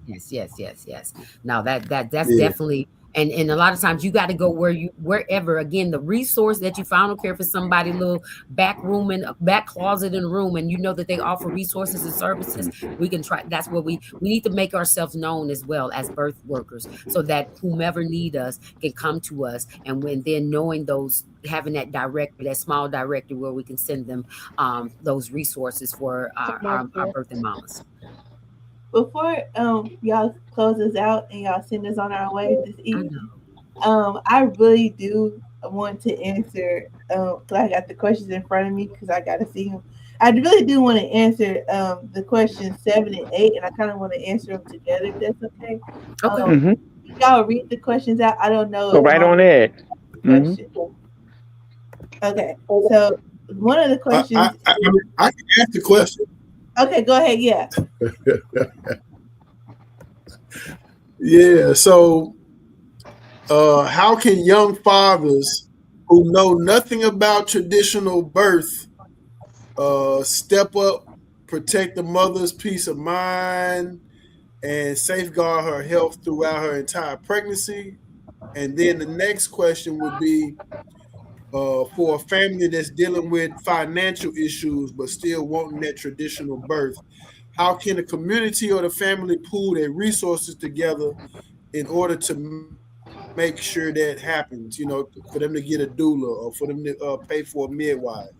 Now that's definitely. And a lot of times you got to go wherever, again, the resource that you find. I don't care if it's somebody little back room and back closet in a room, and you know that they offer resources and services. We can try. That's where we need to make ourselves known as well as birth workers, so that whomever need us can come to us. And then knowing having that small directory where we can send them those resources for our birthing mamas. Before y'all close us out and y'all send us on our way this evening, I really do want to answer, because I got the questions in front of me because I got to see them. I really do want to answer the questions 7 and 8, and I kind of want to answer them together, if that's okay. Okay. Y'all read the questions out. I don't know. Go right on it. Okay. So one of the questions. I can ask the question. Okay, go ahead. Yeah. Yeah. So, how can young fathers who know nothing about traditional birth step up, protect the mother's peace of mind, and safeguard her health throughout her entire pregnancy? And then the next question would be, For a family that's dealing with financial issues but still wanting that traditional birth, how can the community or the family pool their resources together in order to make sure that happens? You know, for them to get a doula or for them to pay for a midwife.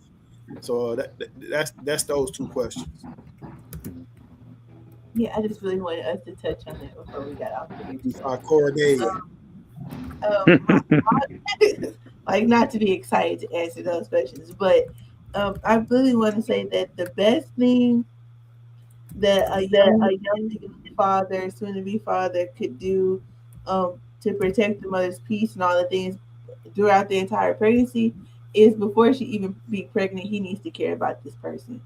So that's those two questions. Yeah, I just really wanted us to touch on that before we got off of here today. Corday. Like, not to be excited to answer those questions, but I really want to say that the best thing that a young father, soon to be father, could do to protect the mother's peace and all the things throughout the entire pregnancy is before she even be pregnant, he needs to care about this person.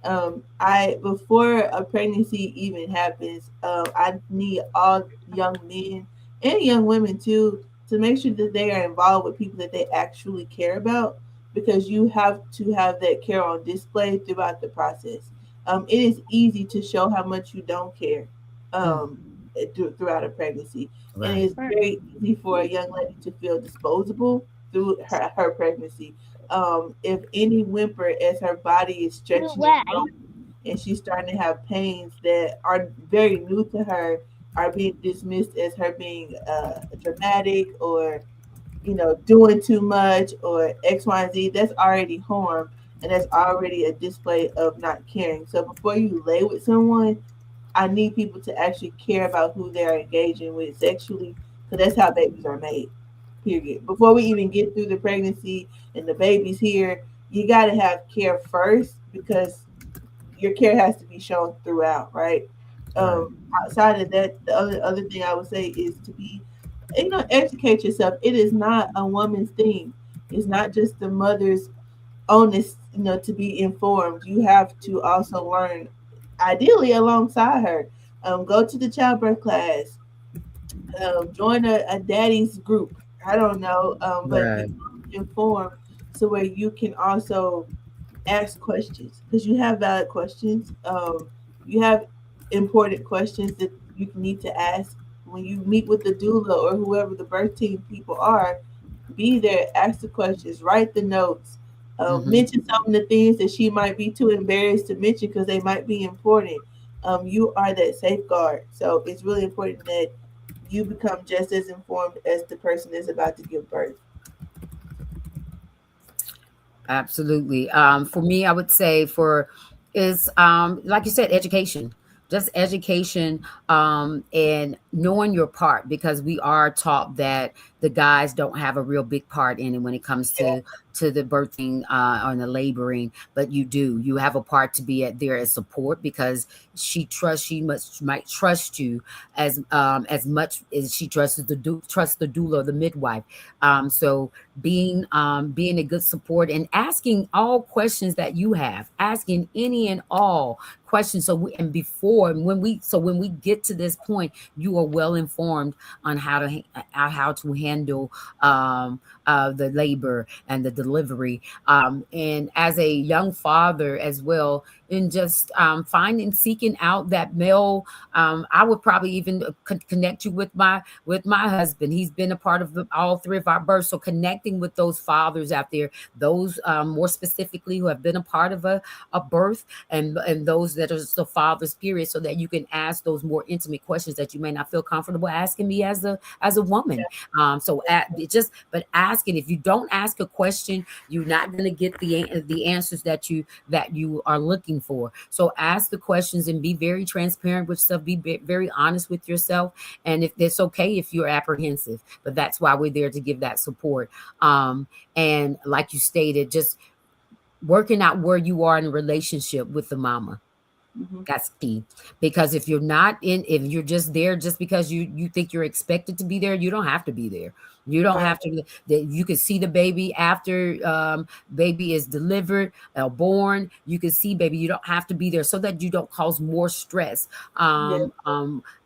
I before a pregnancy even happens, I need all young men and young women too to make sure that they are involved with people that they actually care about, because you have to have that care on display throughout the process. It is easy to show how much you don't care throughout a pregnancy, and it's very easy for a young lady to feel disposable through her pregnancy. If any whimper as her body is stretching and she's starting to have pains that are very new to her, are being dismissed as her being dramatic, or doing too much, or X, Y, and Z, that's already harm, and that's already a display of not caring. So before you lay with someone, I need people to actually care about who they're engaging with sexually, because that's how babies are made. Period. Before we even get through the pregnancy and the baby's here, you got to have care first, because your care has to be shown throughout, right? Outside of that, the other thing I would say is to be, educate yourself. It is not a woman's thing. It's not just the mother's onus, to be informed. You have to also learn, ideally alongside her. Go to the childbirth class. Join a daddy's group. I don't know, but be informed so where you can also ask questions, because you have valid questions. You have important questions that you need to ask when you meet with the doula or whoever the birth team people are. Be there, ask the questions, write the notes, mention some of the things that she might be too embarrassed to mention because they might be important. You are that safeguard, so it's really important that you become just as informed as the person is about to give birth. Absolutely. For me, I would say is like you said, education. Just education, and knowing your part, because we are taught that the guys don't have a real big part in it when it comes to the birthing and the laboring, but you do. You have a part to be there as support, because she might trust you as much as she trusts the doula or the midwife. So being a good support and asking all questions that you have, asking any and all questions. So when we get to this point, you are well informed on how to handle the labor and the delivery. And as a young father as well, and just seeking out that male. I would probably even connect you with my husband. He's been a part of all three of our births. So connecting with those fathers out there, those more specifically who have been a part of a birth, and those that are the father's period, so that you can ask those more intimate questions that you may not feel comfortable asking me as a woman. But asking, if you don't ask a question, you're not going to get the answers that you are looking for. So ask the questions and be very transparent with yourself. Be very honest with yourself, and if it's okay if you're apprehensive, but that's why we're there to give that support. And like you stated, just working out where you are in a relationship with the mama. That's key, because if you're just there just because you think you're expected to be there, you don't have to be there. You don't have to. You can see the baby after baby is delivered or born. You can see baby. You don't have to be there, so that you don't cause more stress to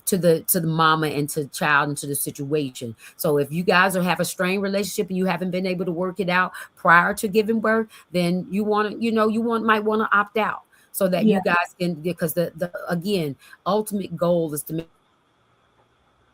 the mama and to the child and to the situation. So if you guys have a strained relationship and you haven't been able to work it out prior to giving birth, then might want to opt out, so that you guys can, because the again, ultimate goal is to make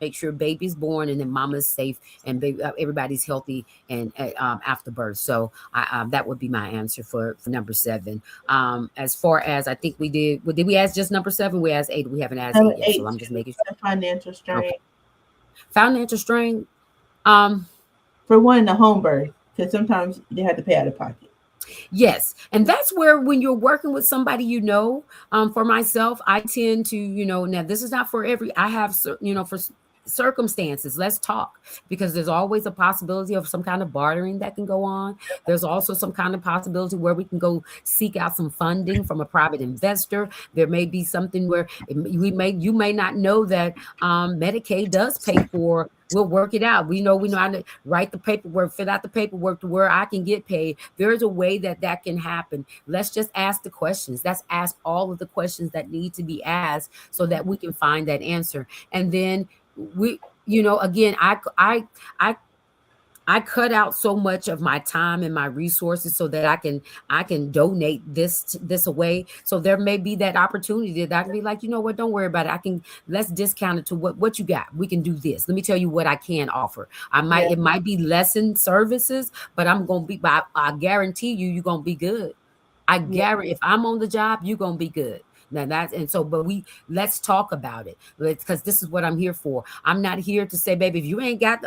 make sure baby's born and then mama's safe and everybody's healthy and after birth. So that would be my answer for number 7. As far as I think we did we ask just number 7? We asked 8. We haven't asked 8 yet, so I'm just making sure. Financial strain. Okay. Financial strain. For one, the home birth, because sometimes they have to pay out of pocket. Yes. And that's where when you're working with somebody, for myself, I tend to, now this is not for I have, for circumstances, let's talk, because there's always a possibility of some kind of bartering that can go on. There's also some kind of possibility where we can go seek out some funding from a private investor. There may be something where you may not know that Medicaid does pay for. We'll work it out. We know how to write the paperwork, fill out the paperwork to where I can get paid. There's a way that can happen. Let's just ask the questions. Let's ask all of the questions that need to be asked so that we can find that answer. And then we, again, I cut out so much of my time and my resources so that I can donate this away. So there may be that opportunity that I can be like, you know what, don't worry about it. Let's discount it to what you got. We can do this. Let me tell you what I can offer. It might be lessened services, but I guarantee you're going to be good. I guarantee if I'm on the job, you're going to be good. Now but let's talk about it, because this is what I'm here for. I'm not here to say, baby, if you ain't got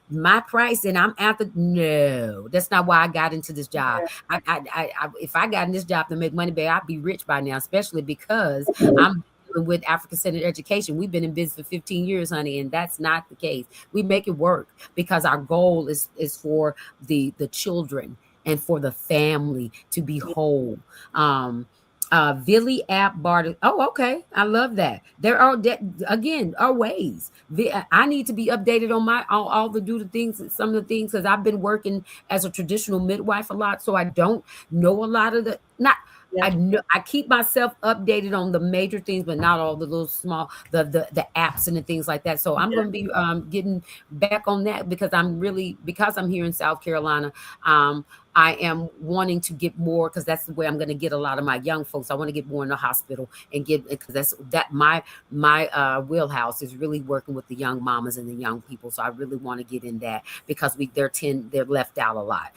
my price and I'm no, that's not why I got into this job. If I got in this job to make money, baby, I'd be rich by now, especially because I'm with African-centered education. We've been in business for 15 years, honey, and that's not the case. We make it work because our goal is for the children and for the family to be whole. Villy app barter. Oh, okay. I love that. There are ways. I need to be updated on all the things, some of the things, because I've been working as a traditional midwife a lot, so I don't know a lot of I keep myself updated on the major things, but not all the little small the apps and the things like that. So I'm going to be getting back on that because I'm here in South Carolina. I am wanting to get more, because that's the way I'm going to get a lot of my young folks. I want to get more in the hospital and because my wheelhouse is really working with the young mamas and the young people. So I really want to get in that because they're left out a lot.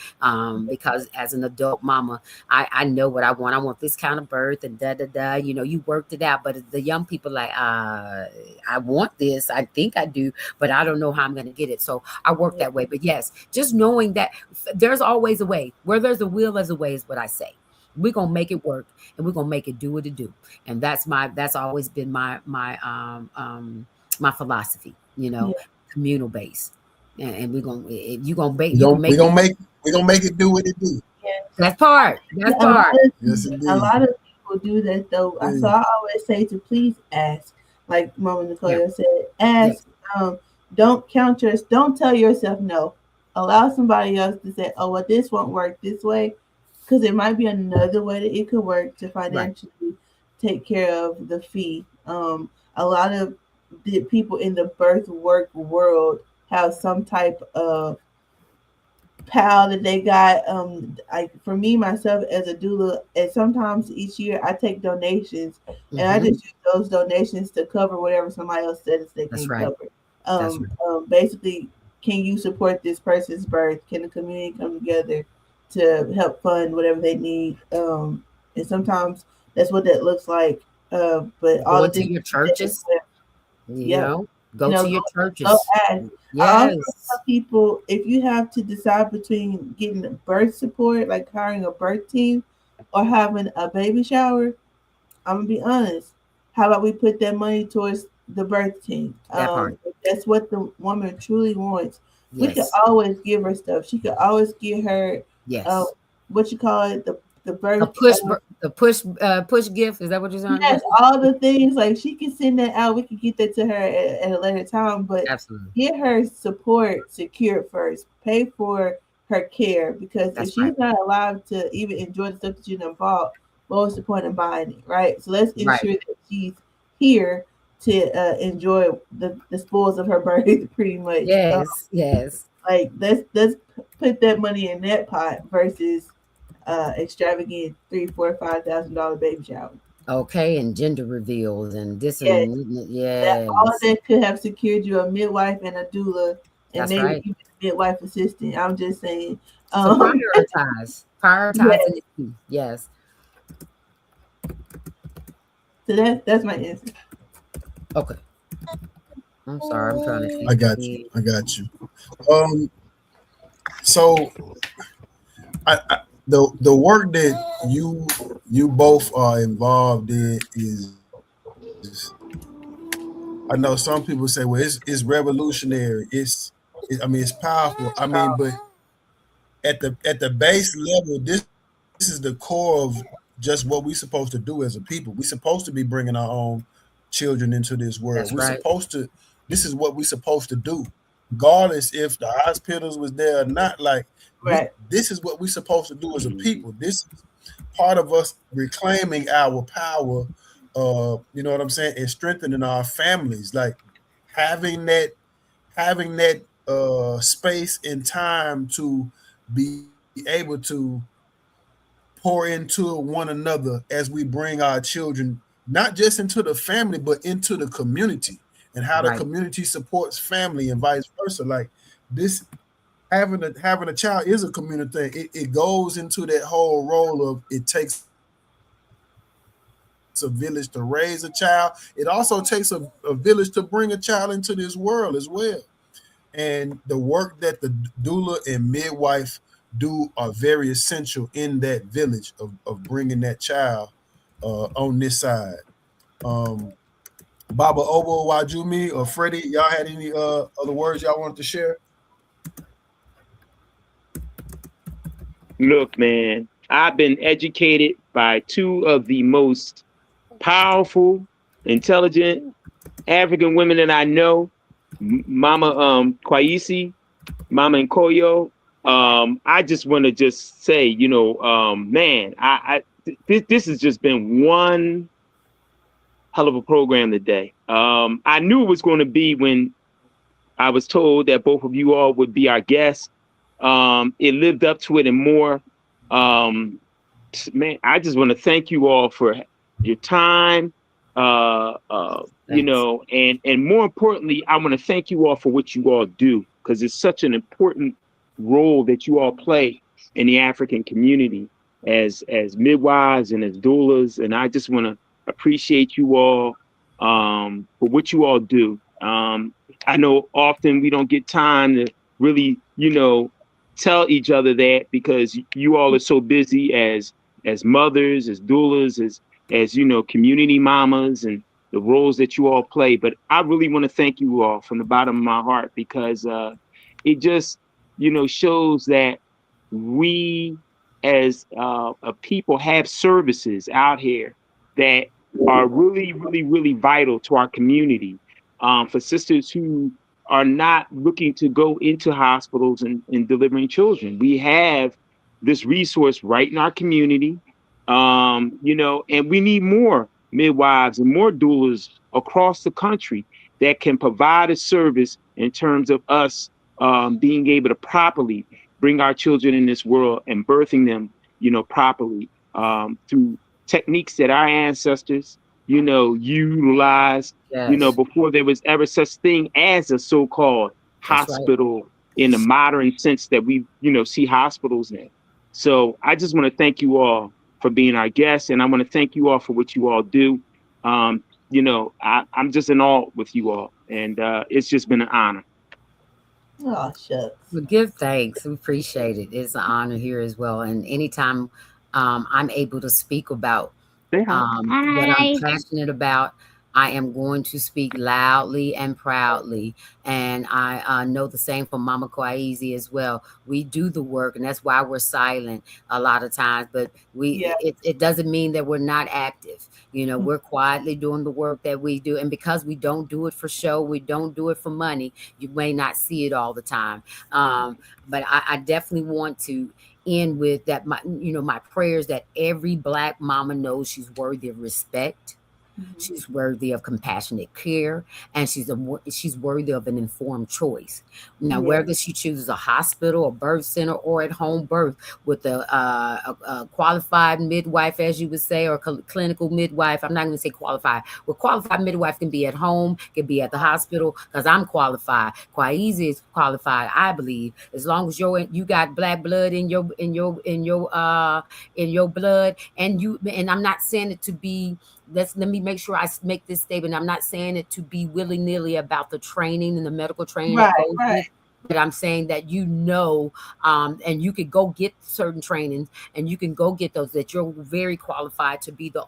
Because as an adult mama, I know what I want. I want this kind of birth and you worked it out. But the young people I want this. I think I do, but I don't know how I'm going to get it. So I work that way. But yes, just knowing that there's always a way. Where there's a will, there's a way, is what I say. We're gonna make it work, and we're gonna make it do what it do. And that's always been my philosophy. Communal based, and we're gonna make it do what it do. That's part. Yes, a lot of people do that though. So I always say to please ask, like Mama Nkoyo said, ask. Don't don't tell yourself no. Allow somebody else to say, oh, well, this won't work this way, because it might be another way that it could work to financially take care of the fee. A lot of the people in the birth work world have some type of pal that they got. For me, myself, as a doula, and sometimes each year I take donations, and I just use those donations to cover whatever somebody else says they can cover. Basically, can you support this person's birth? Can the community come together to help fund whatever they need? And sometimes that's what that looks like. But all of your churches, go to your churches. I also tell people, if you have to decide between getting birth support, like hiring a birth team, or having a baby shower, I'm gonna be honest. How about we put that money towards the birth team? If that's what the woman truly wants. We could always give her stuff. She could always give her what you call it, the birth push gift. Is that what you're saying? Yes, all the things, like she can send that out. We can get that to her at a later time, but get her support secured first. Pay for her care, because if she's not allowed to even enjoy the stuff that you done bought, what was the point of buying it, right? So let's ensure that she's here to enjoy the spoils of her birth, pretty much. Yes. Like let's put that money in that pot versus extravagant $3,000, $4,000, $5,000 baby shower. Okay, and gender reveals and this Yes, and that all yes, that could have secured you a midwife and a doula, and that's maybe right. even a midwife assistant. I'm just saying. So prioritizing Yes. the key. Yes. So that's my answer. Okay. I'm sorry. I'm trying to I think. got you. I got you. Um, so the work that you both are involved in is, I know some people say, well, it's revolutionary. I mean, it's powerful. I mean, but at the base level, this is the core of just what we're supposed to do as a people. We're supposed to be bringing our own children into this world. We're That's right. supposed to. This is what we're supposed to do, regardless if the hospitals was there or not. Like Right. this is what we're supposed to do as a Mhm. people. This is part of us reclaiming our power. You know what I'm saying, and strengthening our families. Like having that space and time to be able to pour into one another as we bring our children not just into the family but into the community, and how the Right. community supports family and vice versa. Like this, having a child is a community thing. It goes into that whole role of it takes a village to raise a child. It also takes a village to bring a child into this world as well. And the work that the doula and midwife do are very essential in that village of bringing that child on this side. Um, Baba Obo Wajumi or Freddie, y'all had any other words y'all wanted to share? Look, man, I've been educated by two of the most powerful, intelligent African women that I know, Mama Kwaeisi, Mama Nkoyo. I just want to just say, man, this has just been one hell of a program today. I knew it was going to be when I was told that both of you all would be our guests. It lived up to it and more. Um, Man, I just want to thank you all for your time. Thanks. And more importantly, I want to thank you all for what you all do, because it's such an important role that you all play in the African community as midwives and as doulas. And I just want to appreciate you all for what you all do. I know often we don't get time to really, tell each other that, because you all are so busy as mothers, as doulas, as community mamas, and the roles that you all play. But I really want to thank you all from the bottom of my heart, because it just shows that we as a people have services out here that are really, really, really vital to our community. For sisters who are not looking to go into hospitals and delivering children, we have this resource right in our community. And we need more midwives and more doulas across the country that can provide a service in terms of us being able to properly bring our children in this world and birthing them, properly, through techniques that our ancestors, utilized, Yes. before there was ever such thing as a so-called That's right. hospital in the modern sense that we, see hospitals in. So I just want to thank you all for being our guests, and I want to thank you all for what you all do. I'm just in awe with you all, and it's just been an honor. Oh shucks. Well, give thanks. We appreciate it. It's an honor here as well. And anytime I'm able to speak about Say hi. what I'm Hi. passionate about, I am going to speak loudly and proudly. And I know the same for Mama Kwaeisi as well. We do the work, and that's why we're silent a lot of times. But Yeah. it doesn't mean that we're not active. We're quietly doing the work that we do. And because we don't do it for show, we don't do it for money, you may not see it all the time. But I definitely want to end with that. My prayers that every Black mama knows she's worthy of respect, She's worthy of compassionate care, and she's worthy of an informed choice. Now, whether she chooses a hospital, a birth center, or at home birth with a qualified midwife, as you would say, or clinical midwife. I'm not going to say qualified. Well, qualified midwife can be at home, can be at the hospital, because I'm qualified. Kwaeisi is qualified, I believe, as long as you got black blood in your blood, and I'm not saying it to be. Let me make sure I make this statement. I'm not saying it to be willy-nilly about the training and the medical training that goes with, but I'm saying that and you could go get certain trainings, and you can go get those, that you're very qualified to be the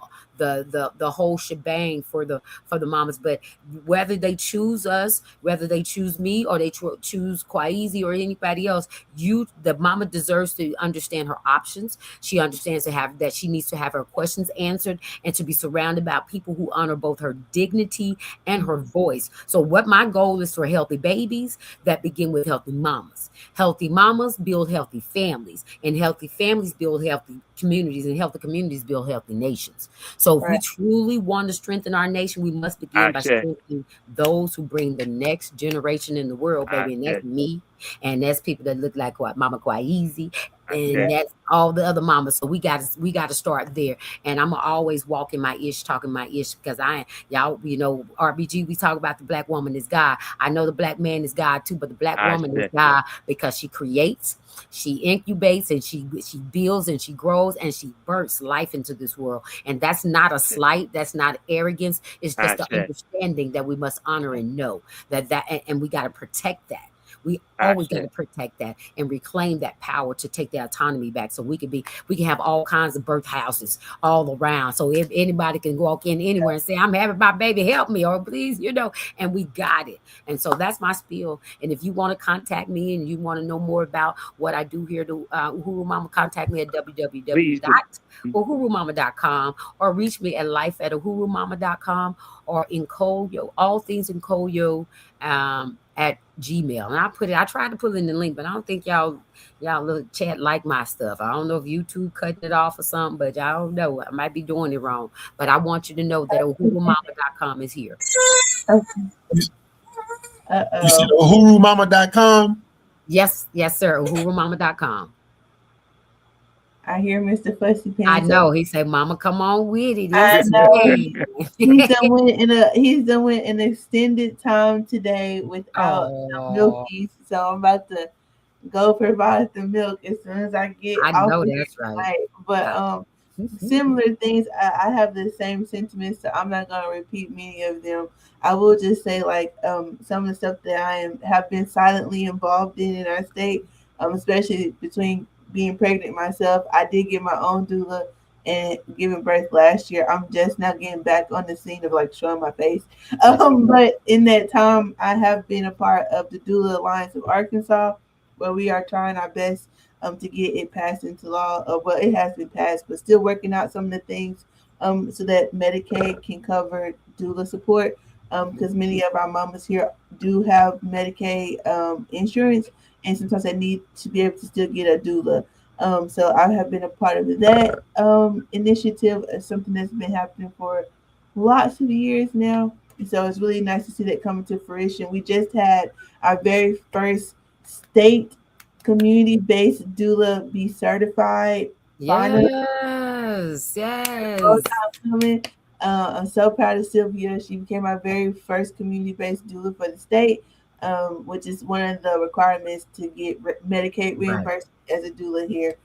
whole shebang for the mamas. But whether they choose us, whether they choose me, or they choose Kwaeisi or anybody else, the mama deserves to understand her options. She understands that she needs to have her questions answered, and to be surrounded by people who honor both her dignity and her voice. So what my goal is for healthy babies that begin with healthy mamas. Healthy mamas build healthy families, and healthy families build healthy communities, and healthy communities build healthy nations. So if we truly want to strengthen our nation, we must begin by strengthening those who bring the next generation in the world, baby. And that's me, and that's people that look like Mama Kwaeisi, and that's all the other mamas. So we got to start there. And I'm always walking my ish, talking my ish, because y'all, RBG, we talk about the black woman is God. I know the black man is God too, but the black woman is God because she creates, she incubates, and she builds, and she grows, and she births life into this world. And that's not a slight, that's not arrogance. It's just the understanding that we must honor and know and we got to protect that. We always got to protect that and reclaim that power to take the autonomy back, so we can have all kinds of birth houses all around. So if anybody can walk in anywhere and say, I'm having my baby, help me, or please, and we got it. And so that's my spiel. And if you want to contact me and you want to know more about what I do here to Uhuru Mama, contact me at www.uhurumama.com, or reach me at life@uhurumama.com, or Nkoyo, all things Nkoyo, at Gmail. And I tried to put in the link, but I don't think y'all little chat like my stuff. I don't know if YouTube cutting it off or something, but I don't know. I might be doing it wrong. But I want you to know that uhurumama.com is here. You said uhurumama.com? Yes, sir. uhurumama.com. I hear Mr. Fussy Pants. I know. He said, "Mama, come on with it." I know. He's done went an extended time today without milkies, so I'm about to go provide the milk as soon as I get I off. know that's right. But similar things, I have the same sentiments, so I'm not gonna repeat many of them. I will just say, like, some of the stuff that have been silently involved in our state, especially between being pregnant myself. I did get my own doula and giving birth last year. I'm just now getting back on the scene of like showing my face. But in that time, I have been a part of the Doula Alliance of Arkansas, where we are trying our best to get it passed into law. Well, it has been passed, but still working out some of the things so that Medicaid can cover doula support. Because many of our mamas here do have Medicaid insurance, and sometimes they need to be able to still get a doula. So I have been a part of that initiative. It's something that's been happening for lots of years now. And so it's really nice to see that coming to fruition. We just had our very first state community-based doula be certified. Yes. I'm so proud of Sylvia. She became our very first community-based doula for the state, which is one of the requirements to get Medicaid reimbursed as a doula here.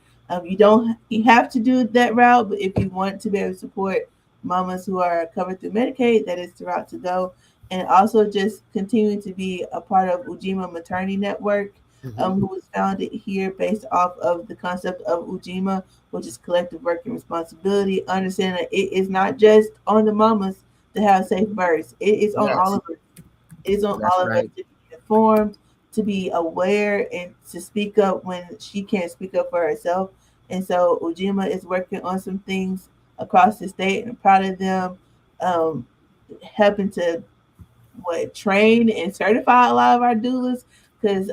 You have to do that route, but if you want to be able to support mamas who are covered through Medicaid, that is the route to go. And also just continuing to be a part of Ujima Maternity Network, who was founded here based off of the concept of Ujima, which is collective working responsibility. Understand that it is not just on the mamas to have safe births. It is on all of us. It is on all of us to be informed, to be aware, and to speak up when she can't speak up for herself. And so Ujima is working on some things across the state, and I'm proud of them, helping to train and certify a lot of our doulas, because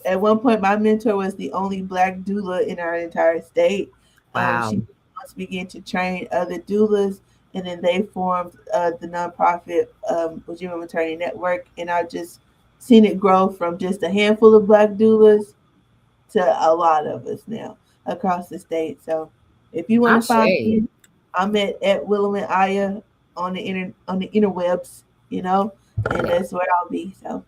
at one point my mentor was the only Black doula in our entire state. Wow. She wants to begin to train other doulas, and then they formed the nonprofit Ujima Maternity Network, and I've just seen it grow from just a handful of Black doulas to a lot of us now across the state. So if you want to find Ashe. me, I'm at Willowing Aya on the interwebs, and Yeah. that's where I'll be. So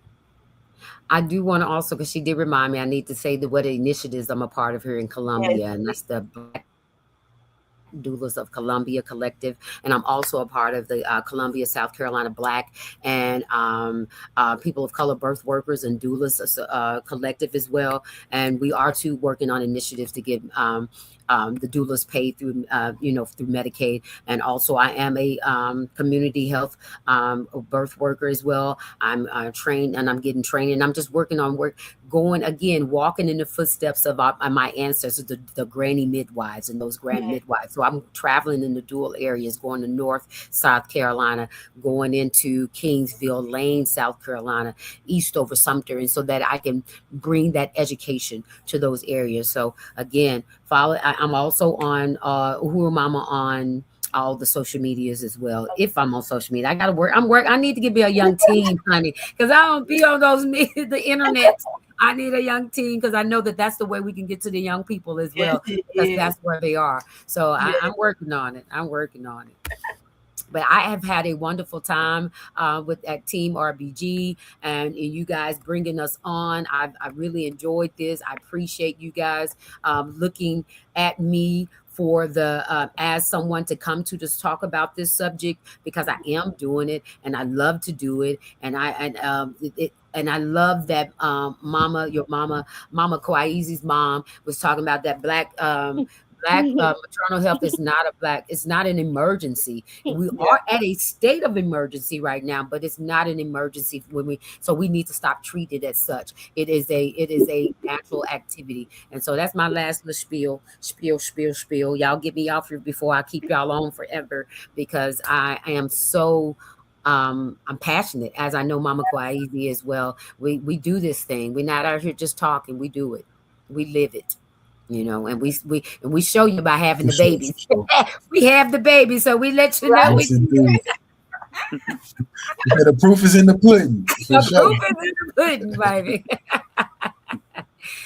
I do want to also, because she did remind me, I need to say what initiatives I'm a part of here in yes, Columbia, and that's the Black Doulas of Columbia Collective, and I'm also a part of the Columbia, South Carolina Black and People of Color Birth Workers and Doulas Collective as well, and we are too working on initiatives to get the doulas paid through, through Medicaid, and also I am a community health birth worker as well. I'm trained and I'm getting training. I'm just working on going again, walking in the footsteps of my ancestors, the granny midwives and those grand yes, midwives. So I'm traveling in the dual areas, going to North South Carolina, going into Kingsville, Lane, South Carolina, east over Sumter, and so that I can bring that education to those areas. So again, I'm also on Uhuru Mama on all the social medias as well. If I'm on social media, I gotta work. I need to get me a young team, honey, because I don't be on the internet. I need a young team because I know that that's the way we can get to the young people as yes, well, it because is. that's where they are. So I'm Yes, working on it. I'm working on it. But I have had a wonderful time with at Team RBG, and you guys bringing us on. I really enjoyed this. I appreciate you guys looking at me for the as someone to come to just talk about this subject, because I am doing it and I love to do it, and and I love that your Mama Kwaeisi's mom was talking about that black maternal health is not it's not an emergency. We yeah, are at a state of emergency right now, but it's not an emergency so we need to stop treating it as such. It is a natural activity. And so that's my last little spiel. Y'all get me off here before I keep y'all on forever, because I am so I'm passionate, as I know Mama Kwaisi as well. We do this thing. We're not out here just talking, we do it. We live it. And we show you by having For the sure, babies. for sure. We have the baby, so we let you know right. Yes, we indeed. The proof is in the pudding, for the sure. proof is in the pudding, baby.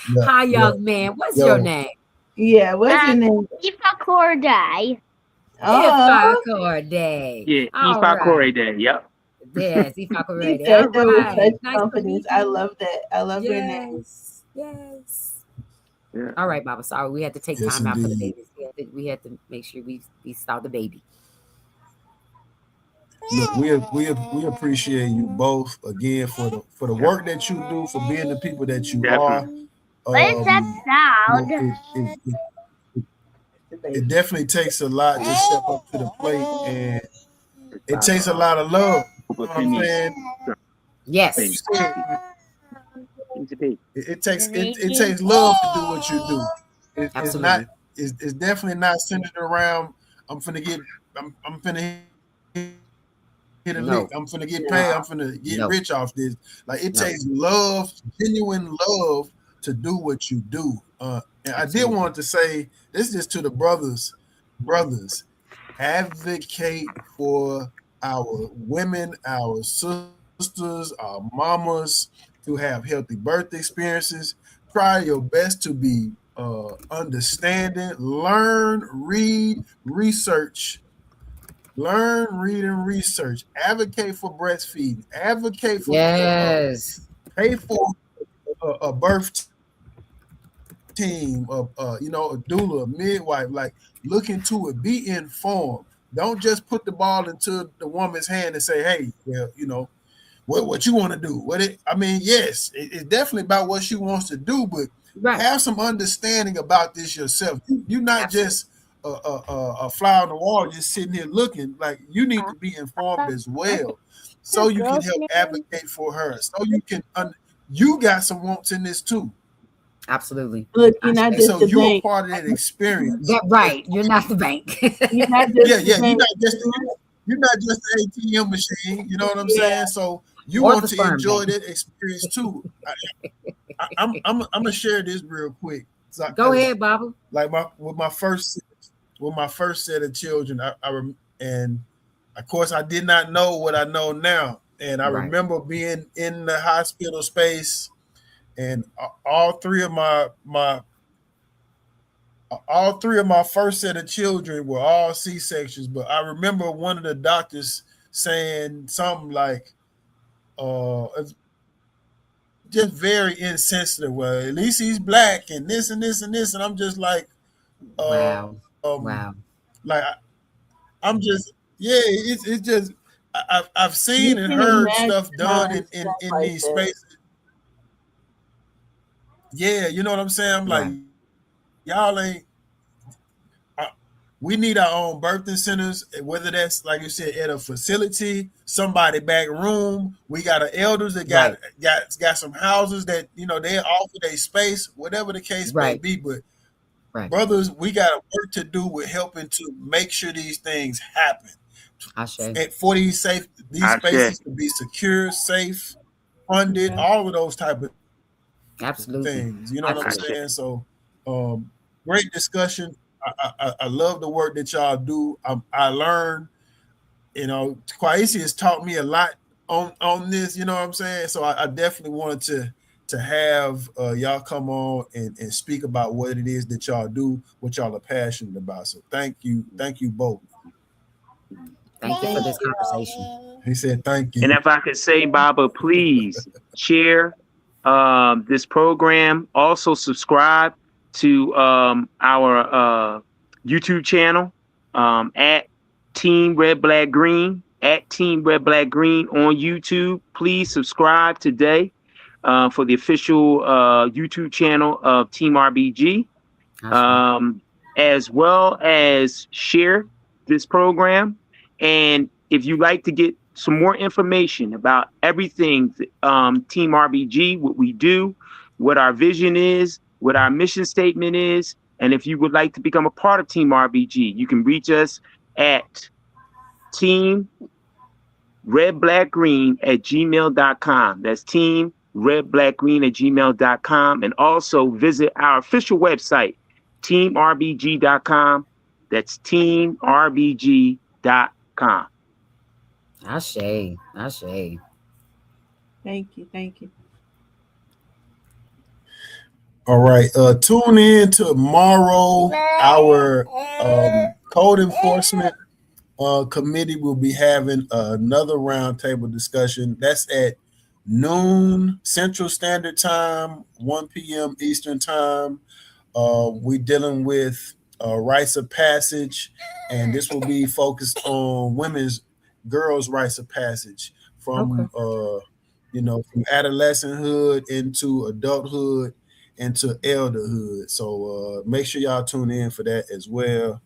Yeah, Hi, yeah. young man. What's your Yo, name? Yeah, what's your name? Ifa Kordai. Oh, Ifakor Day. Yeah, All Ifa right. Corey Day. Yep. Yes, Ifakor he Day. said All that with right. such Nice to confidence. meet I you. love that. I love your name. Yes. Yes. Yeah. All right, Baba. Sorry, we had to take yes, time out for the indeed. babies. We had to make sure we saw the baby. Look, we appreciate you both again for the Yep. work that you do, for being the people that you are. Definitely. What is that You know, sound? The it baby. definitely takes a lot to step up to the plate, and It's it Baba. takes a lot of love. You know what I'm Opinion. saying? Like you Yes. said, Things to be. it takes love to do what you do. It's not Absolutely. it's definitely not centered around I'm finna get I'm finna hit a lick, I'm finna get paid, I'm finna No, get rich off this. No. Like it takes No. love, genuine love to do what you do. And I did Absolutely. want to say this is to the brothers, advocate for our women, our sisters, our mamas to have healthy birth experiences. Try your best to be understanding, learn, read, and research. Advocate for breastfeeding. Advocate for Yes. pay for a birth team, a doula, a midwife. Like look into it. Be informed. Don't just put the ball into the woman's hand and say, "Hey, well, what you want to do." I mean, yes, it's definitely about what she wants to do, but Right. have some understanding about this yourself. You're not Absolutely. just a fly on the wall, just sitting here looking. Like you need to be informed as What's well, the so you can girl's help name? advocate for her. So you can, you got some wants in this too, Absolutely. look, you're I not and say. just so the you are bank. part of that experience. That right. You're not the bank. You're not Yeah, just the yeah. bank. You're not just the ATM machine. You know what I'm Yeah, saying? So you Or want the to sperm enjoy bank. that experience too. I'm gonna share this real quick, Go because ahead, Baba. like with my first set of children, And of course, I did not know what I know now. And I remember being in the hospital space, and all three of my first set of children were all C-sections. But I remember one of the doctors saying something like, just very insensitive. Well, at least he's black, and this and this and this, and I'm just like, Wow. like I'm just, yeah, it's just I've seen You and can heard imagine stuff done in stuff in like these that. spaces. Yeah, you know what I'm saying? I'm like, y'all ain't. We need our own birthing centers, whether that's like you said at a facility, somebody back room. We got an elders that got some houses that they offer their space, whatever the case may be. But brothers, we got work to do with helping to make sure these things happen. For these spaces to be secure, safe, funded, all of those type of things. You know what I'm saying? So, great discussion. I love the work that y'all do. I learned, Kwaeisi has taught me a lot on this. You know what I'm saying? So I definitely wanted to have y'all come on and speak about what it is that y'all do, what y'all are passionate about. So thank you both. Thank you for this conversation. He said thank you. And if I could say, Baba, please share this program. Also subscribe to our YouTube channel at Team Red Black Green, at Team Red Black Green on YouTube. Please subscribe today for the official YouTube channel of Team RBG, as well as share this program. And if you'd like to get some more information about everything Team RBG, what we do, what our vision is, what our mission statement is, and if you would like to become a part of Team RBG, you can reach us at Team Red Black Green at gmail.com. That's Team Red Black Green at gmail.com. And also visit our official website, teamrbg.com. That's teamrbg.com. Ashe. Thank you. All right. Tune in tomorrow. Our code enforcement committee will be having another roundtable discussion. That's at noon Central Standard Time, 1 p.m. Eastern Time. We're dealing with rites of passage, and this will be focused on girls' rites of passage from from adolescenthood into adulthood into elderhood. So make sure y'all tune in for that as well.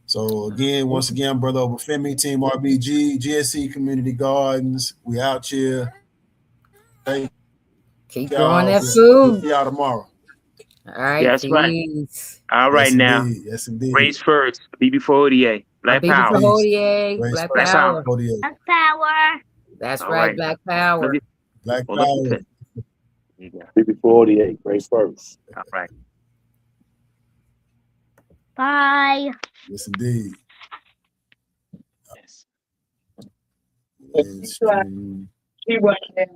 So once again, Brother Obafemi, Team RBG, GSC Community Gardens, we out here. Keep growing that food. See y'all tomorrow. All right. That's peace. Right. All right, now. Yes, indeed. Race first. Be before ODA. Black power. Black power. Black power. That's right. Black power. Black power. Be before ODA. Race first. All right. Bye. Yes, indeed. Yes. She was there.